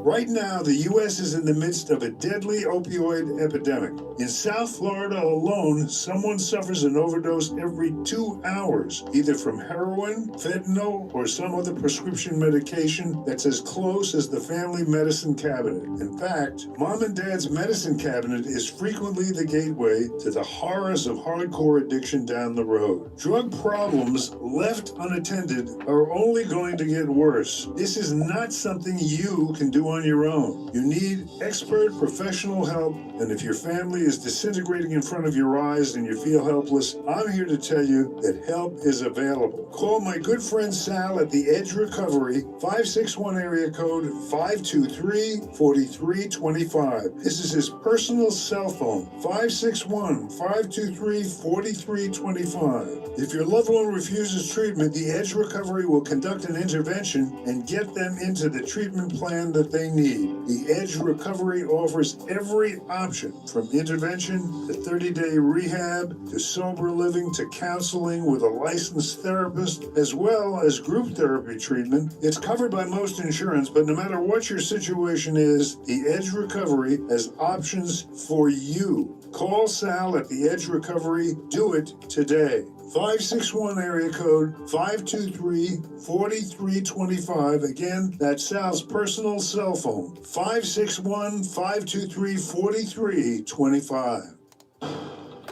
Right now, the U.S. is in the midst of a deadly opioid epidemic. In South Florida alone, someone suffers an overdose every 2 hours, either from heroin, fentanyl, or some other prescription medication that's as close as the family medicine cabinet. In fact, Mom and Dad's medicine cabinet is frequently the gateway to the horrors of hardcore addiction down the road. Drug problems left unattended are only going to get worse. This is not something you can do on your own. You need expert professional help, and if your family is disintegrating in front of your eyes and you feel helpless, I'm here to tell you that help is available. Call my good friend Sal at The Edge Recovery, 561 area code 523-4325. This is his personal cell phone, 561-523-4325. If your loved one refuses treatment, The Edge Recovery will conduct an intervention and get them into the treatment plan that they need. The Edge Recovery offers every option, from intervention to 30-day rehab to sober living to counseling with a licensed therapist, as well as group therapy treatment. It's covered by most insurance, but no matter what your situation is, The Edge Recovery has options for you. Call Sal at The Edge Recovery. Do it today. 561 area code 523-4325. Again, that's Sal's personal cell phone, 561-523-4325.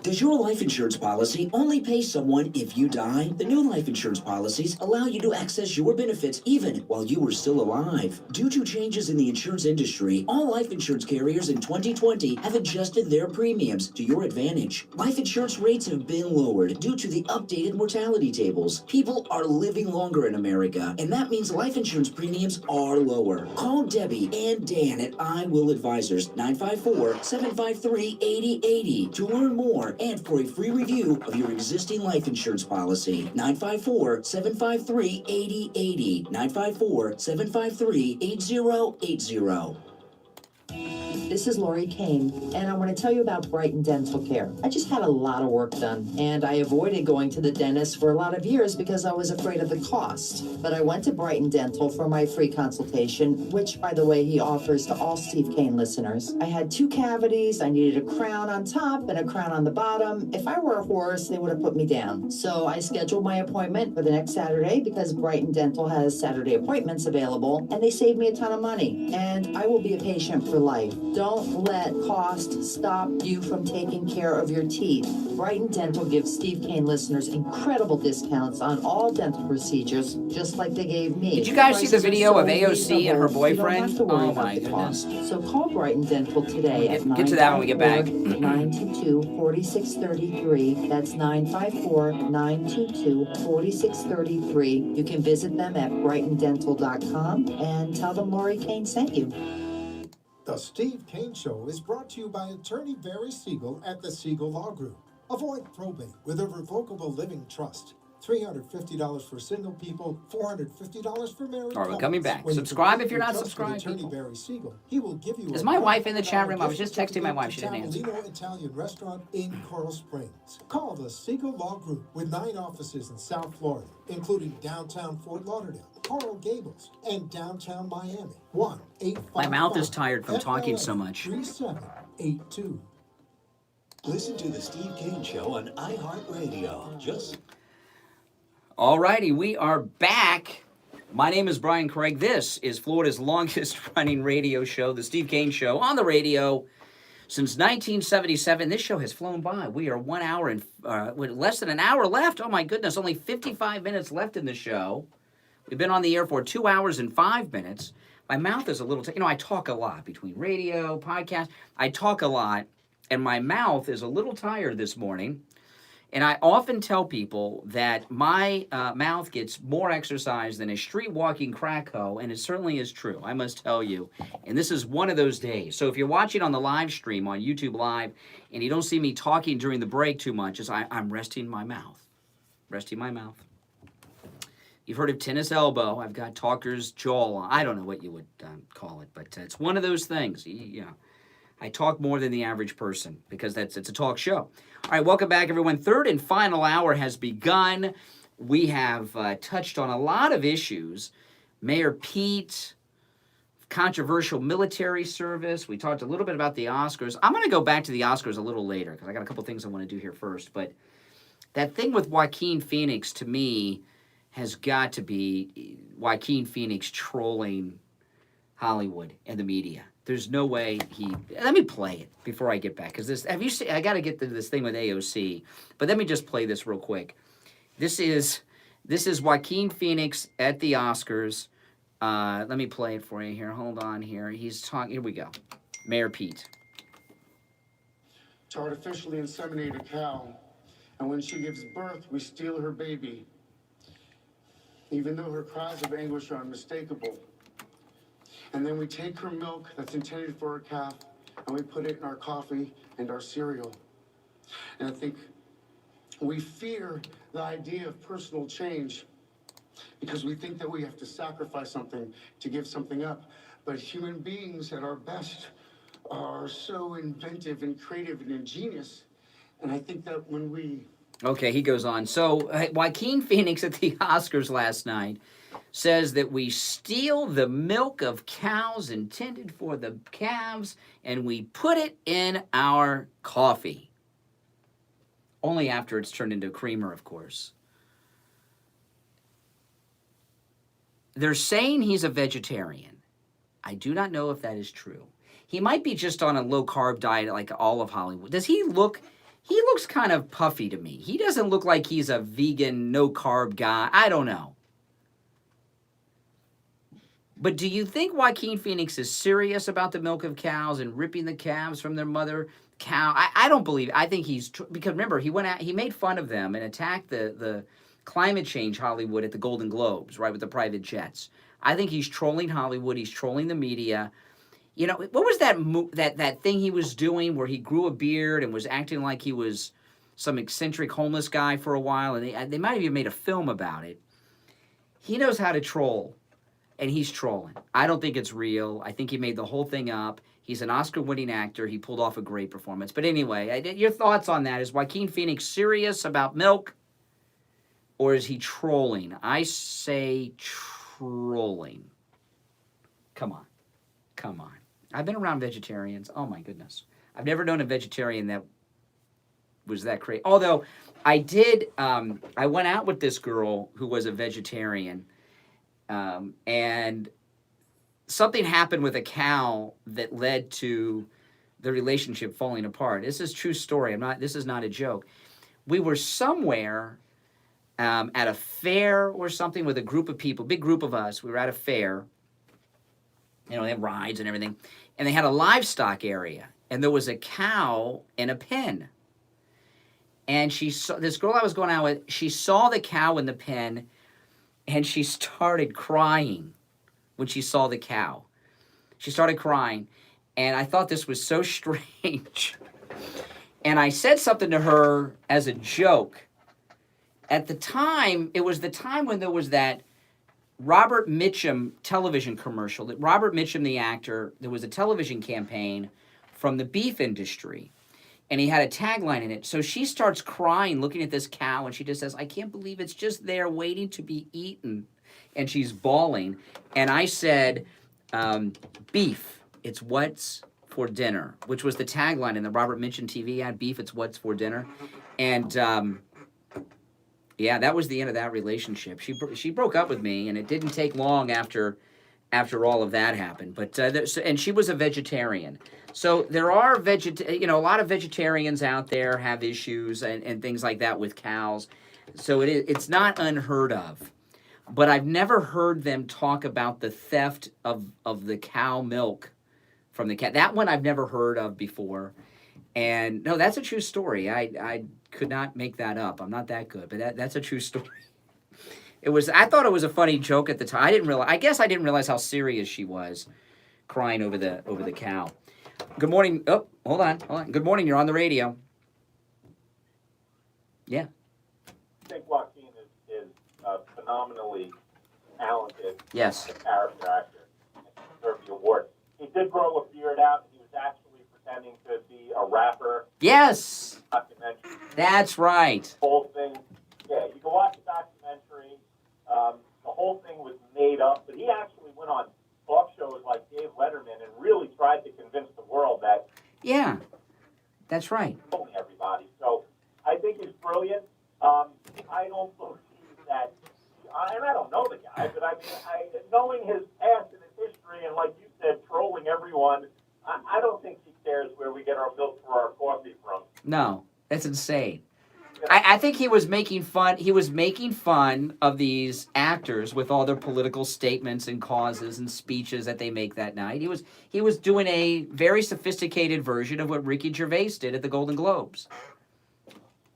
Does your life insurance policy only pay someone if you die? The new life insurance policies allow you to access your benefits even while you were still alive. Due to changes in the insurance industry, all life insurance carriers in 2020 have adjusted their premiums to your advantage. Life insurance rates have been lowered due to the updated mortality tables. People are living longer in America, and that means life insurance premiums are lower. Call Debbie and Dan at I Will Advisors, 954-753-8080 to learn more and for a free review of your existing life insurance policy. 954-753-8080. 954-753-8080. This is Lori Kane, and I want to tell you about Brighton Dental Care. I just had a lot of work done, and I avoided going to the dentist for a lot of years because I was afraid of the cost. But I went to Brighton Dental for my free consultation, which, by the way, he offers to all Steve Kane listeners. I had 2 cavities, I needed a crown on top and a crown on the bottom. If I were a horse, they would have put me down. So I scheduled my appointment for the next Saturday because Brighton Dental has Saturday appointments available, and they saved me a ton of money. And I will be a patient for life. Don't let cost stop you from taking care of your teeth. Brighton Dental gives Steve Kane listeners incredible discounts on all dental procedures, just like they gave me. Did you guys see the video of AOC and her You don't boyfriend? have to worry Oh about my the goodness. cost. So call Brighton Dental today at Get to that when we get back. 922-4633. That's 954-922-4633. You can visit them at brightondental.com and tell them Lori Kane sent you. The Steve Kane Show is brought to you by attorney Barry Siegel at the Siegel Law Group. Avoid probate with a revocable living trust. $350 for single people, $450 for married All right, we're coming back. When you Subscribe complete if you're your not trust with subscribed, attorney people. Barry Siegel, he will give you Is a my wife in the chat $100 room? I was gift just texting my wife. She certificate didn't to answer. Tavolino Italian Restaurant in Coral Springs. Call the Siegel Law Group with 9 offices in South Florida, including downtown Fort Lauderdale, Coral Gables, and downtown Miami. 1-855 My mouth is tired from talking so much. 3782. Listen to the Steve Kane Show on iHeartRadio. Just All righty, we are back. My name is Brian Craig. This is Florida's longest running radio show, The Steve Kane Show, on the radio since 1977. This show has flown by. We are 1 hour and with less than an hour left. Oh my goodness, only 55 minutes left in the show. We've been on the air for 2 hours and 5 minutes. My mouth is a little, I talk a lot between radio, podcast. I talk a lot, and my mouth is a little tired this morning. And I often tell people that my mouth gets more exercise than a street walking crack hoe, and it certainly is true, I must tell you. And this is one of those days. So if you're watching on the live stream on YouTube Live and you don't see me talking during the break too much, I'm resting my mouth. Resting my mouth. You've heard of tennis elbow. I've got talker's jaw. I don't know what you would call it, but it's one of those things. I talk more than the average person because it's a talk show. All right, welcome back, everyone. Third and final hour has begun. We have touched on a lot of issues. Mayor Pete, controversial military service. We talked a little bit about the Oscars. I'm going to go back to the Oscars a little later because I got a couple things I want to do here first. But that thing with Joaquin Phoenix, to me, has got to be Joaquin Phoenix trolling Hollywood and the media. There's no way let me play it before I get back. Because I got to get to this thing with AOC. But let me just play this real quick. This is Joaquin Phoenix at the Oscars. Let me play it for you here. Hold on here. He's talking. Here we go. Mayor Pete. To artificially inseminate a cow. And when she gives birth, we steal her baby. Even though her cries of anguish are unmistakable. And then we take her milk that's intended for her calf, and we put it in our coffee and our cereal. And I think we fear the idea of personal change because we think that we have to sacrifice something to give something up. But human beings at our best are so inventive and creative and ingenious. And I think that when we... Okay, he goes on. So Joaquin Phoenix at the Oscars last night says that we steal the milk of cows intended for the calves and we put it in our coffee. Only after it's turned into creamer, of course. They're saying he's a vegetarian. I do not know if that is true. He might be just on a low-carb diet like all of Hollywood. Does he look... He looks kind of puffy to me. He doesn't look like he's a vegan, no-carb guy. I don't know. But do you think Joaquin Phoenix is serious about the milk of cows and ripping the calves from their mother cow? I don't believe it. I think he's... Because remember, he made fun of them and attacked the climate change Hollywood at the Golden Globes, right, with the private jets. I think he's trolling Hollywood. He's trolling the media. You know, what was that thing he was doing where he grew a beard and was acting like he was some eccentric homeless guy for a while? And they might have even made a film about it. He knows how to troll, and he's trolling. I don't think it's real. I think he made the whole thing up. He's an Oscar-winning actor. He pulled off a great performance. But anyway, your thoughts on that? Is Joaquin Phoenix serious about milk, or is he trolling? I say trolling. Come on. Come on. I've been around vegetarians. Oh, my goodness. I've never known a vegetarian that was that crazy. Although, I went out with this girl who was a vegetarian, and something happened with a cow that led to the relationship falling apart. This is a true story. This is not a joke. We were somewhere at a fair or something with a group of people, big group of us. We were at a fair. You know, they have rides and everything. And they had a livestock area. And there was a cow in a pen. And this girl I was going out with, she saw the cow in the pen, and she started crying when she saw the cow. She started crying. And I thought this was so strange. And I said something to her as a joke. At the time, it was the time when there was that Robert Mitchum television commercial. That Robert Mitchum, the actor, there was a television campaign from the beef industry. And he had a tagline in it. So she starts crying looking at this cow, and she just says, I can't believe it's just there waiting to be eaten. And she's bawling. And I said, beef, it's what's for dinner, which was the tagline in the Robert Mitchum TV ad, beef, it's what's for dinner. And yeah, that was the end of that relationship. She broke up with me, and it didn't take long after all of that happened. But and she was a vegetarian. So there are a lot of vegetarians out there have issues and things like that with cows. So it's not unheard of. But I've never heard them talk about the theft of the cow milk from the cat. That one I've never heard of before. And no, that's a true story. I could not make that up. I'm not that good, but that's a true story. I thought it was a funny joke at the time. I guess I didn't realize how serious she was, crying over the cow. Good morning. Oh, hold on. Good morning. You're on the radio. Yeah. I think Joaquin is phenomenally talented. Yes. Character actor. And deserves the award. He did grow a beard out. He was actually pretending to be a rapper. Yes. Documentary. That's right. The whole thing. Yeah, you can watch the documentary. The whole thing was made up, but he actually went on talk shows like Dave Letterman and really tried to convince the world that. Yeah, that's right. Everybody. So I think he's brilliant. I don't believe that, and I don't know the guy, but I mean, knowing his past and his history, and like you said, trolling everyone, I don't think he cares where we get our milk for our coffee from. No, that's insane. I think he was making fun. He was making fun of these actors with all their political statements and causes and speeches that they make that night. He was doing a very sophisticated version of what Ricky Gervais did at the Golden Globes.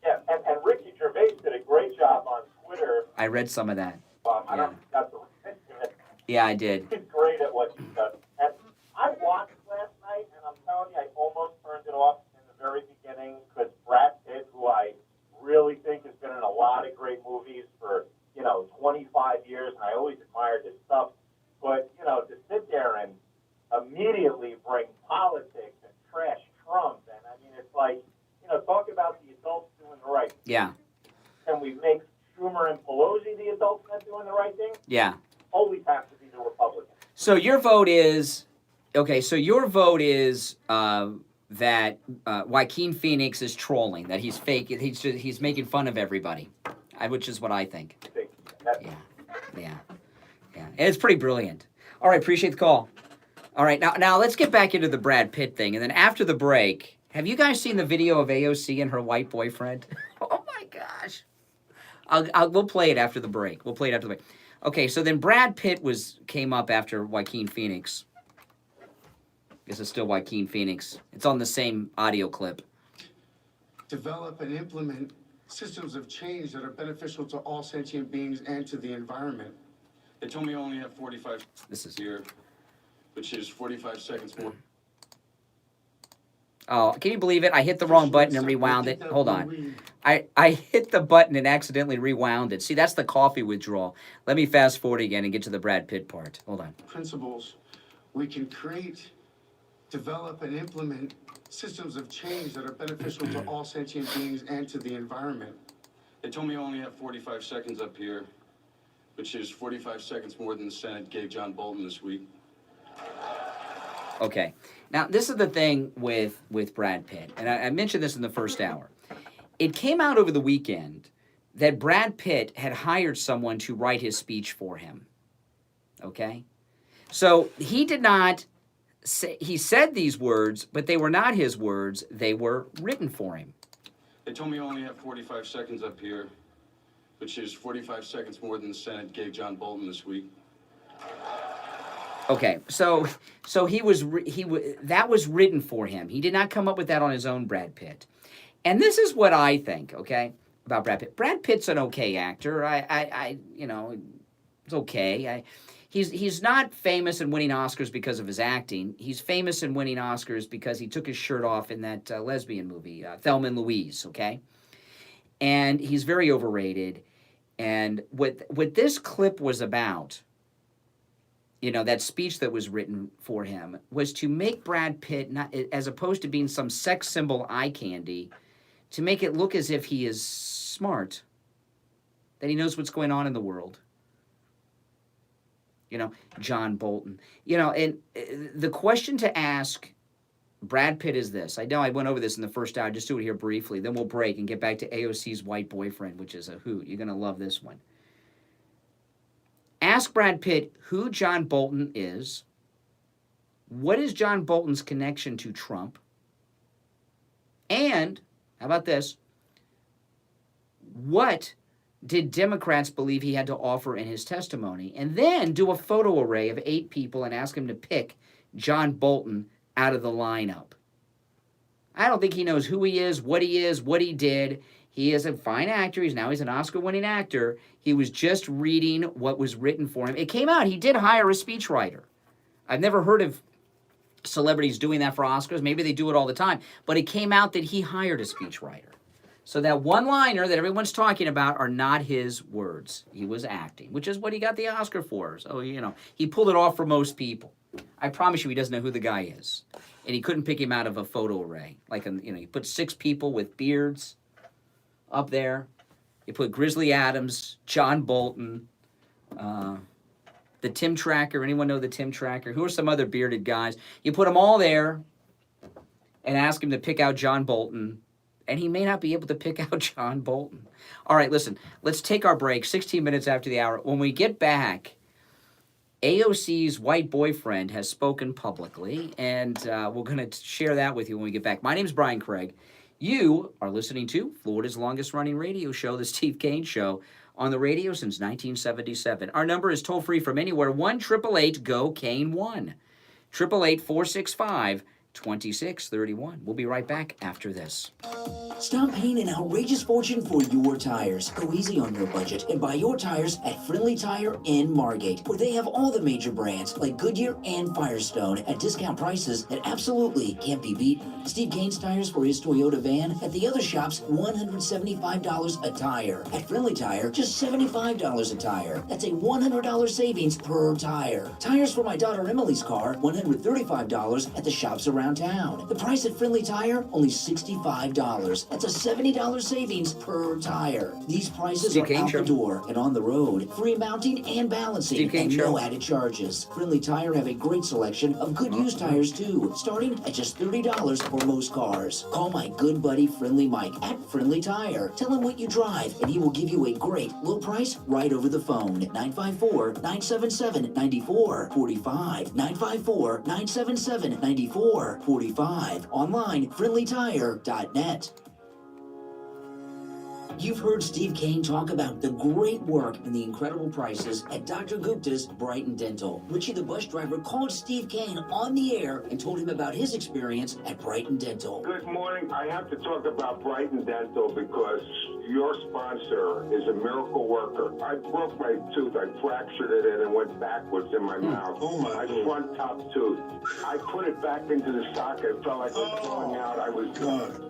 Yeah, and Ricky Gervais did a great job on Twitter. I read some of that. I don't know if you got to listen to it. Yeah, I did. He's great at what he does. And I watched last night, and I'm telling you, I almost turned it off in the very beginning because Brad Pitt, who I really think has been in a lot of great movies for, 25 years, and I always admired his stuff. But, to sit there and immediately bring politics and trash Trump, and I mean, it's like, talk about the adults doing the right thing. Yeah. Can we make Schumer and Pelosi the adults not doing the right thing? Yeah. Always have to be the Republicans. So your vote is okay. So your vote is that Joaquin Phoenix is trolling, that he's fake, he's making fun of everybody, which is what I think. Yeah. And it's pretty brilliant. All right, appreciate the call. All right, now let's get back into the Brad Pitt thing, and then after the break, have you guys seen the video of AOC and her white boyfriend? Oh my gosh. We'll play it after the break. Okay, so then Brad Pitt came up after Joaquin Phoenix. Guess it's still Joaquin Phoenix. It's on the same audio clip. Develop and implement systems of change that are beneficial to all sentient beings and to the environment. They told me I only have 45 this is here, which is 45 seconds more. Oh, can you believe it? I hit the wrong button and rewound it. Hold on. I hit the button and accidentally rewound it. See, that's the coffee withdrawal. Let me fast forward again and get to the Brad Pitt part. Hold on. Principles, we can create, develop, and implement systems of change that are beneficial to all sentient beings and to the environment. They told me I only have 45 seconds up here, which is 45 seconds more than the Senate gave John Bolton this week. Okay. Now, this is the thing with Brad Pitt, and I mentioned this in the first hour. It came out over the weekend that Brad Pitt had hired someone to write his speech for him. Okay? So he did not say, he said these words, but they were not his words. They were written for him. They told me I only have 45 seconds up here, which is 45 seconds more than the Senate gave John Bolton this week. Okay, so that was written for him. He did not come up with that on his own, Brad Pitt. And this is what I think, okay, about Brad Pitt. Brad Pitt's an okay actor. It's okay. he's not famous and winning Oscars because of his acting. He's famous and winning Oscars because he took his shirt off in that lesbian movie, Thelma and Louise, okay? And he's very overrated. And what this clip was about, you know, that speech that was written for him, was to make Brad Pitt, not, as opposed to being some sex symbol eye candy, to make it look as if he is smart, that he knows what's going on in the world. You know, John Bolton. You know, and the question to ask Brad Pitt is this. I know I went over this in the first hour. Just do it here briefly. Then we'll break and get back to AOC's white boyfriend, which is a hoot. You're going to love this one. Ask Brad Pitt who John Bolton is. What is John Bolton's connection to Trump? And, how about this? What did Democrats believe he had to offer in his testimony? And then do a photo array of 8 people and ask him to pick John Bolton out of the lineup. I don't think he knows who he is, what he did. He is a fine actor. He's an Oscar-winning actor. He was just reading what was written for him. It came out he did hire a speechwriter. I've never heard of celebrities doing that for Oscars. Maybe they do it all the time. But it came out that he hired a speechwriter. So that one-liner that everyone's talking about are not his words. He was acting, which is what he got the Oscar for. So, you know, he pulled it off for most people. I promise you he doesn't know who the guy is. And he couldn't pick him out of a photo array. Like, you know, he put 6 people with beards up there. You put Grizzly Adams, John Bolton, the Tim Tracker. Anyone know the Tim Tracker? Who are some other bearded guys? You put them all there and ask him to pick out John Bolton. And he may not be able to pick out John Bolton. All right, listen, let's take our break, 16 minutes after the hour. When we get back, AOC's white boyfriend has spoken publicly, and we're going to share that with you when we get back. My name's Brian Craig. You are listening to Florida's longest-running radio show, The Steve Kane Show, on the radio since 1977. Our number is toll-free from anywhere, 1-888-GO-KANE-1, 888-465-2631. We'll be right back after this. Stop paying an outrageous fortune for your tires. Go easy on your budget and buy your tires at Friendly Tire in Margate, where they have all the major brands like Goodyear and Firestone at discount prices that absolutely can't be beat. Steve Kane's tires for his Toyota van at the other shops, $175 a tire. At Friendly Tire, just $75 a tire. That's a $100 savings per tire. Tires for my daughter Emily's car, $135 at the shops around town. The price at Friendly Tire, only $65. That's a $70 savings per tire. These prices are out the door and on the road. Free mounting and balancing and no added charges. Friendly Tire have a great selection of good used tires too, starting at just $30 for most cars. Call my good buddy Friendly Mike at Friendly Tire. Tell him what you drive and he will give you a great low price right over the phone. 954-977-9445. 954-977-9445. Online, friendlytire.net. You've heard Steve Kane talk about the great work and the incredible prices at Dr. Gupta's Brighton Dental. Richie the bus driver called Steve Kane on the air and told him about his experience at Brighton Dental. Good morning. I have to talk about Brighton Dental because your sponsor is a miracle worker. I broke my tooth. I fractured it and it went backwards in my mouth. Oh, my God. front top tooth. I put it back into the socket. It felt like it was falling out. I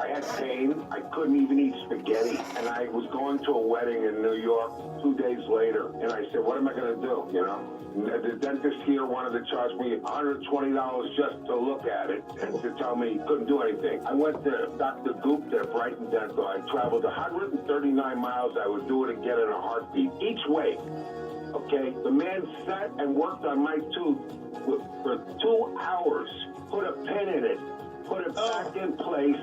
had pain. I couldn't even eat spaghetti. And I was going to a wedding in New York 2 days later. And I said, what am I going to do, you know? The dentist here wanted to charge me $120 just to look at it and to tell me he couldn't do anything. I went to Dr. Gupta at Brighton Dental. I traveled 139 miles. I would do it again in a heartbeat, each way. Okay, the man sat and worked on my tooth for 2 hours, put a pin in it, put it back in place.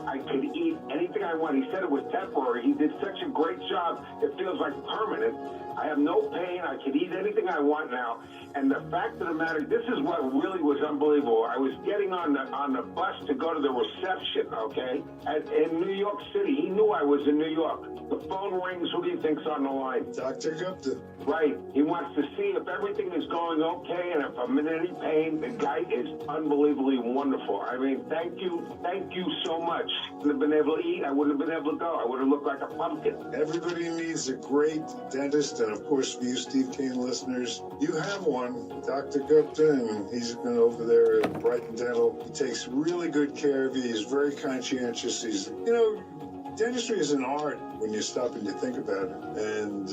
I could eat anything I want. He said it was temporary. He did such a great job. It feels like permanent. I have no pain. I can eat anything I want now. And the fact of the matter, this is what really was unbelievable. I was getting on the bus to go to the reception, okay, in New York City. He knew I was in New York. The phone rings. Who do you think's on the line? Dr. Gupta. Right. He wants to see if everything is going okay and if I'm in any pain. The guy is unbelievably wonderful. I mean, thank you so much. Wouldn't have been able to eat. I wouldn't have been able to go. I would have looked like a pumpkin. Everybody needs a great dentist, and of course, for you Steve Kane listeners, you have one, Dr. Gupta, and he's been over there at Brighton Dental. He takes really good care of you. He's very conscientious. Dentistry is an art when you stop and you think about it. And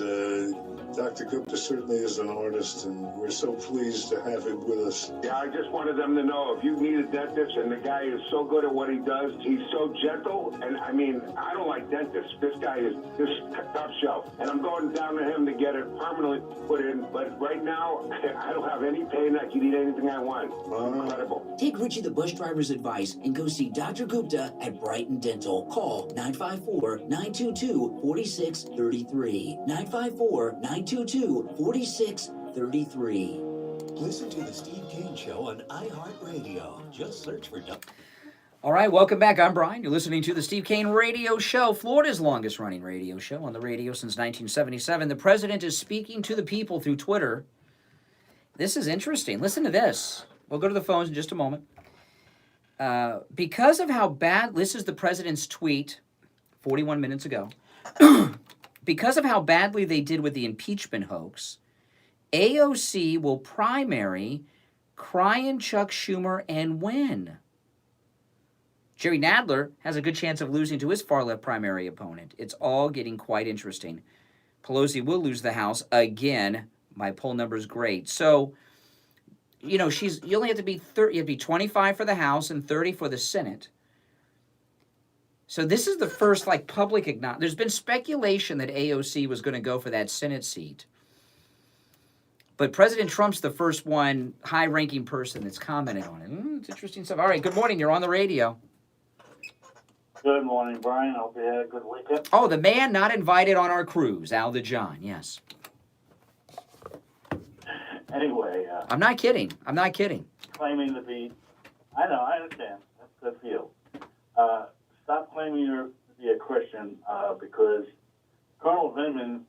Dr. Gupta certainly is an artist, and we're so pleased to have him with us. Yeah, I just wanted them to know if you need a dentist, and the guy is so good at what he does, he's so gentle, and I mean, I don't like dentists. This guy is just top shelf, and I'm going down to him to get it permanently put in, but right now, I don't have any pain. I can eat anything I want. Incredible. Take Richie the bus driver's advice and go see Dr. Gupta at Brighton Dental. Call 954-922-4633. 954-922-4633. Listen to the Steve Kane Show on iHeartRadio. Just search for All right, welcome back. I'm Brian. You're listening to the Steve Kane Radio Show, Florida's longest-running radio show on the radio since 1977. The president is speaking to the people through Twitter. This is interesting. Listen to this. We'll go to the phones in just a moment. Because of how bad, this is the president's tweet 41 minutes ago. Because of how badly they did with the impeachment hoax, AOC will primary Cryin' Chuck Schumer and win. Jerry Nadler has a good chance of losing to his far-left primary opponent. It's all getting quite interesting. Pelosi will lose the House again. My poll number is great. So, you only have to be 30, you have to be 25 for the House and 30 for the Senate. So this is the first public acknowledgement. There's been speculation that AOC was going to go for that Senate seat. But President Trump's the first one, high-ranking person that's commented on it. It's interesting stuff. All right, good morning. You're on the radio. Good morning, Brian. I hope you had a good weekend. Oh, the man not invited on our cruise, Al DeJohn, yes. Anyway. I'm not kidding. Claiming to be, I understand. That's good for you. Stop claiming to be a Christian because Colonel Vindman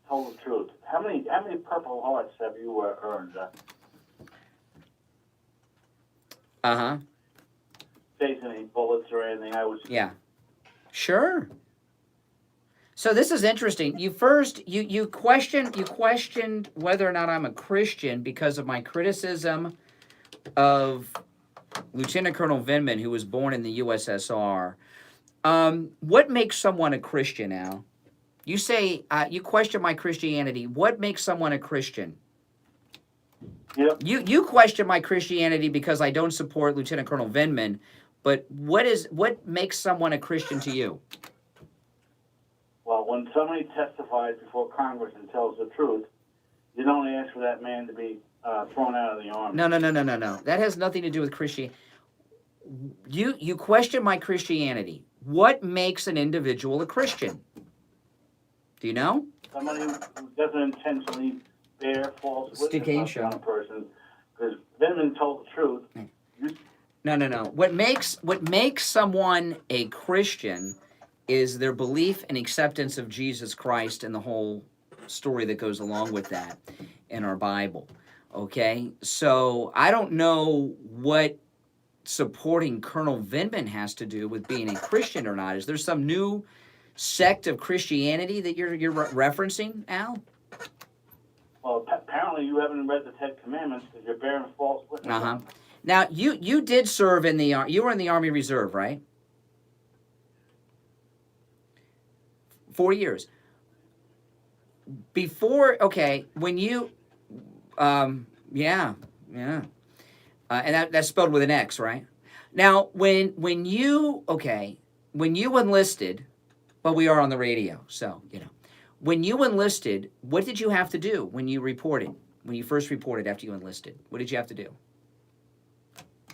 told the truth. How many Purple Hearts have you earned? Chasing any bullets or anything? Yeah. Sure. So this is interesting. You questioned whether or not I'm a Christian because of my criticism of Lieutenant Colonel Vindman, who was born in the USSR. What makes someone a Christian, Al? You say you question my Christianity. What makes someone a Christian? Yep. You question my Christianity because I don't support Lieutenant Colonel Vindman, but what makes someone a Christian to you? Well, when somebody testifies before Congress and tells the truth, you don't ask for that man to be thrown out of the army. No. That has nothing to do with Christianity. You question my Christianity. What makes an individual a Christian? Do you know? Somebody who doesn't intentionally bear false witness on a person, because Vindman told the truth. No. What makes someone a Christian is their belief and acceptance of Jesus Christ and the whole story that goes along with that in our Bible. Okay? So I don't know what supporting Colonel Vindman has to do with being a Christian or not. Is there some new sect of Christianity that you're referencing, Al? Well, apparently you haven't read the Ten Commandments because you're bearing false witness. Now, you did serve in the you were in the Army Reserve, right? 4 years. Before, okay, when you, yeah. And that's spelled with an X, right? Now, when you enlisted, well, we are on the radio, so, when you enlisted, what did you have to do when you first reported after you enlisted? What did you have to do?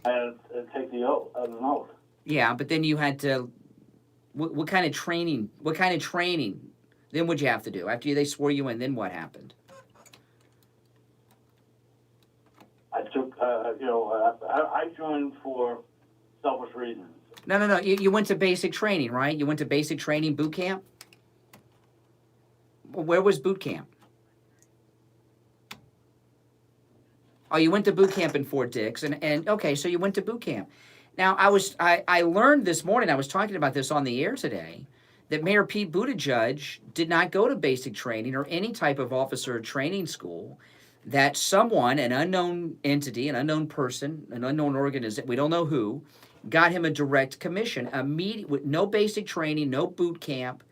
I had to take the oath, an oath. Yeah, but then you had to, what kind of training, then what'd you have to do? After they swore you in, then what happened? I took, I joined for selfish reasons. No. You went to basic training, right? You went to basic training boot camp? Where was boot camp? Oh, you went to boot camp in Fort Dix. And okay, so you went to boot camp. Now, I learned this morning, I was talking about this on the air today, that Mayor Pete Buttigieg did not go to basic training or any type of officer training school, that someone, an unknown entity, an unknown person, an unknown organization, we don't know who, got him a direct commission, with no basic training, no boot camp,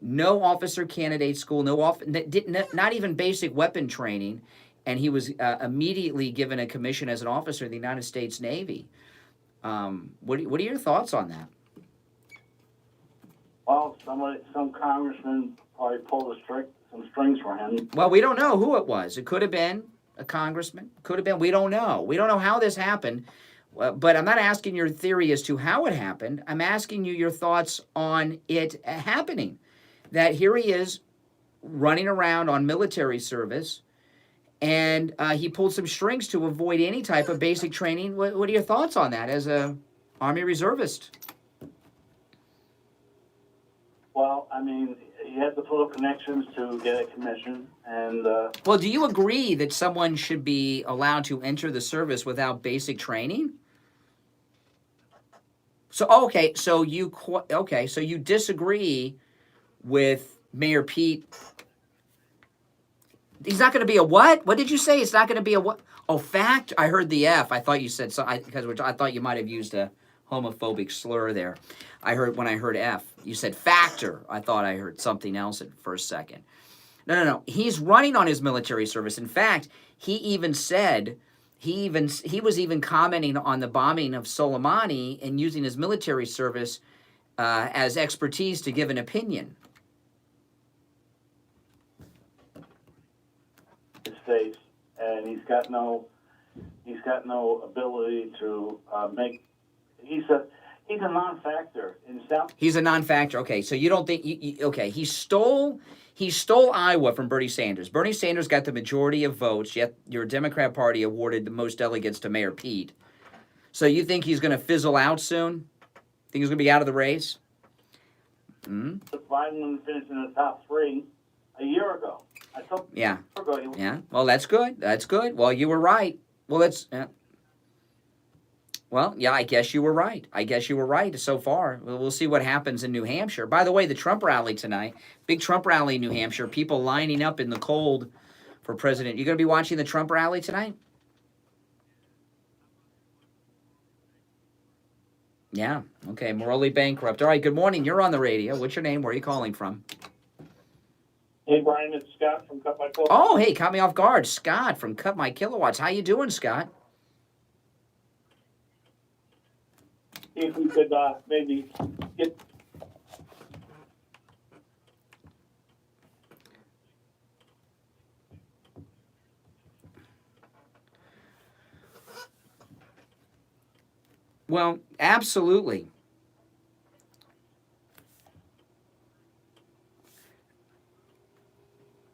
no officer candidate school, not even basic weapon training, and he was immediately given a commission as an officer in the United States Navy. What are your thoughts on that? Well, some congressman probably pulled some strings for him. Well, we don't know who it was. It could have been a congressman. Could have been. We don't know. We don't know how this happened. But I'm not asking your theory as to how it happened. I'm asking you your thoughts on it happening. That here he is running around on military service, and he pulled some strings to avoid any type of basic training. What are your thoughts on that as a Army reservist? Well, I mean, he had the full connections to get a commission, and... Well, do you agree that someone should be allowed to enter the service without basic training? So, okay, so you disagree with Mayor Pete. He's not going to be a what? What did you say? It's not going to be a what? Oh, fact? I heard the F. I thought you said so. Because I thought you might have used a homophobic slur there. When I heard F, you said factor. I thought I heard something else at first second. No. He's running on his military service. In fact, he even said he was even commenting on the bombing of Soleimani and using his military service as expertise to give an opinion. His face, and he's got no ability to make. He's a non-factor in South. He's a non-factor. Okay, so you don't think? Okay, he stole Iowa from Bernie Sanders. Bernie Sanders got the majority of votes, yet your Democrat Party awarded the most delegates to Mayor Pete. So you think he's going to fizzle out soon? Think he's going to be out of the race? Biden finished in the top 3 a year ago. Yeah. Well, that's good. That's good. Well, you were right. Well, I guess you were right. So far. We'll see what happens in New Hampshire. By the way, the Trump rally tonight, big Trump rally in New Hampshire, people lining up in the cold for president. You going to be watching the Trump rally tonight? Yeah. Okay. Morally bankrupt. All right. Good morning. You're on the radio. What's your name? Where are you calling from? Hey, Brian, it's Scott from Cut My Kilowatts. Oh, hey, caught me off guard. Scott from Cut My Kilowatts. How you doing, Scott? See if we could maybe get... Well, absolutely.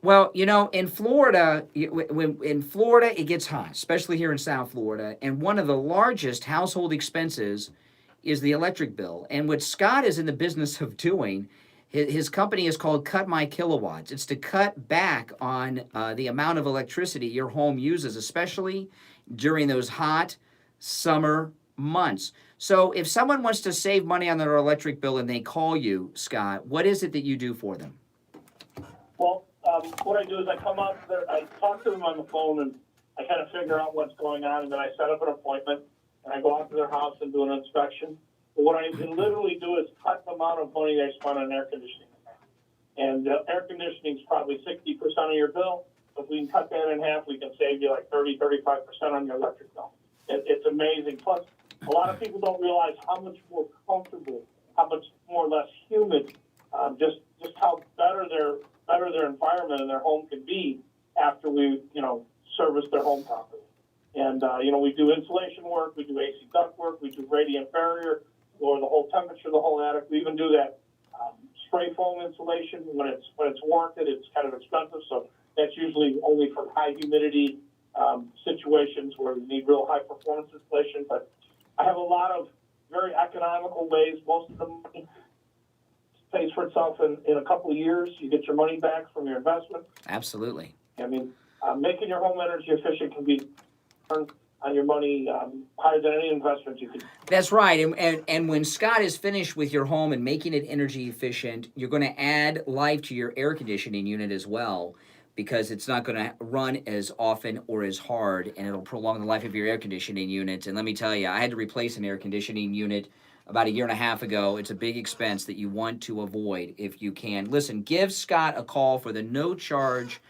Well, in Florida, it gets hot, especially here in South Florida, and one of the largest household expenses is the electric bill. And what Scott is in the business of doing, his company is called Cut My Kilowatts. It's to cut back on the amount of electricity your home uses, especially during those hot summer months. So if someone wants to save money on their electric bill and they call you, Scott, what is it that you do for them? Well, what I do is I come out there, I talk to them on the phone, and I kind of figure out what's going on, and then I set up an appointment, and I go out to their house and do an inspection. But what I can literally do is cut the amount of money they spend on air conditioning. And air conditioning is probably 60% of your bill. If we can cut that in half, we can save you like 35% on your electric bill. It's amazing. Plus, a lot of people don't realize how much more comfortable, how much more less humid, just how better their environment and their home can be after we, service their home properly. And, we do insulation work, we do AC duct work, we do radiant barrier, lower the whole temperature of the whole attic. We even do that spray foam insulation when it's warranted. It's kind of expensive, so that's usually only for high humidity situations where you need real high performance insulation. But I have a lot of very economical ways. Most of them pays for itself in a couple of years. You get your money back from your investment. Absolutely. I mean, making your home energy efficient can be on your money, higher than any investment you could. That's right. And when Scott is finished with your home and making it energy efficient, you're going to add life to your air conditioning unit as well, because it's not going to run as often or as hard, and it'll prolong the life of your air conditioning unit. And let me tell you, I had to replace an air conditioning unit about a year and a half ago. It's a big expense that you want to avoid if you can. Listen, give Scott a call for the no-charge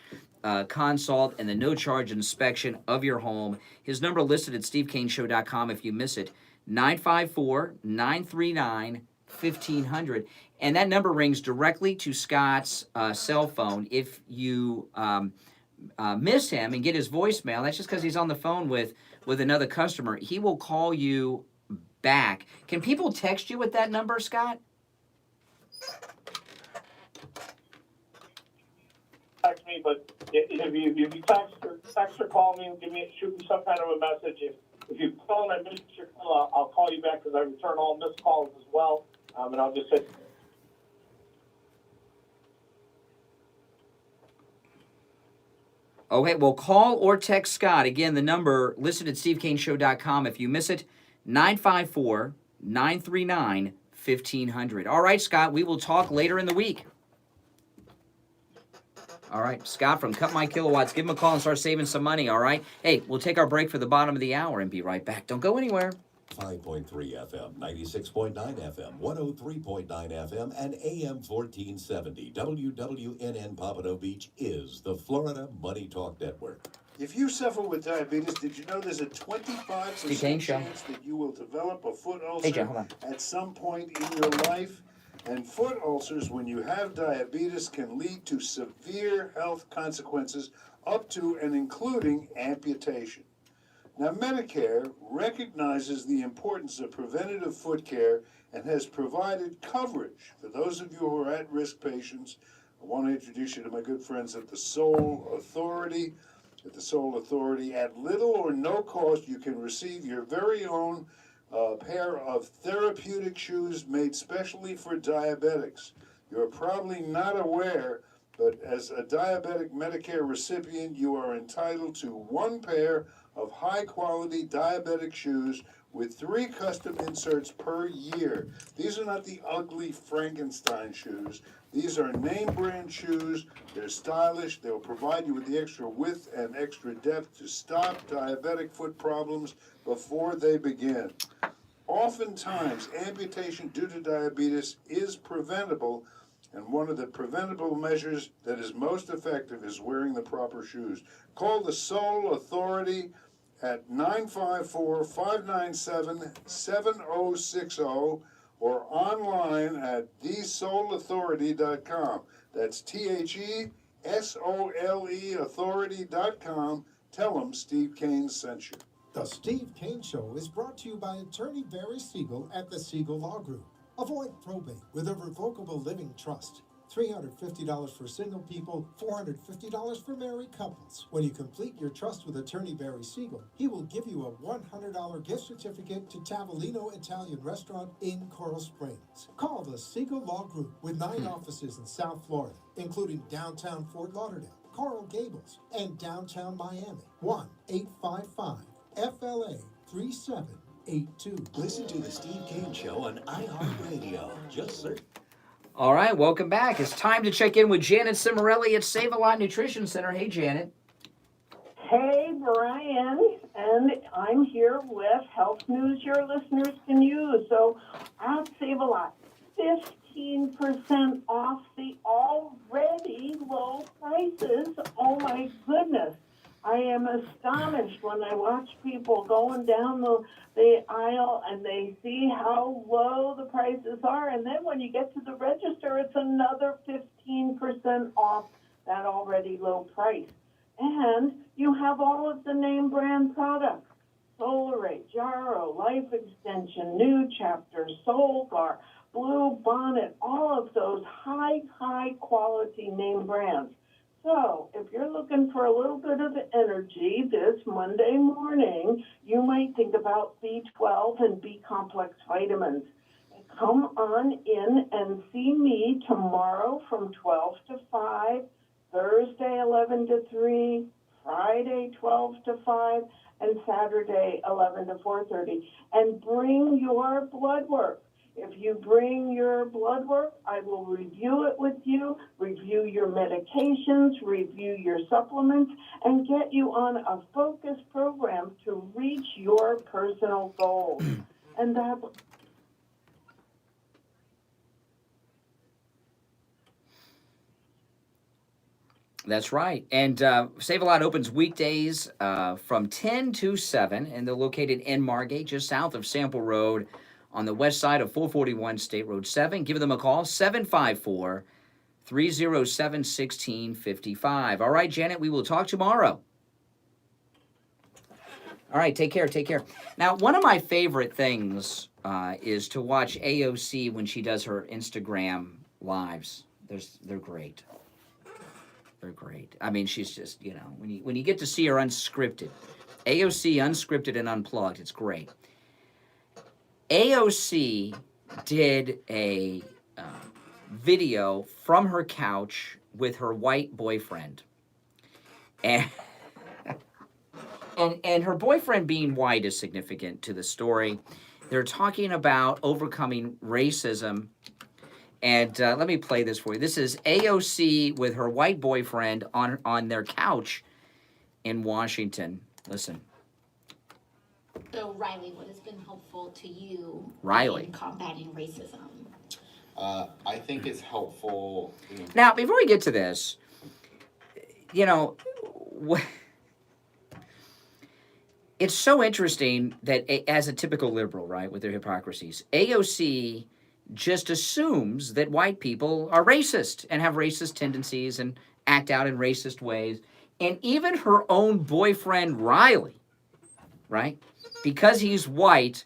consult and the no-charge inspection of your home. His number listed at stevekaneshow.com if you miss it, 954-939-1500. And that number rings directly to Scott's cell phone. If you miss him and get his voicemail, that's just because he's on the phone with another customer. He will call you back. Can people text you with that number, Scott? Text me, but if you text or call me and shoot me some kind of a message. If you call and I miss your call, I'll call you back because I return all missed calls as well. And I'll just say. Okay, well, call or text Scott. Again, the number listed at stevekaneshow.com. If you miss it, 954-939-1500. All right, Scott, we will talk later in the week. All right, Scott from Cut My Kilowatts. Give him a call and start saving some money, all right? Hey, we'll take our break for the bottom of the hour and be right back. Don't go anywhere. 5.3 FM, 96.9 FM, 103.9 FM, and AM 1470. WWNN Pompano Beach is the Florida Money Talk Network. If you suffer with diabetes, did you know there's a 25% chance that you will develop a foot ulcer at some point in your life? And foot ulcers, when you have diabetes, can lead to severe health consequences up to and including amputation. Now, Medicare recognizes the importance of preventative foot care and has provided coverage for those of you who are at-risk patients. I want to introduce you to my good friends at the Soul Authority. At the Soul Authority, at little or no cost, you can receive your very own pair of therapeutic shoes made specially for diabetics. You're probably not aware, but as a diabetic Medicare recipient, you are entitled to one pair of high-quality diabetic shoes with 3 custom inserts per year. These are not the ugly Frankenstein shoes. These are name-brand shoes. They're stylish. They'll provide you with the extra width and extra depth to stop diabetic foot problems before they begin. Oftentimes, amputation due to diabetes is preventable, and one of the preventable measures that is most effective is wearing the proper shoes. Call the Soul Authority at 954-597-7060 or online at thesouauthority.com. That's THESOLE authority.com. Tell them Steve Kane sent you. The Steve Kane Show is brought to you by attorney Barry Siegel at the Siegel Law Group. Avoid probate with a revocable living trust. $350 for single people, $450 for married couples. When you complete your trust with attorney Barry Siegel, he will give you a $100 gift certificate to Tavolino Italian Restaurant in Coral Springs. Call the Siegel Law Group with 9 offices in South Florida, including downtown Fort Lauderdale, Coral Gables, and downtown Miami. 1-855-FLA-3782. Listen to the Steve Kane Show on iHeartRadio. Just search. All right, welcome back. It's time to check in with Janet Cimarelli at Save a Lot Nutrition Center. Hey, Janet. Hey, Brian, and I'm here with health news your listeners can use. So I'll Save a Lot, 15% off the already low prices. Oh, my goodness. I am astonished when I watch people going down the aisle and they see how low the prices are. And then when you get to the register, it's another 15% off that already low price. And you have all of the name brand products. Solarate, Jarrow, Life Extension, New Chapter, Solgar, Blue Bonnet, all of those high quality name brands. So if you're looking for a little bit of energy this Monday morning, you might think about B12 and B-complex vitamins. Come on in and see me tomorrow from 12 to 5, Thursday 11 to 3, Friday 12 to 5, and Saturday 11 to 4:30. And bring your blood work. If you bring your blood work, I will review it with you, review your medications, review your supplements, and get you on a focused program to reach your personal goals. And that. That's right. And Save a Lot opens weekdays from 10 to 7, and they're located in Margate, just south of Sample Road on the west side of 441 State Road 7. Give them a call, 754 307 1655. All right, Janet, we will talk tomorrow. All right, take care, take care. Now, one of my favorite things is to watch AOC when she does her Instagram lives. They're great. They're great. I mean, she's just, you know, when you get to see her unscripted, AOC unscripted and unplugged, it's great. AOC did a video from her couch with her white boyfriend. And and her boyfriend being white is significant to the story. They're talking about overcoming racism. And let me play this for you. This is AOC with her white boyfriend on their couch in Washington. Listen. So, Riley, what has been helpful to you Riley. in combating racism? I think it's helpful. Now, before we get to this, you know, it's so interesting that as a typical liberal, right, with their hypocrisies, AOC just assumes that white people are racist and have racist tendencies and act out in racist ways. And even her own boyfriend, Riley, right, because he's white,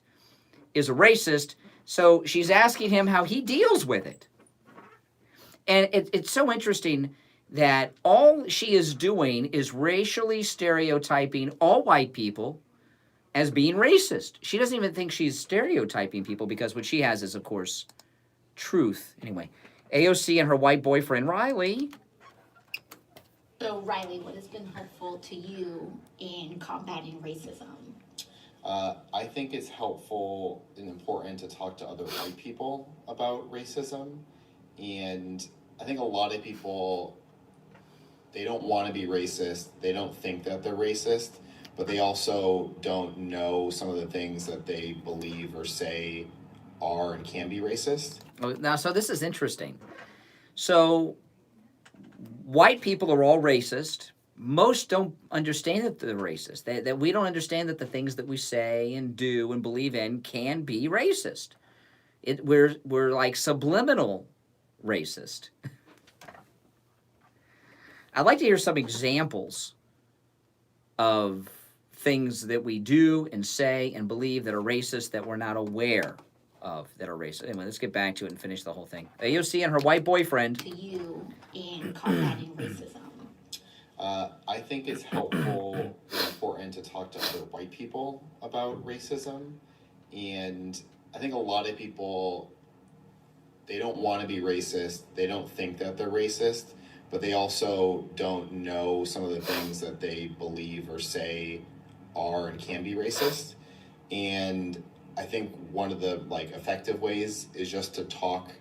is a racist, so she's asking him how he deals with it. And it's so interesting that all she is doing is racially stereotyping all white people as being racist. She doesn't even think she's stereotyping people because what she has is, of course, truth. Anyway, AOC and her white boyfriend, Riley. So, Riley, what has been helpful to you in combating racism? I think it's helpful and important to talk to other white people about racism. And I think a lot of people, they don't want to be racist. They don't think that they're racist, but they also don't know some of the things that they believe or say are and can be racist. Now, so this is interesting. So white people are all racist. Most don't understand that they're racist. That we don't understand that the things that we say and do and believe in can be racist. We're like subliminal racist. I'd like to hear some examples of things that we do and say and believe that are racist that we're not aware of that are racist. Anyway, let's get back to it and finish the whole thing. AOC and her white boyfriend. To you in combating racism? I think it's helpful and important to talk to other white people about racism. And I think a lot of people, they don't want to be racist. They don't think that they're racist, but they also don't know some of the things that they believe or say are and can be racist. And I think one of the effective ways is just to talk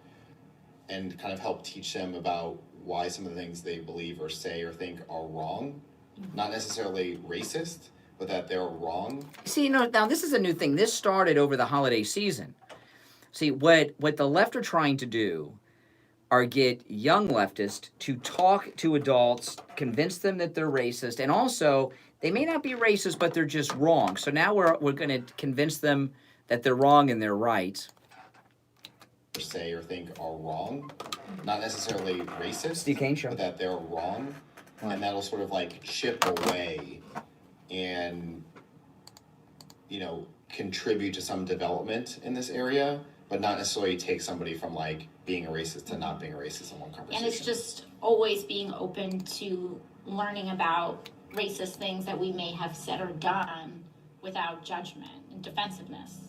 and kind of help teach them about why some of the things they believe or say or think are wrong. Not necessarily racist, but that they're wrong. See, now this is a new thing. This started over the holiday season. See, what the left are trying to do are get young leftists to talk to adults, convince them that they're racist, and also they may not be racist, but they're just wrong. So now we're going to convince them that they're wrong and they're right. Say or think are wrong, not necessarily racist, Steve Kane Show. But that they're wrong, and that'll sort of chip away and contribute to some development in this area, but not necessarily take somebody from being a racist to not being a racist in one conversation. And it's just always being open to learning about racist things that we may have said or done without judgment and defensiveness.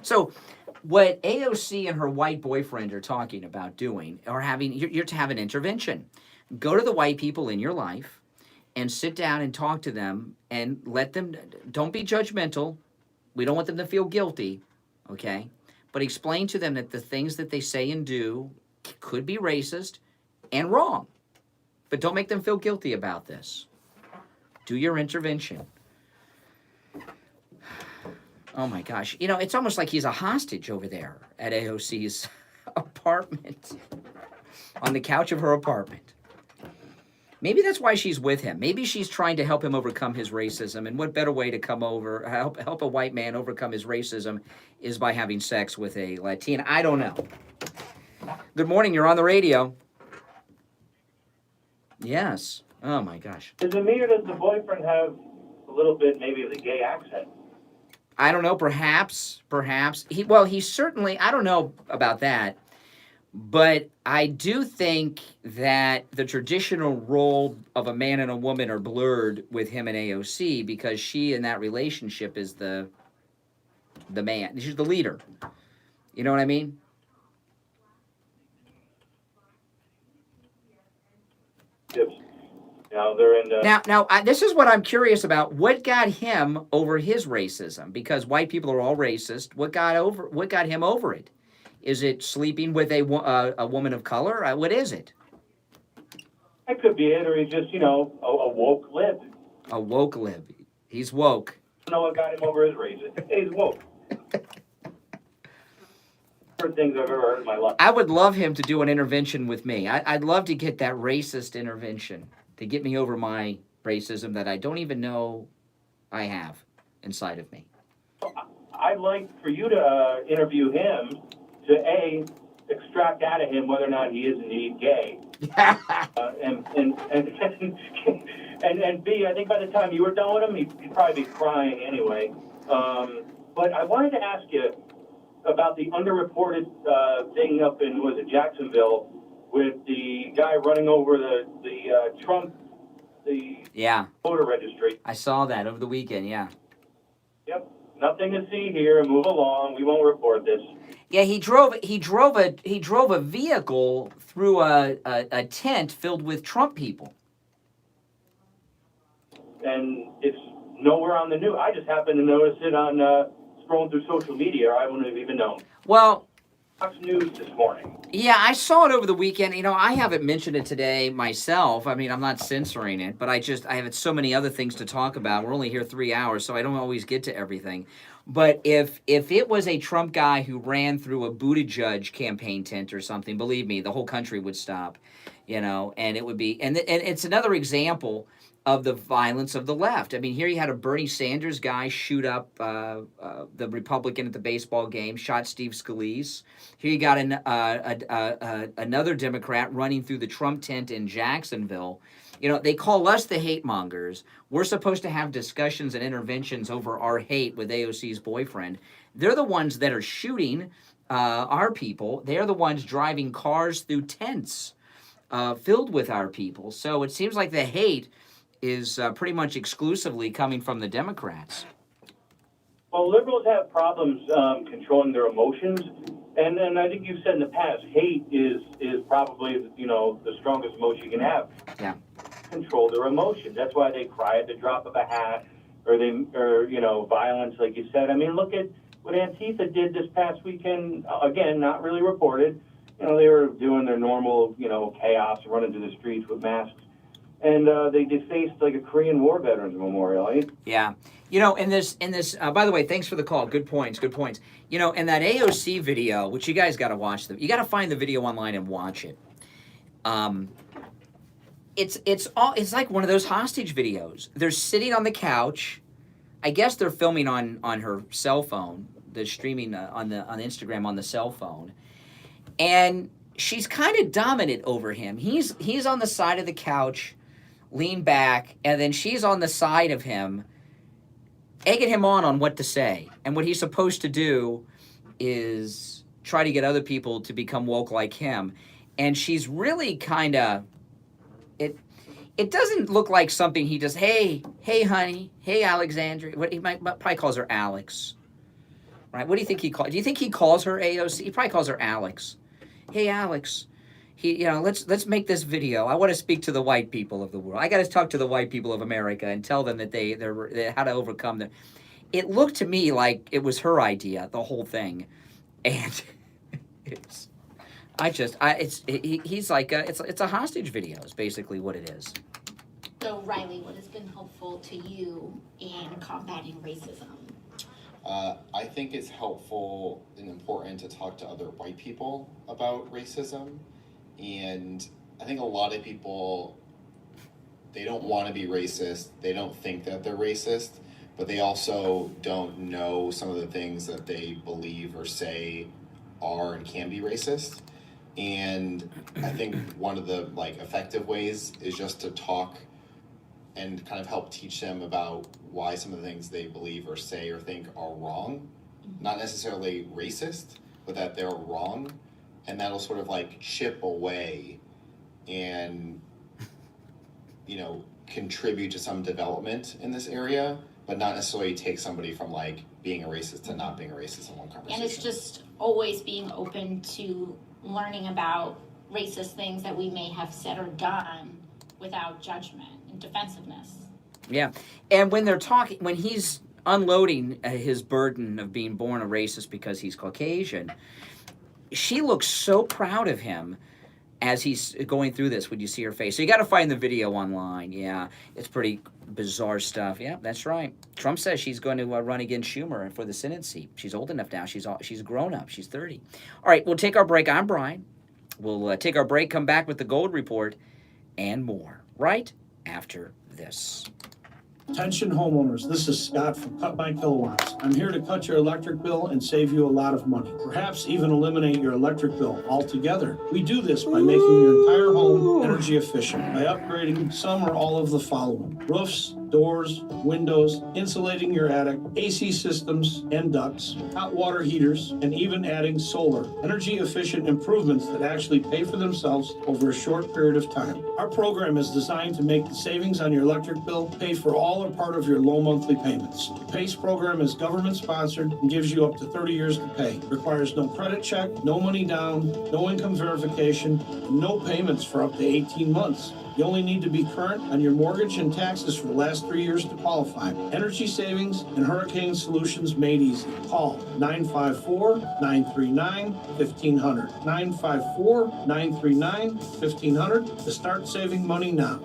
So what AOC and her white boyfriend are talking about doing, or you're to have an intervention. Go to the white people in your life and sit down and talk to them and let them, don't be judgmental. We don't want them to feel guilty, okay? But explain to them that the things that they say and do could be racist and wrong. But don't make them feel guilty about this. Do your intervention. Oh my gosh. You know, it's almost like he's a hostage over there at AOC's apartment, on the couch of her apartment. Maybe that's why she's with him. Maybe she's trying to help him overcome his racism. And what better way to help a white man overcome his racism is by having sex with a Latina. I don't know. Good morning. You're on the radio. Yes. Oh my gosh. Does it mean or does the boyfriend have a little bit maybe of the gay accent? I don't know. Perhaps. He certainly, I don't know about that. But I do think that the traditional role of a man and a woman are blurred with him and AOC, because she in that relationship is the man. She's the leader. You know what I mean? Yes. Now they're in the... Now, this is what I'm curious about. What got him over his racism? Because white people are all racist. What got him over it? Is it sleeping with a woman of color? What is it? That could be it, or he's just, a woke lib. A woke lib. He's woke. I don't know what got him over his race. He's woke. First things I've ever heard in my life. I would love him to do an intervention with me. I'd love to get that racist intervention to get me over my racism that I don't even know I have inside of me. I'd like for you to interview him to A, extract out of him whether or not he is indeed gay, and B, I think by the time you were done with him, he'd probably be crying anyway. But I wanted to ask you about the underreported thing up in, was it Jacksonville, with the guy running over the Trump, the voter registry. I saw that over the weekend. Yeah. Yep. Nothing to see here. Move along. We won't report this. Yeah, he drove a vehicle through a tent filled with Trump people. And it's nowhere on the news. I just happened to notice it on scrolling through social media. I wouldn't have even known. Well, Fox News this morning. Yeah, I saw it over the weekend. I haven't mentioned it today myself. I mean, I'm not censoring it, but I have so many other things to talk about. We're only here 3 hours, so I don't always get to everything. But if it was a Trump guy who ran through a Buttigieg campaign tent or something, believe me, the whole country would stop, and it would be, and it's another example of the violence of the left. I mean, here you had a Bernie Sanders guy shoot up the Republican at the baseball game, shot Steve Scalise. Here you got another Democrat running through the Trump tent in Jacksonville. They call us the hate mongers. We're supposed to have discussions and interventions over our hate with AOC's boyfriend. They're the ones that are shooting our people. They're the ones driving cars through tents filled with our people. So it seems like the hate is pretty much exclusively coming from the Democrats. Well, liberals have problems controlling their emotions, and I think you've said in the past, hate is probably the strongest emotion you can have. Yeah. Control their emotions. That's why they cry at the drop of a hat, or violence, like you said. I mean, look at what Antifa did this past weekend. Again, not really reported. They were doing their normal chaos, running through the streets with masks. And they defaced like a Korean War veterans memorial, eh? Yeah. In this, by the way, thanks for the call. Good points. In that AOC video, which you guys got to watch, you got to find the video online and watch it. It's like one of those hostage videos. They're sitting on the couch. I guess they're filming on her cell phone. They're streaming on Instagram on the cell phone. And she's kind of dominant over him. He's on the side of the couch, lean back, and then she's on the side of him, egging him on what to say. And what he's supposed to do is try to get other people to become woke like him. And she's really kind of, it doesn't look like something he does, hey, honey, hey, Alexandria. What he probably calls her Alex, right? What do you think he calls? Do you think he calls her AOC? He probably calls her Alex. Hey, Alex, let's make this video. I want to speak to the white people of the world. I got to talk to the white people of America and tell them that they're how to overcome them. It looked to me like it was her idea, the whole thing, and he's like it's a hostage video. Is basically what it is. So Riley, what has been helpful to you in combating racism? I think it's helpful and important to talk to other white people about racism. And I think a lot of people, they don't want to be racist. They don't think that they're racist, but they also don't know some of the things that they believe or say are and can be racist. And I think one of the effective ways is just to talk and kind of help teach them about why some of the things they believe or say or think are wrong. Not necessarily racist, but that they're wrong. And that'll sort of chip away and, contribute to some development in this area, but not necessarily take somebody from being a racist to not being a racist in one conversation. And it's just always being open to learning about racist things that we may have said or done without judgment and defensiveness. Yeah, and when they're talking, when he's unloading his burden of being born a racist because he's Caucasian, she looks so proud of him as he's going through this when you see her face. So you got to find the video online. Yeah, it's pretty bizarre stuff. Yeah, that's right. Trump says she's going to run against Schumer for the Senate seat. She's old enough now. She's grown up. She's 30. All right, we'll take our break. I'm Brian. We'll take our break, come back with the Gold Report, and more right after this. Attention homeowners, this is Scott from Cut My Kilowatts. I'm here to cut your electric bill and save you a lot of money. Perhaps even eliminate your electric bill altogether. We do this by making your entire home energy efficient by upgrading some or all of the following: roofs, doors, windows, insulating your attic, AC systems and ducts, hot water heaters, and even adding solar. Energy efficient improvements that actually pay for themselves over a short period of time. Our program is designed to make the savings on your electric bill pay for all or part of your low monthly payments. The PACE program is government sponsored and gives you up to 30 years to pay. Requires no credit check, no money down, no income verification, and no payments for up to 18 months. You only need to be current on your mortgage and taxes for the last 3 years to qualify. Energy savings and hurricane solutions made easy. Call 954-939-1500. 954-939-1500 to start saving money now.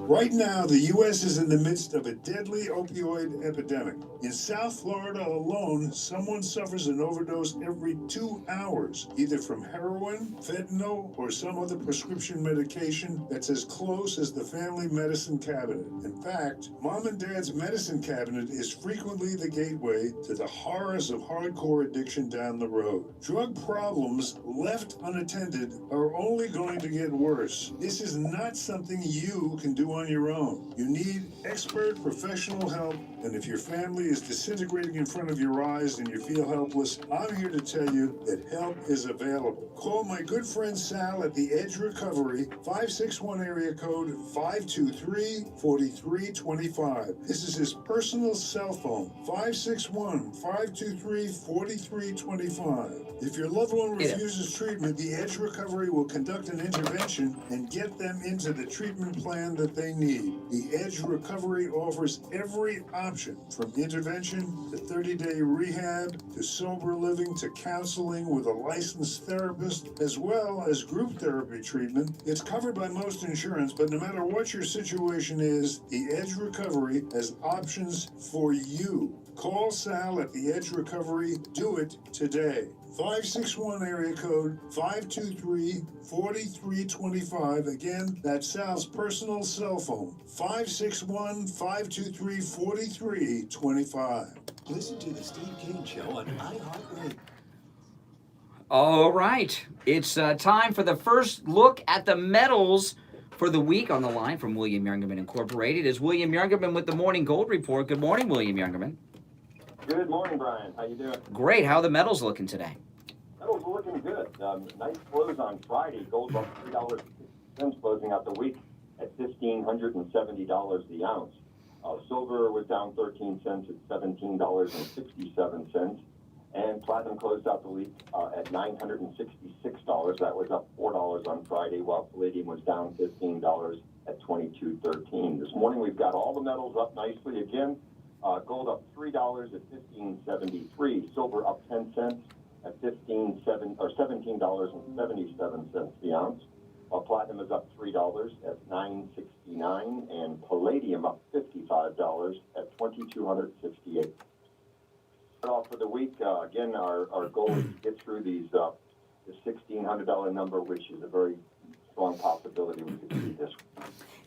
Right now, the U.S. is in the midst of a deadly opioid epidemic. In South Florida alone, someone suffers an overdose every 2 hours, either from heroin, fentanyl, or some other prescription medication that's as close as the family medicine cabinet. In fact, Mom and Dad's medicine cabinet is frequently the gateway to the horrors of hardcore addiction down the road. Drug problems left unattended are only going to get worse. This is not something you can do on your own. You need expert professional help, and if your family is disintegrating in front of your eyes and you feel helpless, I'm here to tell you that help is available. Call my good friend Sal at the Edge Recovery, 561 area code 523-4325. This is his personal cell phone, 561-523-4325. If your loved one refuses treatment, the Edge Recovery will conduct an intervention and get them into the treatment plan that they need. The Edge Recovery offers every option, from intervention to 30-day rehab to sober living to counseling with a licensed therapist, as well as group therapy treatment. It's covered by most insurance, but no matter what your situation is, the Edge Recovery has options for you. Call Sal at the Edge Recovery. Do it today. 561 area code 523-4325. Again, that's Sal's personal cell phone, 561-523-4325. Listen to the Steve Kane Show on iHeartRadio. All right, it's time for the first look at the medals for the week. On the line from William Youngerman Incorporated is William Youngerman with the Morning Gold Report. Good morning, William Youngerman. Good morning, Brian. How you doing? Great. How are the medals looking today? Metals are looking good. Nice close on Friday. Gold up $3.60 closing out the week at $1,570 the ounce. Silver was down 13 cents at $17.67. And platinum closed out the week at $966. That was up $4 on Friday, while palladium was down $15 at $22.13. This morning we've got all the metals up nicely again. Gold up $3 at $15.73. Silver up 10 cents at $17.77 the ounce. While platinum is up $3 at $9.69, and palladium up $55 at $2,268. Off for the week, again, our goal is to get through these the $1,600 number, which is a very strong possibility we could see this.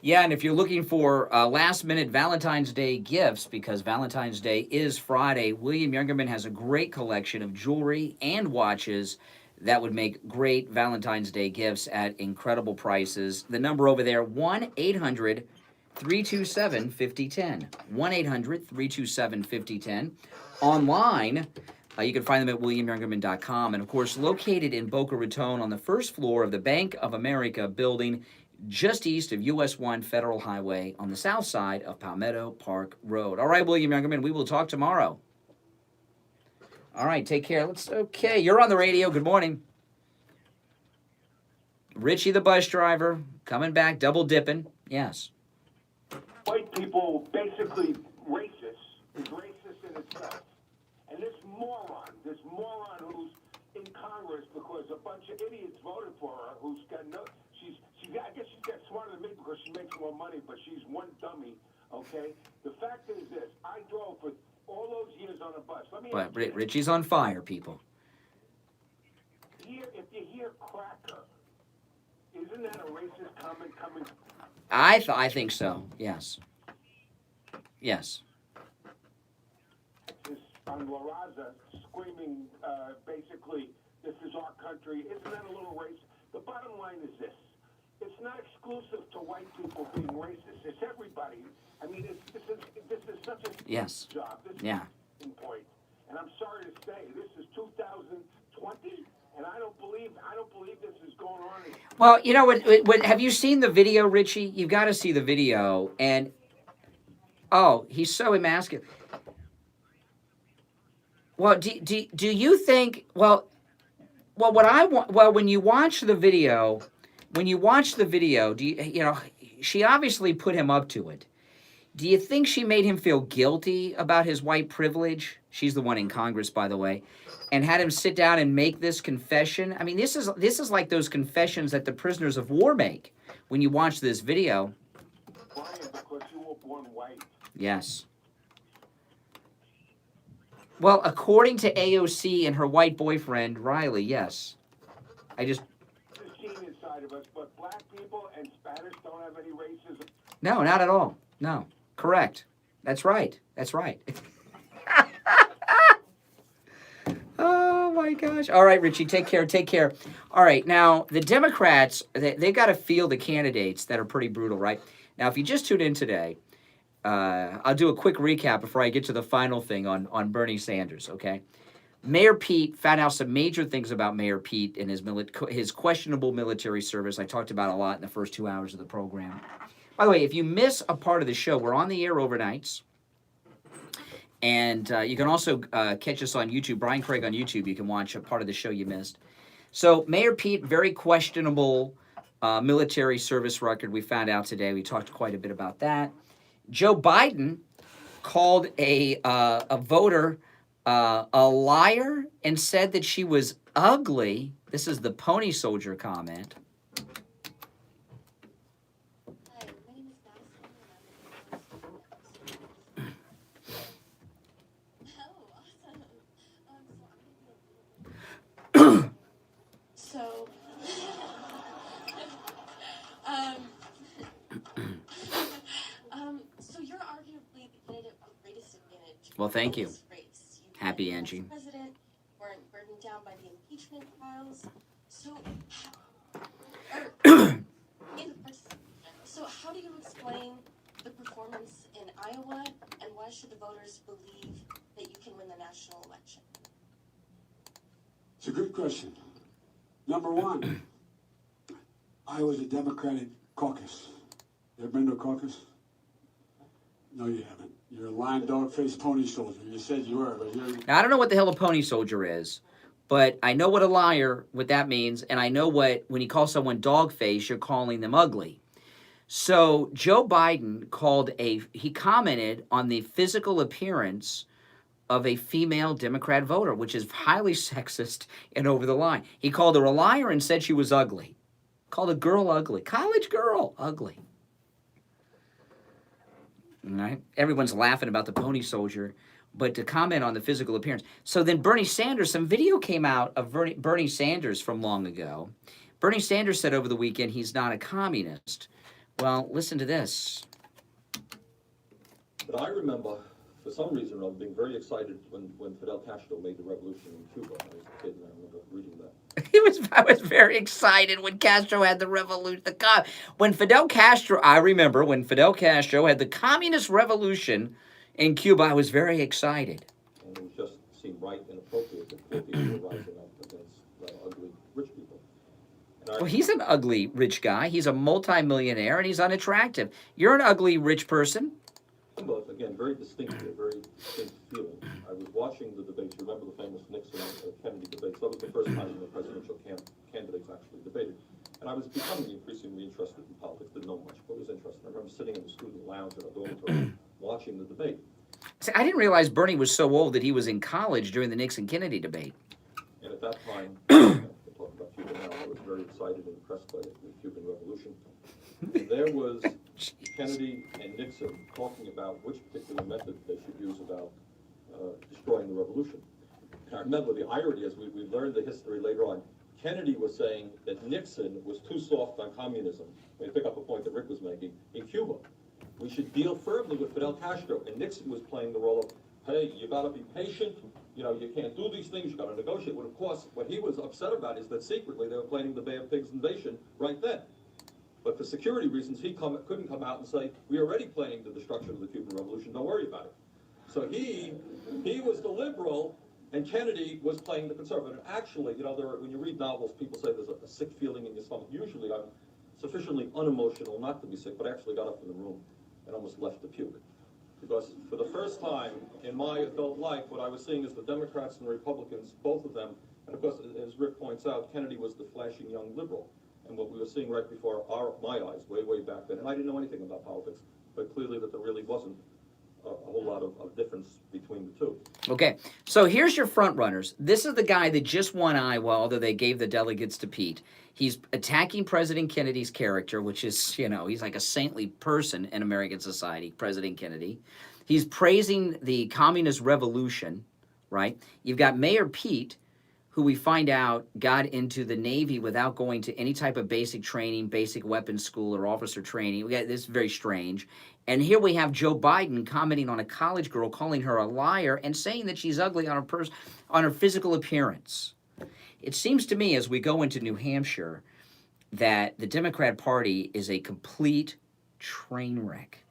Yeah, and if you're looking for last-minute Valentine's Day gifts, because Valentine's Day is Friday, William Youngerman has a great collection of jewelry and watches that would make great Valentine's Day gifts at incredible prices. The number over there, 1-800-327-5010. 1-800-327-5010. Online, you can find them at williamyoungerman.com. And, of course, located in Boca Raton on the first floor of the Bank of America building just east of US 1 Federal Highway on the south side of Palmetto Park Road. All right, William Youngerman, we will talk tomorrow. All right, take care. Okay, you're on the radio. Good morning. Richie the bus driver, coming back, double dipping. Yes. White people, basically racist, is racist in itself. And this moron who's in Congress because a bunch of idiots voted for her, who's got no, I guess she's got smarter than me because she makes more money, but she's one dummy, okay? The fact is this, I drove for all those years on a bus. But Richie's on fire, people. If you hear cracker, isn't that a racist comment coming? I think so, yes. Yes. On La Raza screaming, basically, this is our country. Isn't that a little racist? The bottom line is this. It's not exclusive to white people being racist. It's everybody. I mean, this is such a yes. job. This yeah. is point. And I'm sorry to say, this is 2020, and I don't believe this is going on. Well, you know what? Have you seen the video, Richie? You've got to see the video. And he's so emasculated. Well, do you think? Well, what I want. Well, when you watch the video, do you know? She obviously put him up to it. Do you think she made him feel guilty about his white privilege? She's the one in Congress, by the way, and had him sit down and make this confession. I mean, this is like those confessions that the prisoners of war make when you watch this video. Brian, because you were born white. Yes. Well, according to AOC and her white boyfriend, Riley, yes. The genius side of us, but black people and Spanish don't have any racism. No, not at all. No. Correct. That's right. That's right. Oh, my gosh. All right, Richie, take care. Take care. All right, now, the Democrats, they've got a field of candidates that are pretty brutal, right? Now, if you just tuned in today, I'll do a quick recap before I get to the final thing on Bernie Sanders, okay? Mayor Pete found out some major things about Mayor Pete and his questionable military service. I talked about a lot in the first 2 hours of the program. By the way, if you miss a part of the show, we're on the air overnights. And you can also catch us on YouTube. Brian Craig on YouTube. You can watch a part of the show you missed. So Mayor Pete, very questionable military service record we found out today. We talked quite a bit about that. Joe Biden called a voter a liar and said that she was ugly. This is the Pony Soldier comment. So you're arguably the candidate with the greatest advantage. Well, thank you. Race. Happy, Angie. President weren't burdened down by the impeachment trials. So how do you explain the performance in Iowa, and why should the voters believe that you can win the national election? It's a good question. Number one, Iowa's a Democratic caucus. You ever been to a caucus? No, you haven't. You're a lying dog-faced pony soldier. You said you were, but you're... Now, I don't know what the hell a pony soldier is, but I know what a liar, what that means, and I know what, when you call someone dog-faced, you're calling them ugly. So Joe Biden he commented on the physical appearance of a female Democrat voter, which is highly sexist and over the line. He called her a liar and said she was ugly. Called a girl ugly. College girl ugly. All right? Everyone's laughing about the pony soldier, but to comment on the physical appearance. So then Bernie Sanders, some video came out of Bernie Sanders from long ago. Bernie Sanders said over the weekend he's not a communist. Well, listen to this. But I remember, for some reason, I was being very excited when Fidel Castro made the revolution in Cuba. I was a kid and I remember reading that. I was very excited when Castro had the revolution. When Fidel Castro, I remember when Fidel Castro had the communist revolution in Cuba, I was very excited. And it just seemed right and appropriate that poor people were rising up against ugly rich people. Well, he's an ugly rich guy. He's a multimillionaire and he's unattractive. You're an ugly rich person. But again, very distinctive, very distinct feeling. I was watching the debates. You remember the famous Nixon and Kennedy debates? That was the first time the presidential candidates actually debated. And I was becoming increasingly interested in politics. Didn't know much, but was interested. I remember sitting in the student lounge at a dormitory watching the debate. See, I didn't realize Bernie was so old that he was in college during the Nixon-Kennedy debate. And at that time, we'll talk about Cuba now, I was very excited and impressed by the Cuban Revolution. And there was Kennedy and Nixon talking about which particular method they should use about destroying the revolution. And I remember the irony, as we learned the history later on, Kennedy was saying that Nixon was too soft on communism. We pick up a point that Rick was making. In Cuba, we should deal firmly with Fidel Castro. And Nixon was playing the role of, hey, you got to be patient. You know, you can't do these things. You got to negotiate. Well, of course, what he was upset about is that secretly they were planning the Bay of Pigs invasion right then. But for security reasons, he couldn't come out and say, we're already planning the destruction of the Cuban Revolution, don't worry about it. So he was the liberal, and Kennedy was playing the conservative. And actually, you know, when you read novels, people say there's a sick feeling in your stomach. Usually I'm sufficiently unemotional not to be sick, but I actually got up in the room and almost left to puke. Because for the first time in my adult life, what I was seeing is the Democrats and the Republicans, both of them, and of course, as Rick points out, Kennedy was the flashing young liberal. And what we were seeing right before my eyes, way back then, and I didn't know anything about politics, but clearly that there really wasn't a whole lot of difference between the two. Okay, so here's your front runners. This is the guy that just won Iowa, although they gave the delegates to Pete. He's attacking President Kennedy's character, which is, you know, he's like a saintly person in American society, President Kennedy. He's praising the communist revolution, right? You've got Mayor Pete, who we find out got into the Navy without going to any type of basic training, basic weapons school or officer training. This is very strange. And here we have Joe Biden commenting on a college girl, calling her a liar and saying that she's ugly on her physical appearance. It seems to me as we go into New Hampshire that the Democrat Party is a complete train wreck.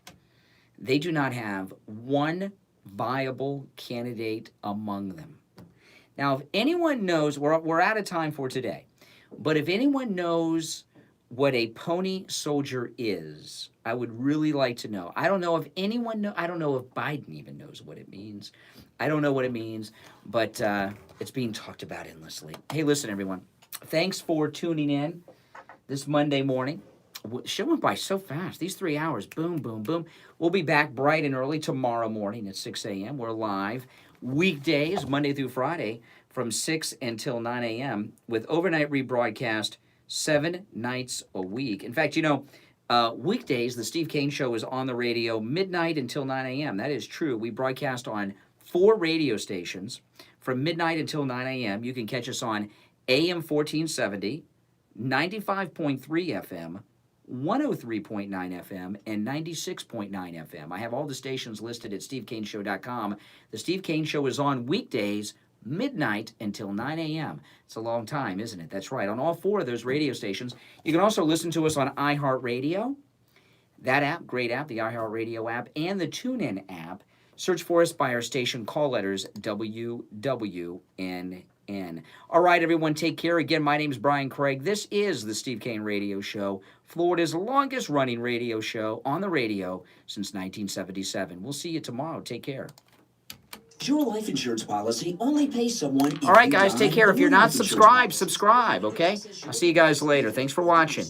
They do not have one viable candidate among them. Now, if anyone knows, we're out of time for today, but if anyone knows what a pony soldier is, I would really like to know. I don't know if anyone knows. I don't know if Biden even knows what it means. I don't know what it means, but it's being talked about endlessly. Hey, listen, everyone. Thanks for tuning in this Monday morning. Show went by so fast. These 3 hours, boom, boom, boom. We'll be back bright and early tomorrow morning at 6 a.m. We're live weekdays, Monday through Friday, from 6 until 9 a.m. with overnight rebroadcast 7 nights a week. In fact, you know, weekdays, the Steve Kane Show is on the radio midnight until 9 a.m. That is true. We broadcast on 4 radio stations from midnight until 9 a.m. You can catch us on AM 1470, 95.3 FM, 103.9 FM, and 96.9 FM. I have all the stations listed at stevekaneshow.com. The Steve Kane Show is on weekdays, midnight until 9 a.m. It's a long time, isn't it? That's right. On all 4 of those radio stations. You can also listen to us on iHeartRadio. That app, great app, the iHeartRadio app, and the TuneIn app. Search for us by our station call letters WWNE. K-A-N-E. All right, everyone, take care. Again, my name's Brian Craig. This is the Steve Kane Radio Show, Florida's longest-running radio show on the radio since 1977. We'll see you tomorrow. Take care. Your life insurance policy only pays someone if All right, you guys, die take care. or If you're your not life insurance subscribed, policy. subscribe, okay? I'll see you guys later. Thanks for watching.